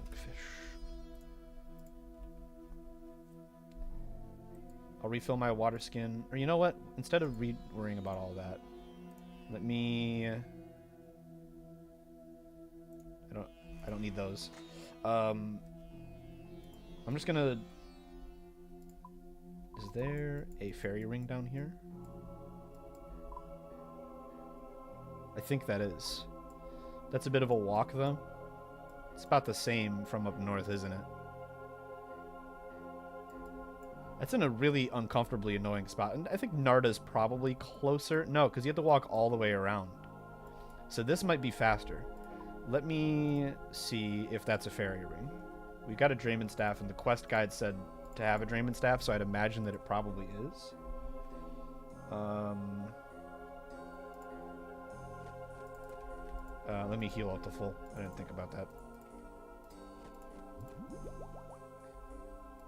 I'll refill my water skin. Or you know what? Instead of worrying about all that, let me... I don't need those. I'm just gonna Is there a fairy ring down here? I think that is. That's a bit of a walk, though. It's about the same from up north, isn't it? That's in a really uncomfortably annoying spot. And I think Narda's probably closer. No, because you have to walk all the way around. So this might be faster. Let me see if that's a fairy ring. We got a Drayman staff, and the quest guide said to have a Drayman staff, so I'd imagine that it probably is. Let me heal out to full. I didn't think about that.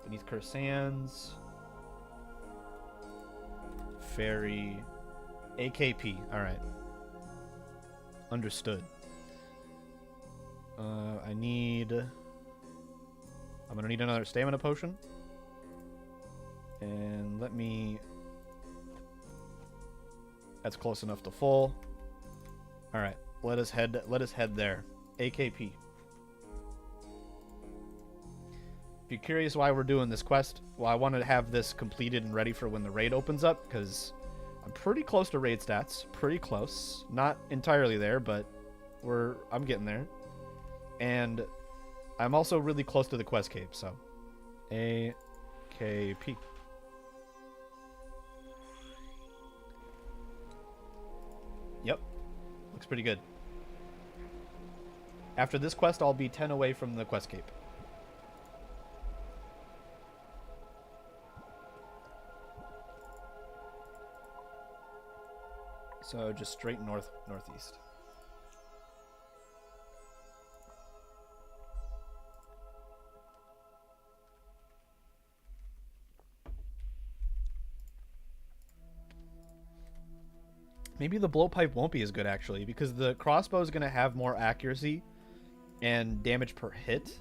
Beneath Cursed Sands. Fairy. AKP. Alright. Understood. I need... I'm gonna need another stamina potion. And let me... That's close enough to full. Alright. Let us head there. AKP. If you're curious why we're doing this quest, well, I wanted to have this completed and ready for when the raid opens up, because I'm pretty close to raid stats. Pretty close. Not entirely there, but I'm getting there. And I'm also really close to the quest cave, so AKP. Yep. Looks pretty good. After this quest, I'll be 10 away from the quest cape. So just straight northeast. Maybe the blowpipe won't be as good, actually, because the crossbow is going to have more accuracy and damage per hit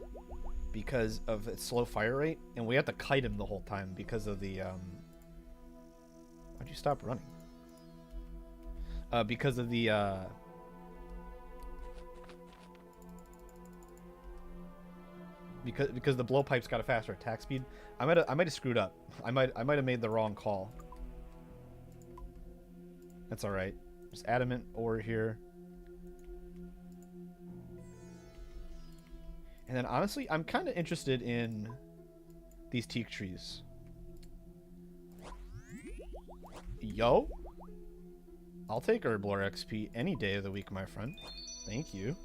because of its slow fire rate, and we have to kite him the whole time because of the... Why'd you stop running? Because of the... Because the blowpipe's got a faster attack speed. I might have screwed up. I might have made the wrong call. That's alright. Just adamant ore here. And then honestly, I'm kind of interested in these teak trees. Yo. I'll take Herblore XP any day of the week, my friend. Thank you.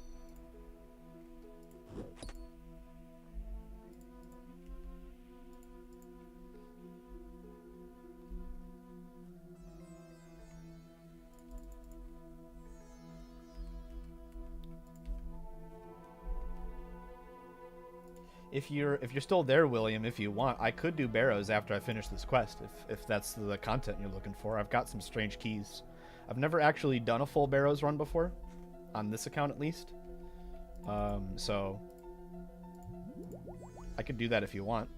If you're still there, William, if you want, I could do barrows after I finish this quest, if that's the content you're looking for. I've got some strange keys. I've never actually done a full barrows run before, on this account at least. So I could do that if you want.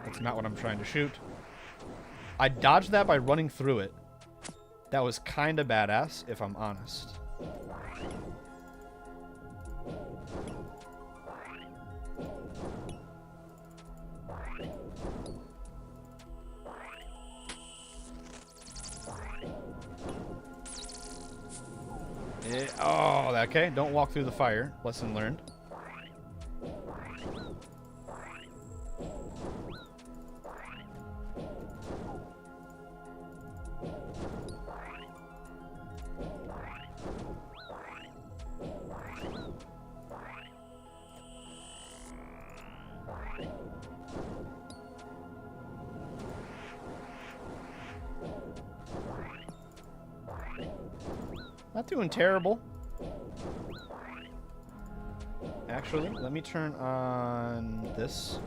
That's not what I'm trying to shoot. I dodged that by running through it. That was kind of badass, if I'm honest. Oh, okay. Don't walk through the fire. Lesson learned. Not doing terrible. Actually, let me turn on this.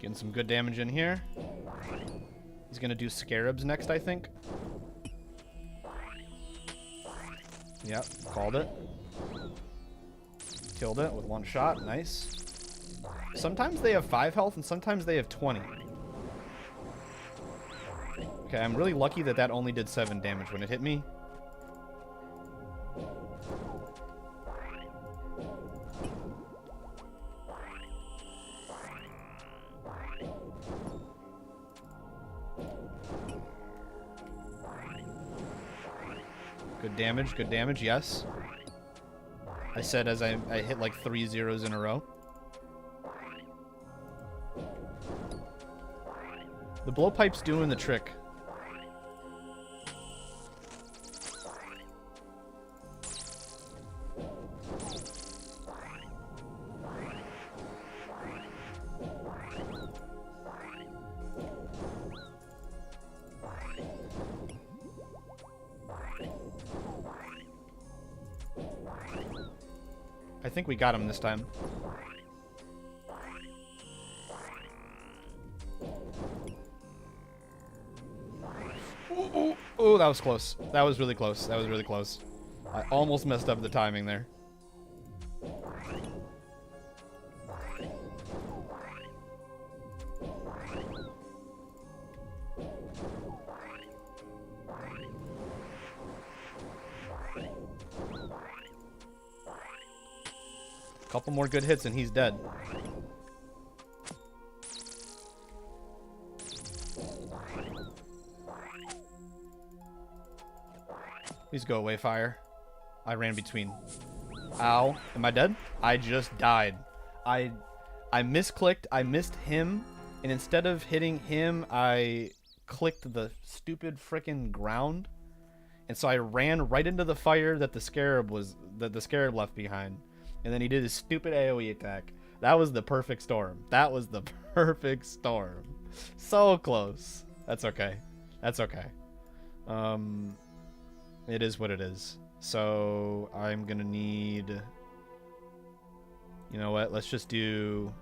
Getting some good damage in here. He's gonna do scarabs next, I think. Yep, called it. Killed it with one shot. Nice. Sometimes they have 5 health and sometimes they have 20. Okay, I'm really lucky that that only did 7 damage when it hit me. Good damage, yes. I said as I hit like 3 zeros in a row. The blowpipe's doing the trick. I think we got him this time. Ooh, that was close. That was really close. That was really close. I almost messed up the timing there. Couple more good hits and he's dead. Please go away, fire. I ran between. Ow. Am I dead? I just died. I misclicked. I missed him. And instead of hitting him, I clicked the stupid frickin' ground. And so I ran right into the fire that the scarab left behind. And then he did his stupid AoE attack. That was the perfect storm. That was the perfect storm. So close. That's okay. That's okay. It is what it is. So I'm gonna need... You know what? Let's just do...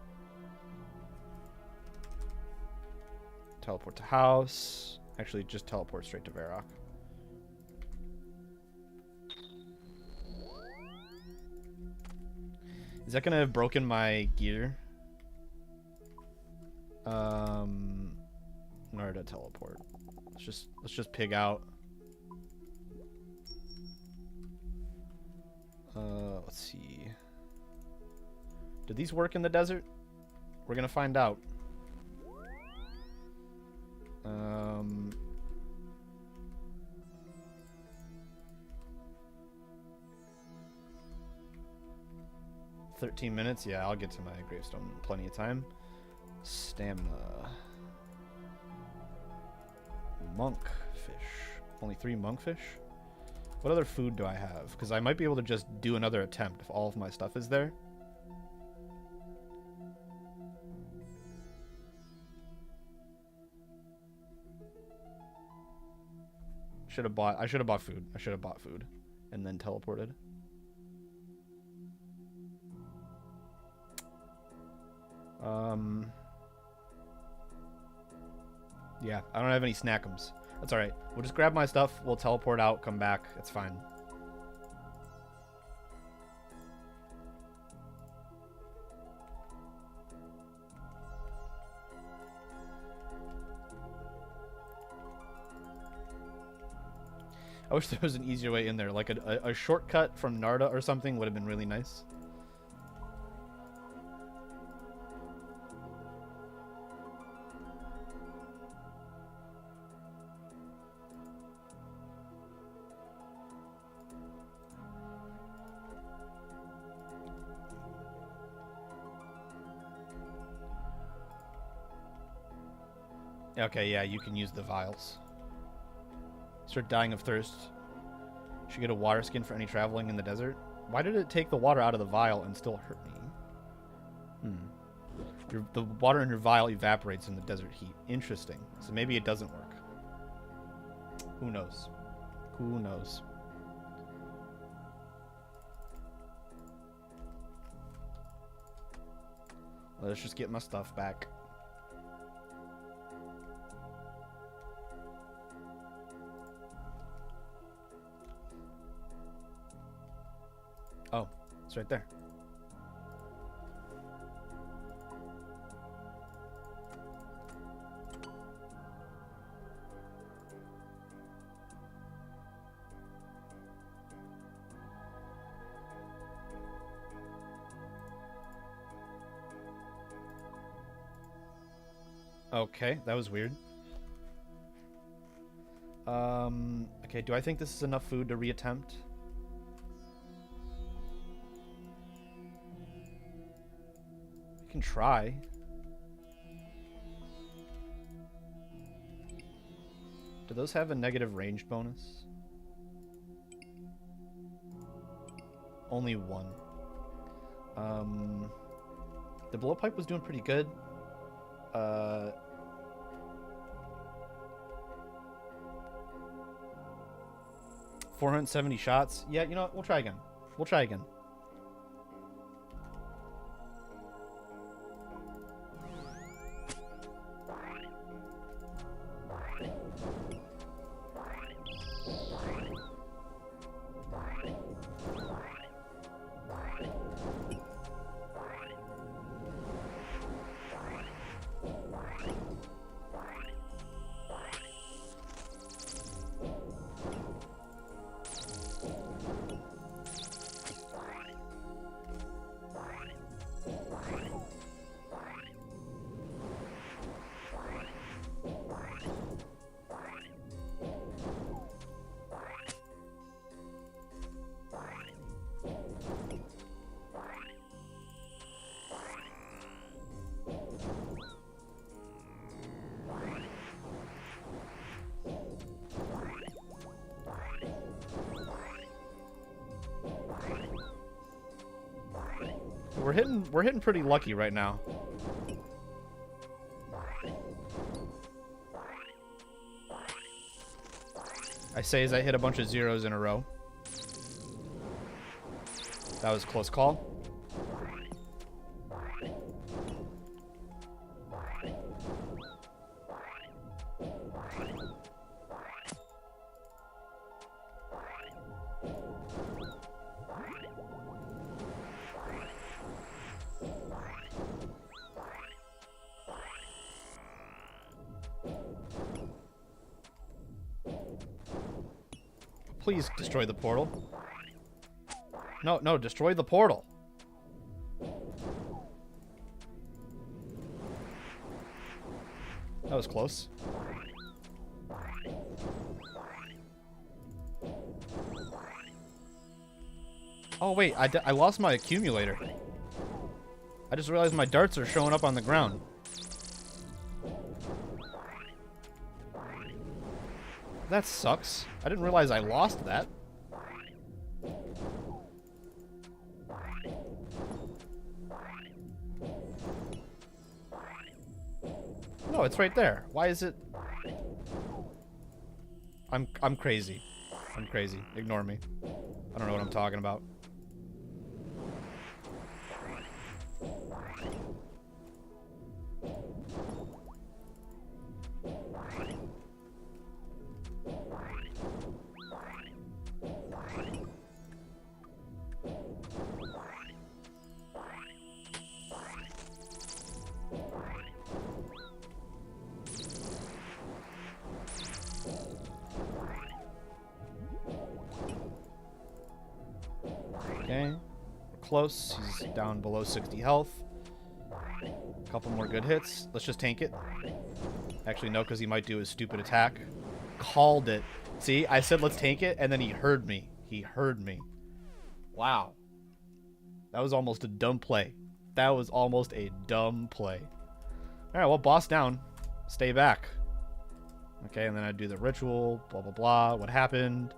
Teleport to house. Actually, just teleport straight to Varrock. Is that gonna have broken my gear? In order to teleport. Let's just pig out. Let's see. Did these work in the desert? We're gonna find out. 13 minutes? Yeah, I'll get to my gravestone in plenty of time. Stamina. Monkfish. Only 3 monkfish? What other food do I have? Because I might be able to just do another attempt if all of my stuff is there. I should have bought food. I should have bought food and then teleported. Yeah, I don't have any snackums. That's alright. We'll just grab my stuff, we'll teleport out, come back. It's fine. I wish there was an easier way in there. Like a shortcut from Narda or something would have been really nice. Okay, yeah, you can use the vials. Start dying of thirst. Should get a water skin for any traveling in the desert. Why did it take the water out of the vial and still hurt me? The water in your vial evaporates in the desert heat. Interesting. So maybe it doesn't work. Who knows? Who knows? Let's just get my stuff back. It's right there. Okay, that was weird. Okay, do I think this is enough food to reattempt? I can try. Do those have a negative range bonus? Only one. The blowpipe was doing pretty good. 470 shots. Yeah, you know what? We'll try again. We'll try again. We're hitting pretty lucky right now. I say as I hit a bunch of zeros in a row. That was a close call. Please destroy the portal. No, no, destroy the portal. That was close. Oh, wait, I lost my accumulator. I just realized my darts are showing up on the ground. That sucks. I didn't realize I lost that. No, it's right there. Why is it? I'm crazy. I'm crazy. Ignore me. I don't know what I'm talking about. Okay, we're close. He's down below 60 health. A couple more good hits. Let's just tank it. Actually, no, because he might do his stupid attack. Called it. See, I said let's tank it, and then he heard me. He heard me. Wow. That was almost a dumb play. That was almost a dumb play. Alright, well, boss down. Stay back. Okay, and then I do the ritual. Blah, blah, blah. What happened?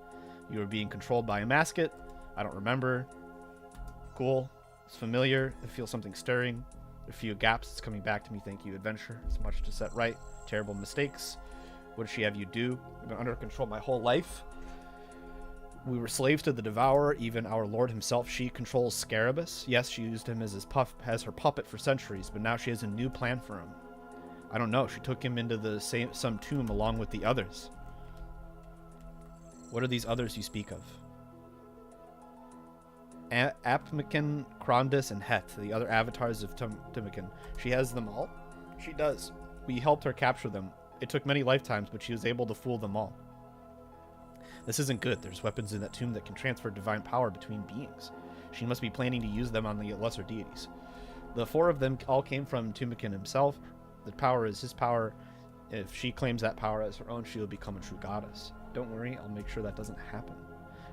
You were being controlled by a mascot. I don't remember. Cool. It's familiar. I feel something stirring. A few gaps. It's coming back to me. Thank you, adventure. It's much to set right. Terrible mistakes. What did she have you do? I've been under control my whole life. We were slaves to the Devourer, even our Lord himself. She controls Scarabus. Yes, she used him as her puppet for centuries, but now she has a new plan for him. I don't know. She took him into some tomb along with the others. What are these others you speak of? Apmican, Krondus, and Het, the other avatars of Timican. She has them all? She does. We helped her capture them. It took many lifetimes, but she was able to fool them all. This isn't good. There's weapons in that tomb that can transfer divine power between beings. She must be planning to use them on the lesser deities. The 4 of them all came from Timican himself. The power is his power. If she claims that power as her own, she will become a true goddess. Don't worry, I'll make sure that doesn't happen.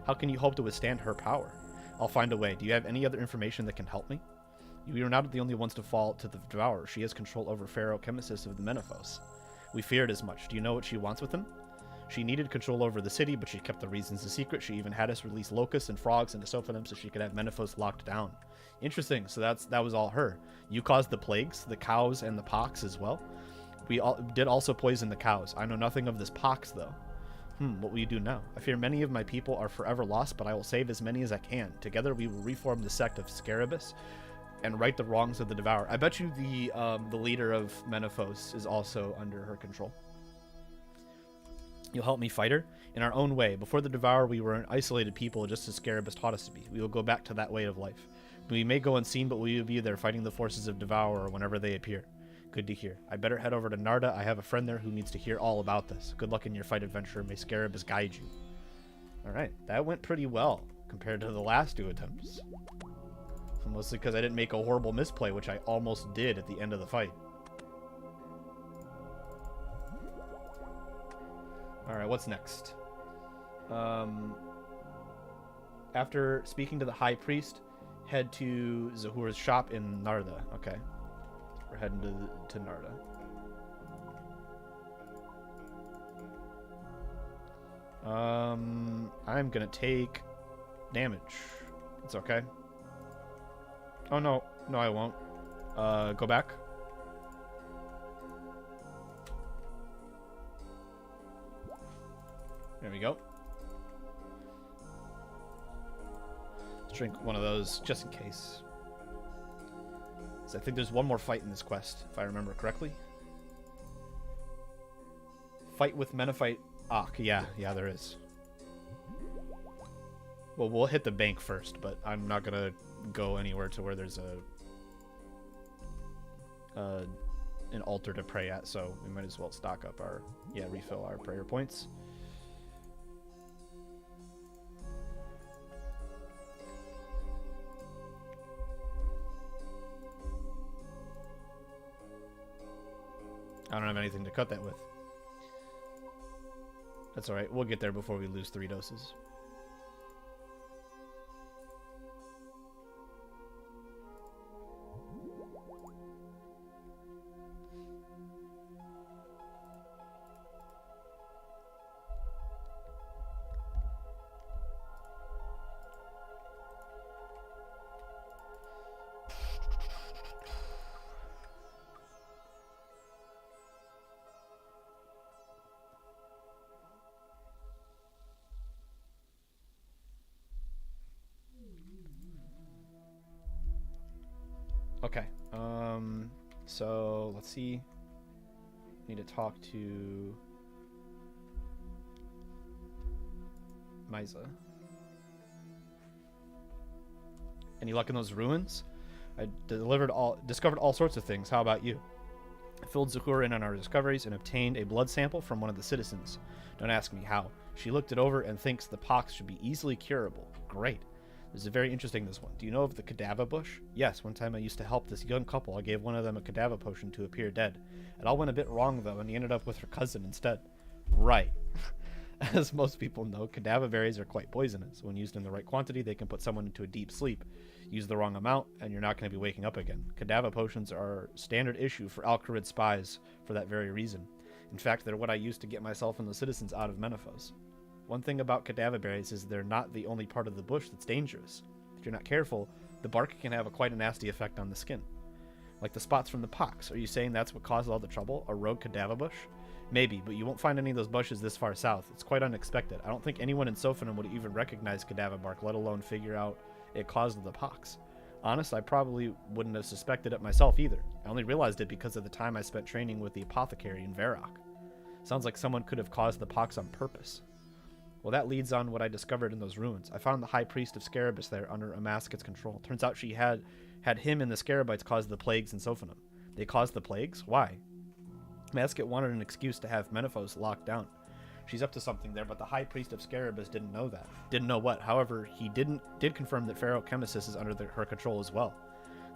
How can you hope to withstand her power? I'll find a way. Do you have any other information that can help me? You are not the only ones to fall to the Devourer. She has control over Pharaoh Chemesis of the Menaphos. We feared as much. Do you know what she wants with him? She needed control over the city, but she kept the reasons a secret. She even had us release locusts and frogs into Sophonim so she could have Menaphos locked down. Interesting. So that was all her. You caused the plagues, the cows, and the pox as well. We did also poison the cows. I know nothing of this pox, though. What will you do now? I fear many of my people are forever lost, but I will save as many as I can. Together we will reform the sect of Scarabus and right the wrongs of the Devourer. I bet you the leader of Menaphos is also under her control. You'll help me fight her? In our own way. Before the Devourer, we were an isolated people, just as Scarabus taught us to be. We will go back to that way of life. We may go unseen, but we will be there fighting the forces of Devourer whenever they appear. Good to hear. I better head over to Narda. I have a friend there who needs to hear all about this. Good luck in your fight adventure. May Scarabus guide you. Alright, that went pretty well compared to the last 2 attempts. Mostly because I didn't make a horrible misplay, which I almost did at the end of the fight. Alright, what's next? After speaking to the High Priest, head to Zahur's shop in Narda. Okay. We're heading to Narda. I'm gonna take damage. It's okay. Oh no, no I won't. Go back. There we go. Let's drink one of those just in case. So I think there's one more fight in this quest, if I remember correctly. Fight with Menaphite Ak. Yeah, there is. Well, we'll hit the bank first, but I'm not gonna go anywhere to where there's an altar to pray at, so we might as well stock up our, refill our prayer points. I don't have anything to cut that with. That's alright, we'll get there before we lose 3 doses. Okay, so let's see. Need to talk to Misa. Any luck in those ruins? I discovered all sorts of things. How about you? I filled Zahur in on our discoveries and obtained a blood sample from one of the citizens. Don't ask me how. She looked it over and thinks the pox should be easily curable. Great. This is very interesting, this one. Do you know of the Cadaver Bush? Yes, one time I used to help this young couple. I gave one of them a Cadaver potion to appear dead. It all went a bit wrong, though, and he ended up with her cousin instead. Right. As most people know, Cadaver berries are quite poisonous. When used in the right quantity, they can put someone into a deep sleep. Use the wrong amount, and you're not going to be waking up again. Cadaver potions are standard issue for Al-Kharid spies for that very reason. In fact, they're what I used to get myself and the citizens out of Menaphos. One thing about Cadaver berries is they're not the only part of the bush that's dangerous. If you're not careful, the bark can have quite a nasty effect on the skin. Like the spots from the pox. Are you saying that's what caused all the trouble? A rogue Cadaver bush? Maybe, but you won't find any of those bushes this far south. It's quite unexpected. I don't think anyone in Sophonim would even recognize Cadaver bark, let alone figure out it caused the pox. Honest, I probably wouldn't have suspected it myself either. I only realized it because of the time I spent training with the apothecary in Varrock. Sounds like someone could have caused the pox on purpose. Well, that leads on what I discovered in those ruins. I found the High Priest of Scarabeus there under Amasket's control. Turns out she had him and the Scarabites cause the plagues in Sophanum. They caused the plagues? Why? Amasket wanted an excuse to have Menephos locked down. She's up to something there, but the High Priest of Scarabeus didn't know that. Didn't know what. However, he did confirm that Pharaoh Chemesis is under her control as well.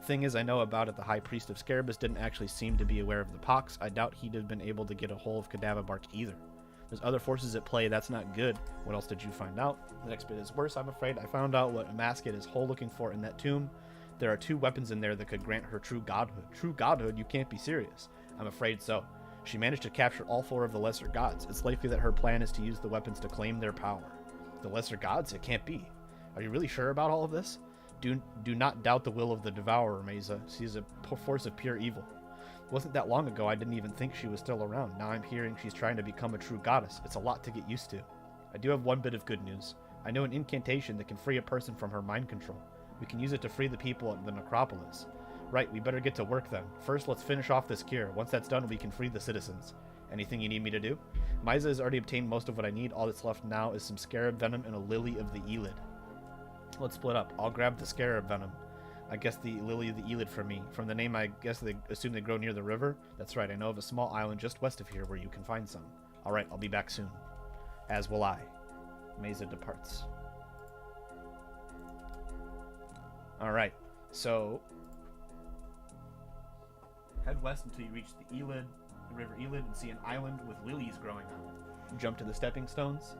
Thing is, I know about it, the High Priest of Scarabeus didn't actually seem to be aware of the pox. I doubt he'd have been able to get a hold of Cadaver Bark either. There's other forces at play. That's not good. What else did you find out? The next bit is worse, I'm afraid. I found out what Amasket is looking for in that tomb. There are 2 weapons in there that could grant her true godhood. True godhood? You can't be serious. I'm afraid so. She managed to capture all 4 of the lesser gods. It's likely that her plan is to use the weapons to claim their power. The lesser gods? It can't be. Are you really sure about all of this? Do not doubt the will of the Devourer, Mesa. She is a force of pure evil. It wasn't that long ago I didn't even think she was still around. Now I'm hearing she's trying to become a true goddess. It's a lot to get used to. I do have one bit of good news. I know an incantation that can free a person from her mind control. We can use it to free the people at the necropolis. Right, we better get to work then. First, let's finish off this cure. Once that's done, we can free the citizens. Anything you need me to do? Misa has already obtained most of what I need. All that's left now is some scarab venom and a lily of the Elid. Let's split up. I'll grab the scarab venom. I guess the lily of the Elid for me. From the name, I guess they assume they grow near the river. That's right, I know of a small island just west of here where you can find some. Alright, I'll be back soon. As will I. Mesa departs. Alright, so head west until you reach the Elid, the river Elid, and see an island with lilies growing on it. Jump to the stepping stones.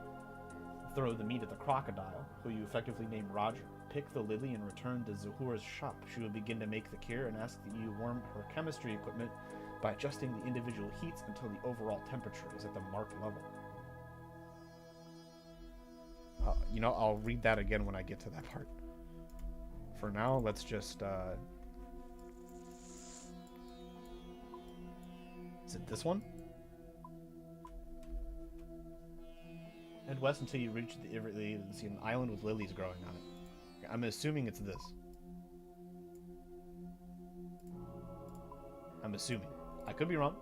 Throw the meat at the crocodile, who you effectively name Roger. Pick the lily and return to Zahura's shop. She will begin to make the cure and ask that you warm her chemistry equipment by adjusting the individual heats until the overall temperature is at the marked level. I'll read that again when I get to that part. For now, let's just, is it this one? Head west until you reach the Ivry and see an island with lilies growing on it. I'm assuming it's this. I'm assuming. I could be wrong.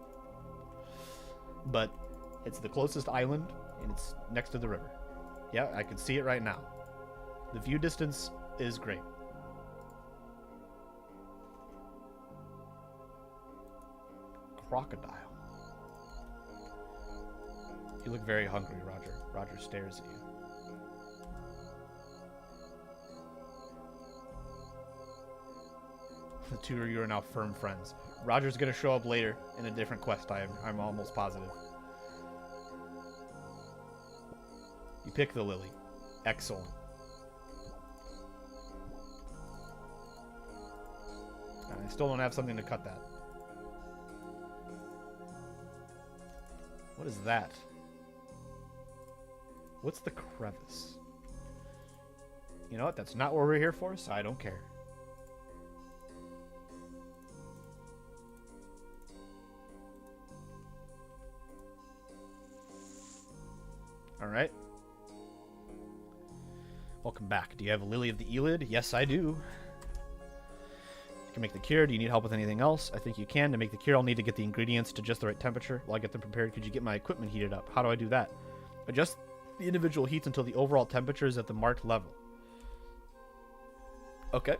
But it's the closest island, and it's next to the river. Yeah, I can see it right now. The view distance is great. Crocodile. You look very hungry, Roger. Roger stares at you. The two of you are now firm friends. Roger's gonna show up later in a different quest, I'm almost positive. You pick the lily. Excellent. I still don't have something to cut that. What is that? What's the crevice? You know what? That's not what we're here for, so I don't care. Alright. Welcome back. Do you have a Lily of the Elid? Yes, I do. You can make the cure. Do you need help with anything else? I think you can. To make the cure, I'll need to get the ingredients to just the right temperature. While I get them prepared, could you get my equipment heated up? How do I do that? Adjust the individual heats until the overall temperature is at the marked level. Okay.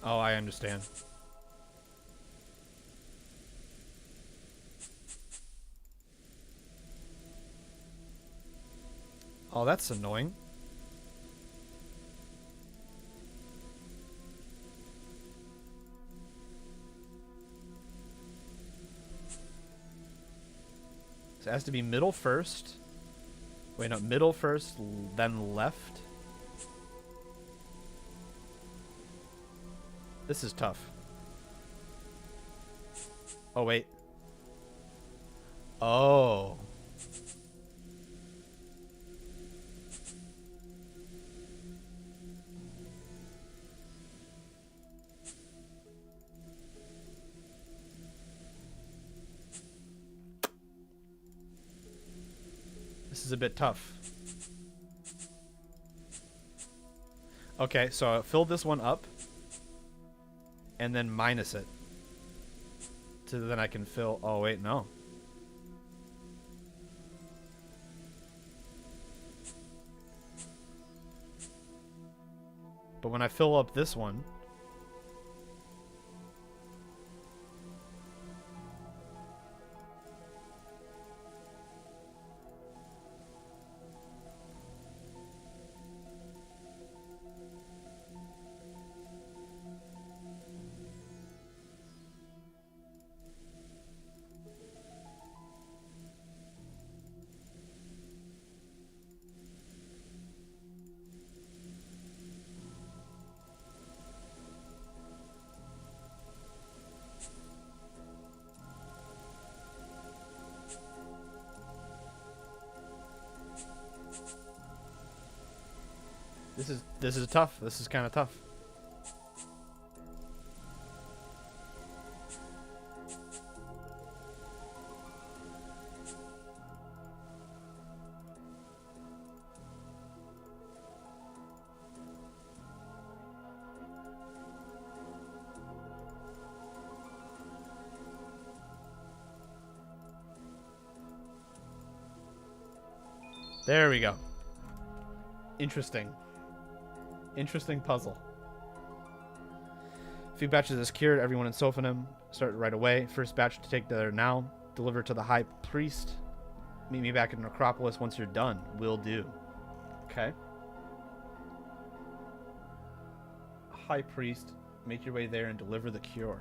Oh, I understand. Oh, that's annoying. So it has to be middle first. Wait, no, middle first, then left. This is tough. Oh, wait. Oh. This is a bit tough. Okay, so I'll fill this one up. And then minus it. So then I can fill... Oh, wait, no. But when I fill up this one... This is tough. This is kind of tough. There we go. Interesting. Interesting puzzle. Few batches is cured. Everyone in Sophanim. Start right away. First batch to take there now. Deliver to the High Priest. Meet me back in Necropolis once you're done. Will do. Okay. High Priest. Make your way there and deliver the cure.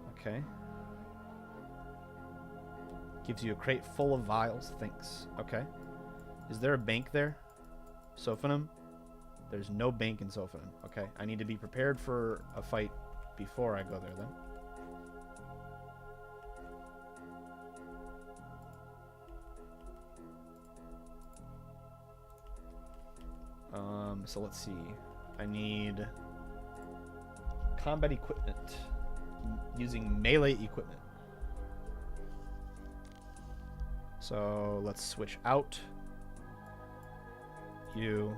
Okay. Gives you a crate full of vials. Thanks. Okay. Is there a bank there? Sophanim? There's no bank in Sophanim. Okay. I need to be prepared for a fight before I go there then. So let's see. I need combat equipment. Using melee equipment. So let's switch out. You.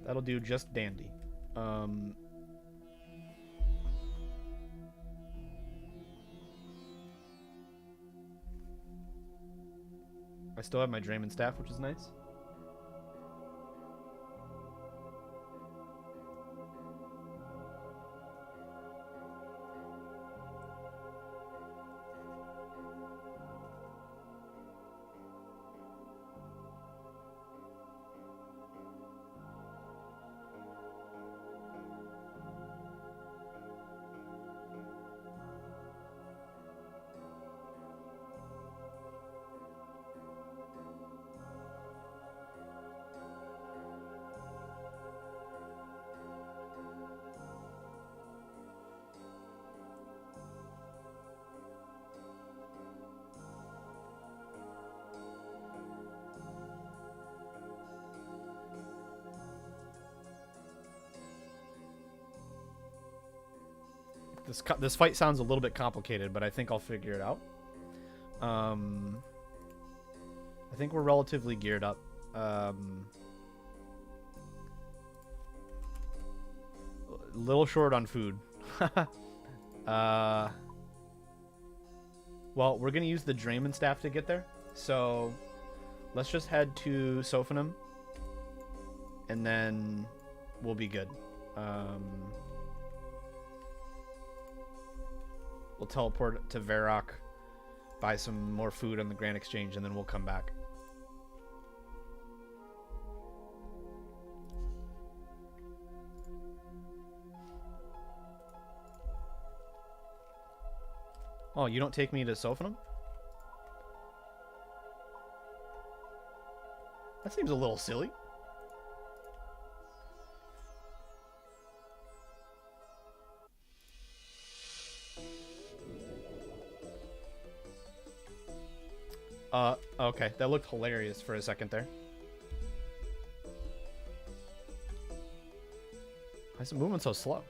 That'll do just dandy. I still have my Draymond staff, which is nice. This fight sounds a little bit complicated, but I think I'll figure it out. I think we're relatively geared up. A little short on food. Well, we're going to use the Draymond staff to get there. So let's just head to Sophanim. And then we'll be good. We'll teleport to Varrock, buy some more food on the Grand Exchange, and then we'll come back. Oh, you don't take me to Sophanim? That seems a little silly. Okay. That looked hilarious for a second there. Why is it moving so slow?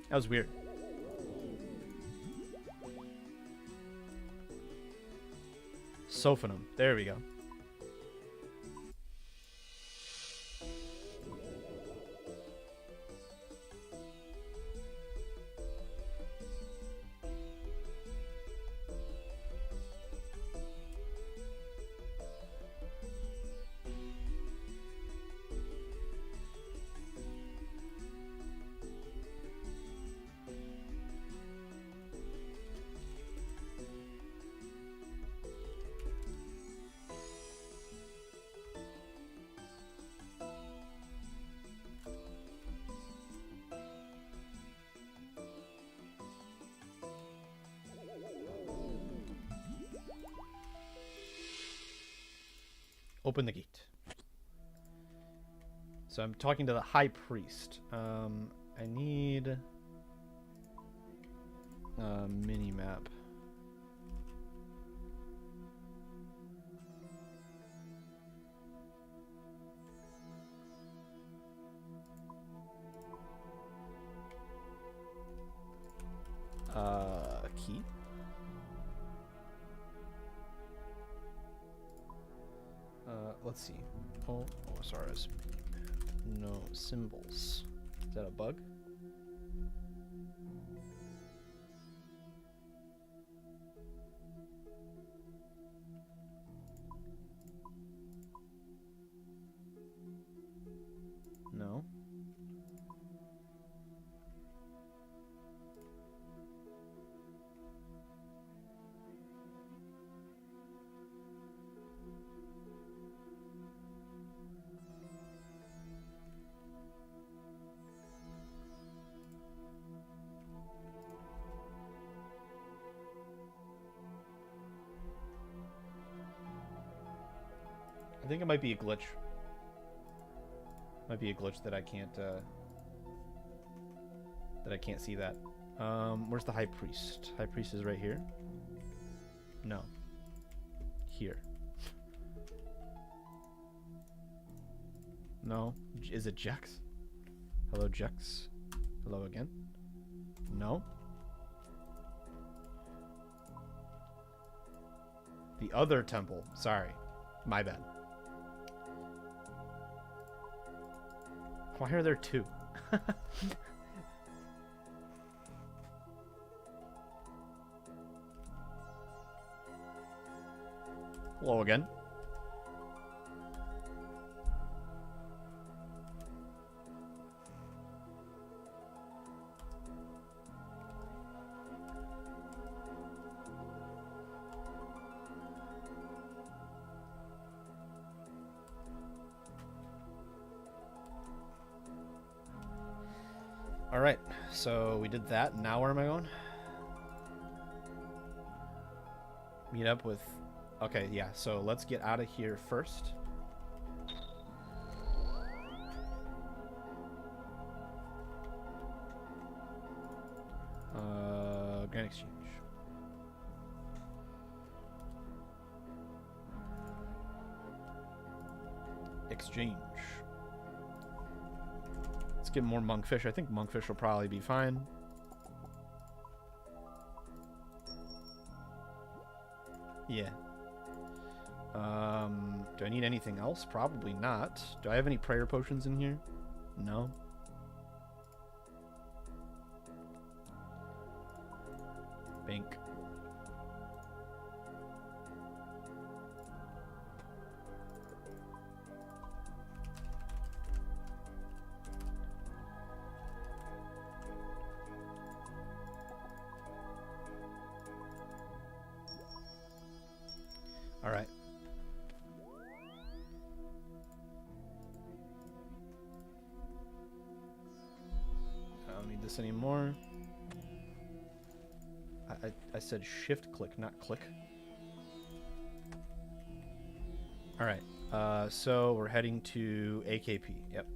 That was weird. Sophanum. There we go. Open the gate. So I'm talking to the high priest. I need a mini map. Key. Let's see. Oh, OSRS. No symbols. Is that a bug? No. I think it might be a glitch. Might be a glitch that I can't see that. Where's the high priest? High priest is right here. No. Here. No. Is it Jex? Hello, Jex. Hello again. No. The other temple. Sorry. My bad. Why are there two? Hello again. Alright, so we did that. Now where am I going? Meet up with... Okay, yeah, so let's get out of here first. Grand Exchange. Exchange. Let's get more monkfish. I think monkfish will probably be fine. Yeah. Do I need anything else? Probably not. Do I have any prayer potions in here? No. Bank. All right. I don't need this anymore. I said shift click, not click. All right. So we're heading to AKP. Yep.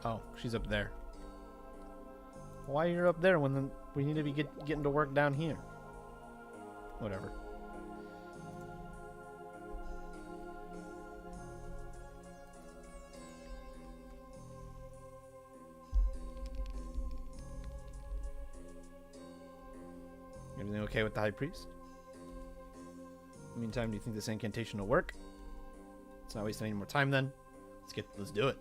Oh, she's up there. Why you're up there when we need to be getting to work down here? Whatever. Everything okay with the High Priest? Meantime, do you think this incantation will work? Let's not waste any more time then. Let's do it.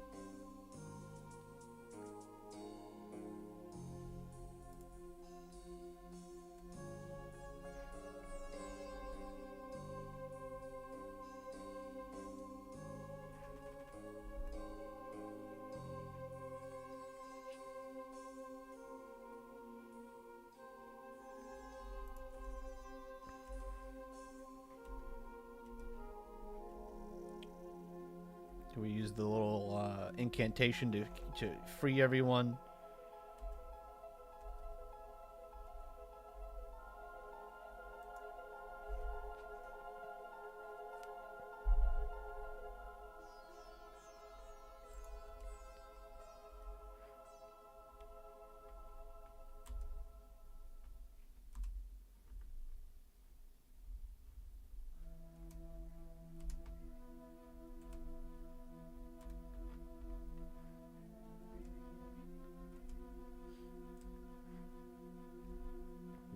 Do we use the little incantation to free everyone?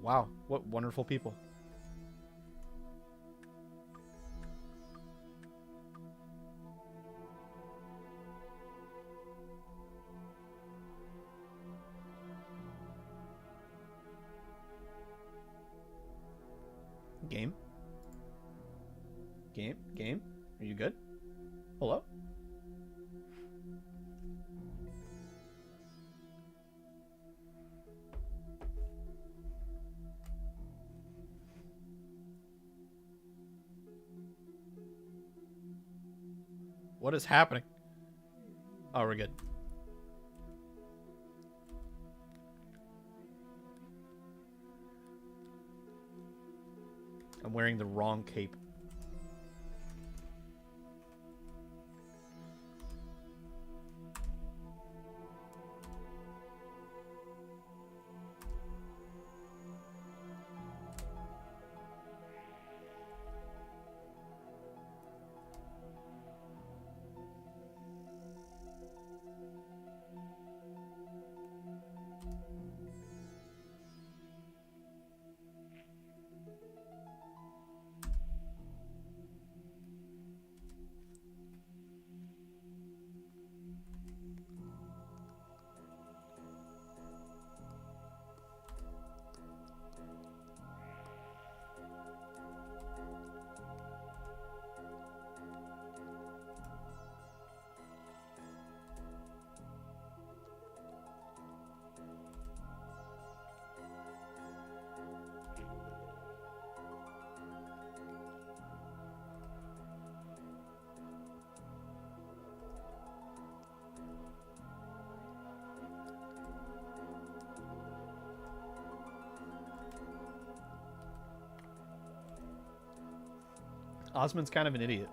Wow, what wonderful people. Game? Game? Are you good? Hello? What is happening? Oh, we're good. I'm wearing the wrong cape. Osmond's kind of an idiot.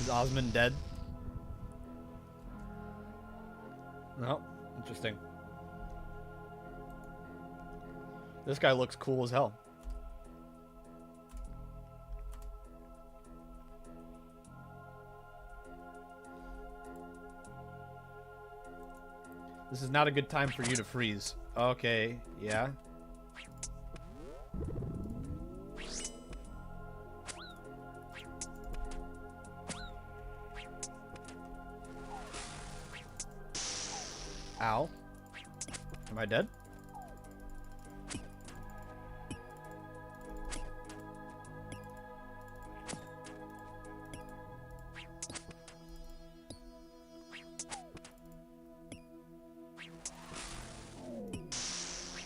Is Osmond dead? No. Interesting. This guy looks cool as hell. This is not a good time for you to freeze. Okay, yeah. Ow. Am I dead?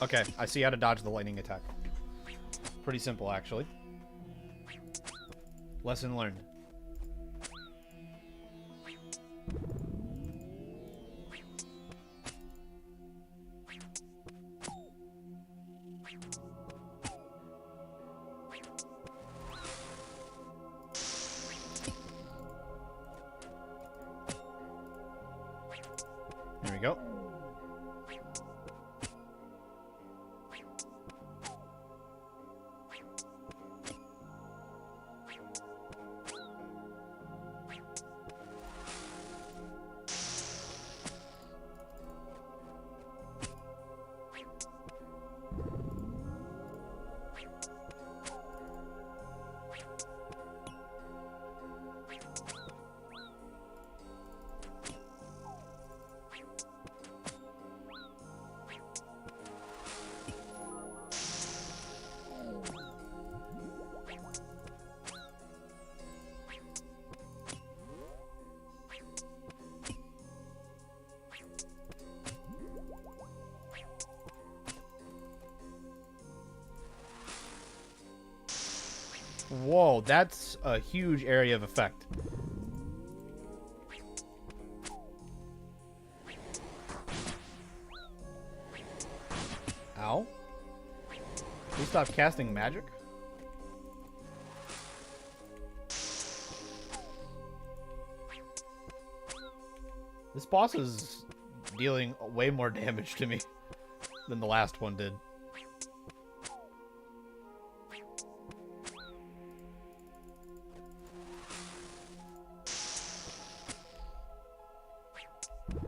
Okay, I see how to dodge the lightning attack. Pretty simple, actually. Lesson learned. There we go. Whoa, that's a huge area of effect. Ow. Please stop casting magic. This boss is dealing way more damage to me than the last one did.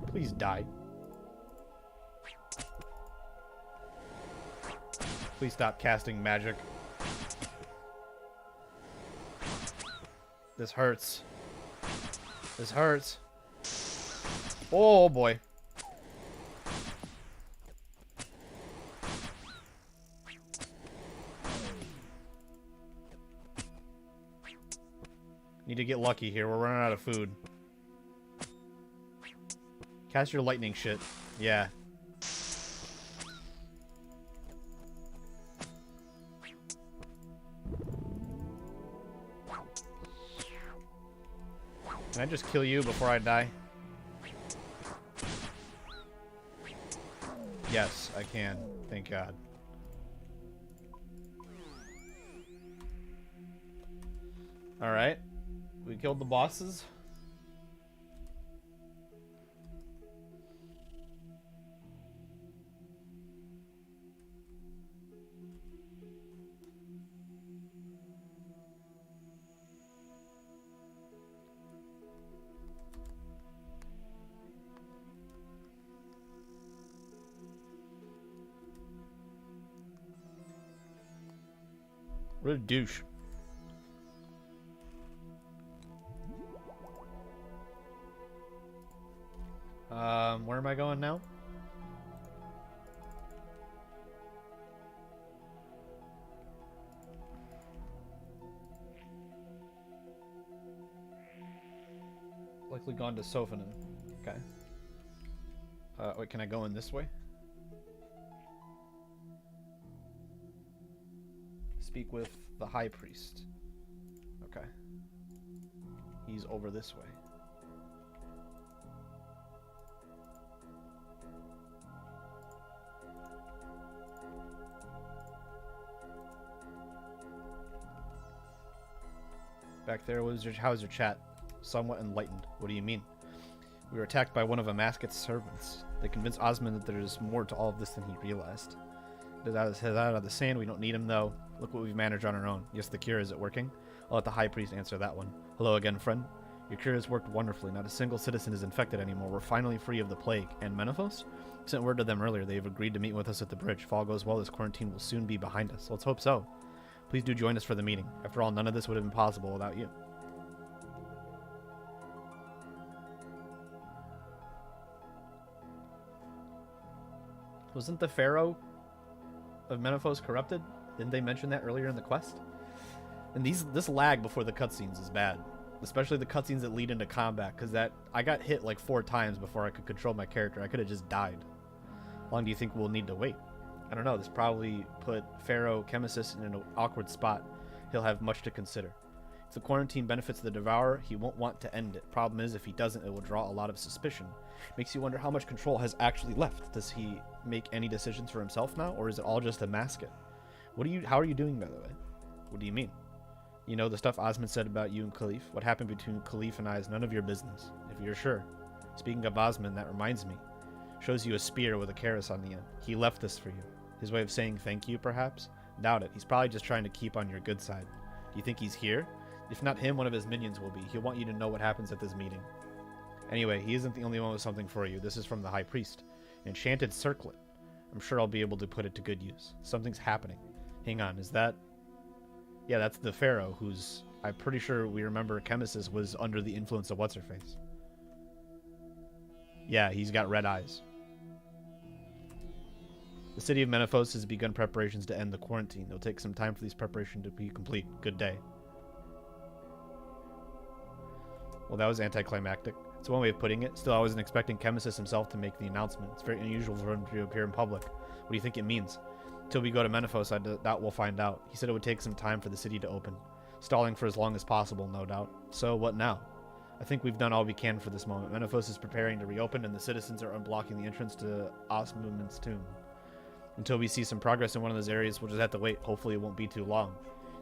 Please die. Please stop casting magic. This hurts. This hurts. Oh boy. Need to get lucky here. We're running out of food. Cast your lightning shit. Yeah. Can I just kill you before I die? Yes, I can. Thank God. Alright. We killed the bosses. What a douche. Where am I going now? Likely gone to Sophanin. Okay. Wait, can I go in this way? Speak with the High Priest. Okay. He's over this way. Back there, how's your chat? Somewhat enlightened. What do you mean? We were attacked by one of Amasket's servants. They convinced Osmond that there's more to all of this than he realized. He's out of the sand. We don't need him, though. Look what we've managed on our own. Yes, the cure, is it working? I'll let the High Priest answer that one. Hello again, friend. Your cure has worked wonderfully. Not a single citizen is infected anymore. We're finally free of the plague. And Menaphos? I sent word to them earlier. They've agreed to meet with us at the bridge. If all goes well, this quarantine will soon be behind us. Let's hope so. Please do join us for the meeting. After all, none of this would have been possible without you. Wasn't the Pharaoh of Menaphos corrupted? Didn't they mention that earlier in the quest? And this lag before the cutscenes is bad. Especially the cutscenes that lead into combat, because I got hit like 4 times before I could control my character. I could have just died. How long do you think we'll need to wait? I don't know. This probably put Pharaoh Chemesis in an awkward spot. He'll have much to consider. If the quarantine benefits the Devourer, he won't want to end it. Problem is, if he doesn't, it will draw a lot of suspicion. Makes you wonder how much control has actually left. Does he make any decisions for himself now, or is it all just to mask it? How are you doing, by the way? What do you mean? You know, the stuff Osmond said about you and Khalif? What happened between Khalif and I is none of your business, if you're sure. Speaking of Osmond, that reminds me. Shows you a spear with a Karis on the end. He left this for you. His way of saying thank you, perhaps? Doubt it. He's probably just trying to keep on your good side. Do you think he's here? If not him, one of his minions will be. He'll want you to know what happens at this meeting. Anyway, he isn't the only one with something for you. This is from the High Priest. An enchanted circlet. I'm sure I'll be able to put it to good use. Something's happening. Hang on, is that... Yeah, that's the Pharaoh, who's... I'm pretty sure we remember Chemesis was under the influence of What's-Her-Face. Yeah, he's got red eyes. The city of Menaphos has begun preparations to end the quarantine. It'll take some time for these preparations to be complete. Good day. Well, that was anticlimactic. It's one way of putting it. Still, I wasn't expecting Chemesis himself to make the announcement. It's very unusual for him to appear in public. What do you think it means? Till we go to Menaphos, I doubt we'll find out. He said it would take some time for the city to open. Stalling for as long as possible, no doubt. So, what now? I think we've done all we can for this moment. Menaphos is preparing to reopen, and the citizens are unblocking the entrance to Osmund's tomb. Until we see some progress in one of those areas, we'll just have to wait. Hopefully it won't be too long.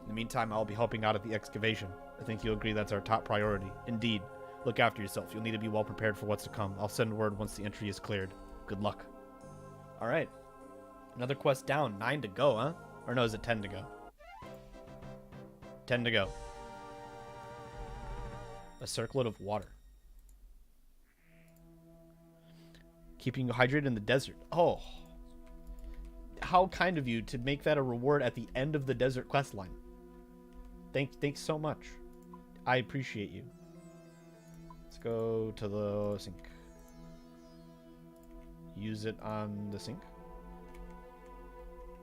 In the meantime, I'll be helping out at the excavation. I think you'll agree that's our top priority. Indeed. Look after yourself. You'll need to be well prepared for what's to come. I'll send word once the entry is cleared. Good luck. Alright. Another quest down. 9 to go, huh? Or no, is it 10 to go? 10 to go. A circlet of water. Keeping you hydrated in the desert. Oh. How kind of you to make that a reward at the end of the desert quest line. Thanks so much. I appreciate you. Let's go to the sink. Use it on the sink.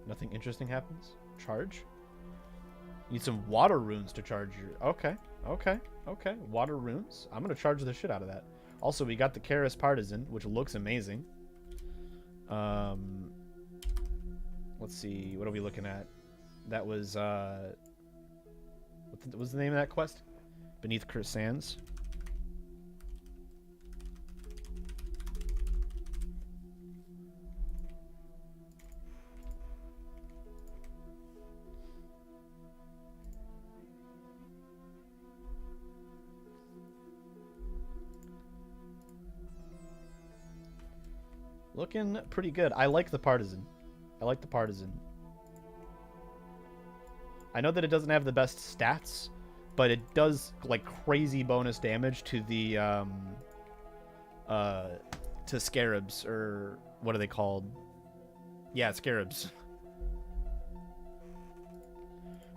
Nothing interesting happens. Charge. Need some water runes to charge your... Okay. Water runes. I'm going to charge the shit out of that. Also, we got the Karis Partisan, which looks amazing. Let's see. What are we looking at? That was... what was the name of that quest? Beneath Curse Sands. Looking pretty good. I like the Partisan. I know that it doesn't have the best stats, but it does like crazy bonus damage to the to scarabs, or what are they called? Yeah, scarabs.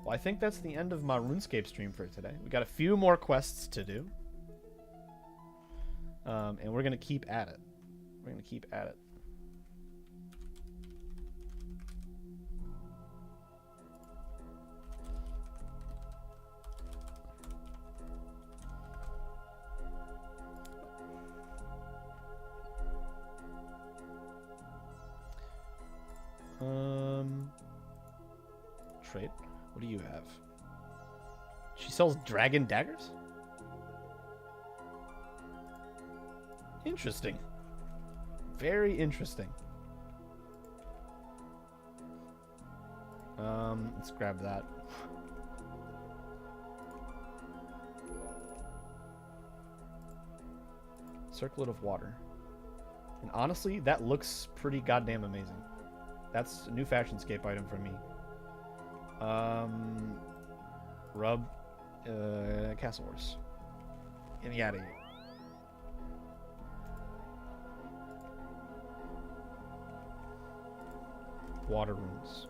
Well, I think that's the end of my RuneScape stream for today. We got a few more quests to do. And we're gonna keep at it. Trade. What do you have? She sells dragon daggers? Interesting. Very interesting. Let's grab that. Circlet of water. And honestly, that looks pretty goddamn amazing. That's a new fashionscape item for me. Rub, Castle Horse. Get me out of here. Water runes.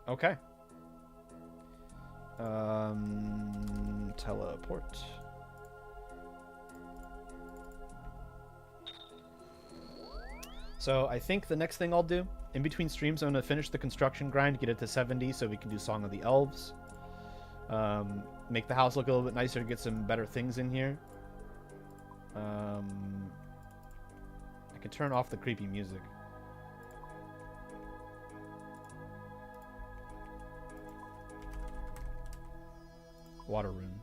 Okay. Teleport. So I think the next thing I'll do, in between streams, I'm going to finish the construction grind, get it to 70 so we can do Song of the Elves. Make the house look a little bit nicer, get some better things in here. I can turn off the creepy music. Water rune.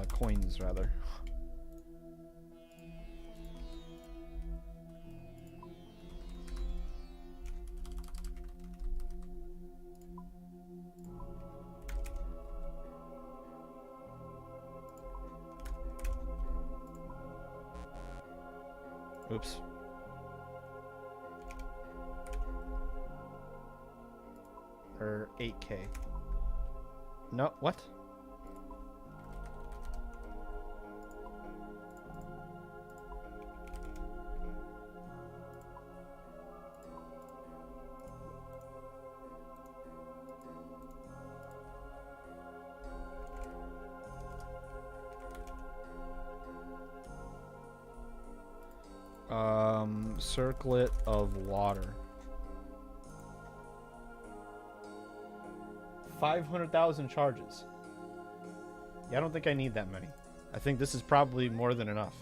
Coins, rather. Oops. Or 8K. No, what? Circlet of water. 500,000 charges. Yeah, I don't think I need that many. I think this is probably more than enough.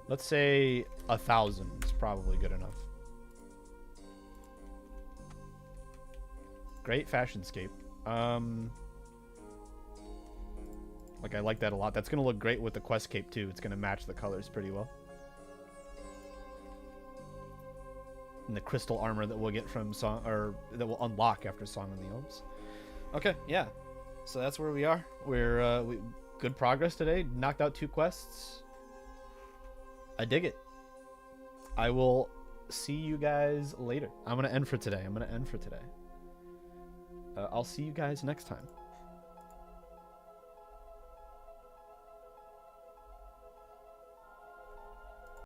Let's say 1,000 is probably good enough. Great fashionscape. Like, I like that a lot. That's going to look great with the quest cape, too. It's going to match the colors pretty well. And the crystal armor that we'll get from Song, or that we'll unlock after Song of the Elves. Okay, yeah. So that's where we are. We're good progress today. Knocked out 2 quests. I dig it. I will see you guys later. I'm going to end for today. I'll see you guys next time.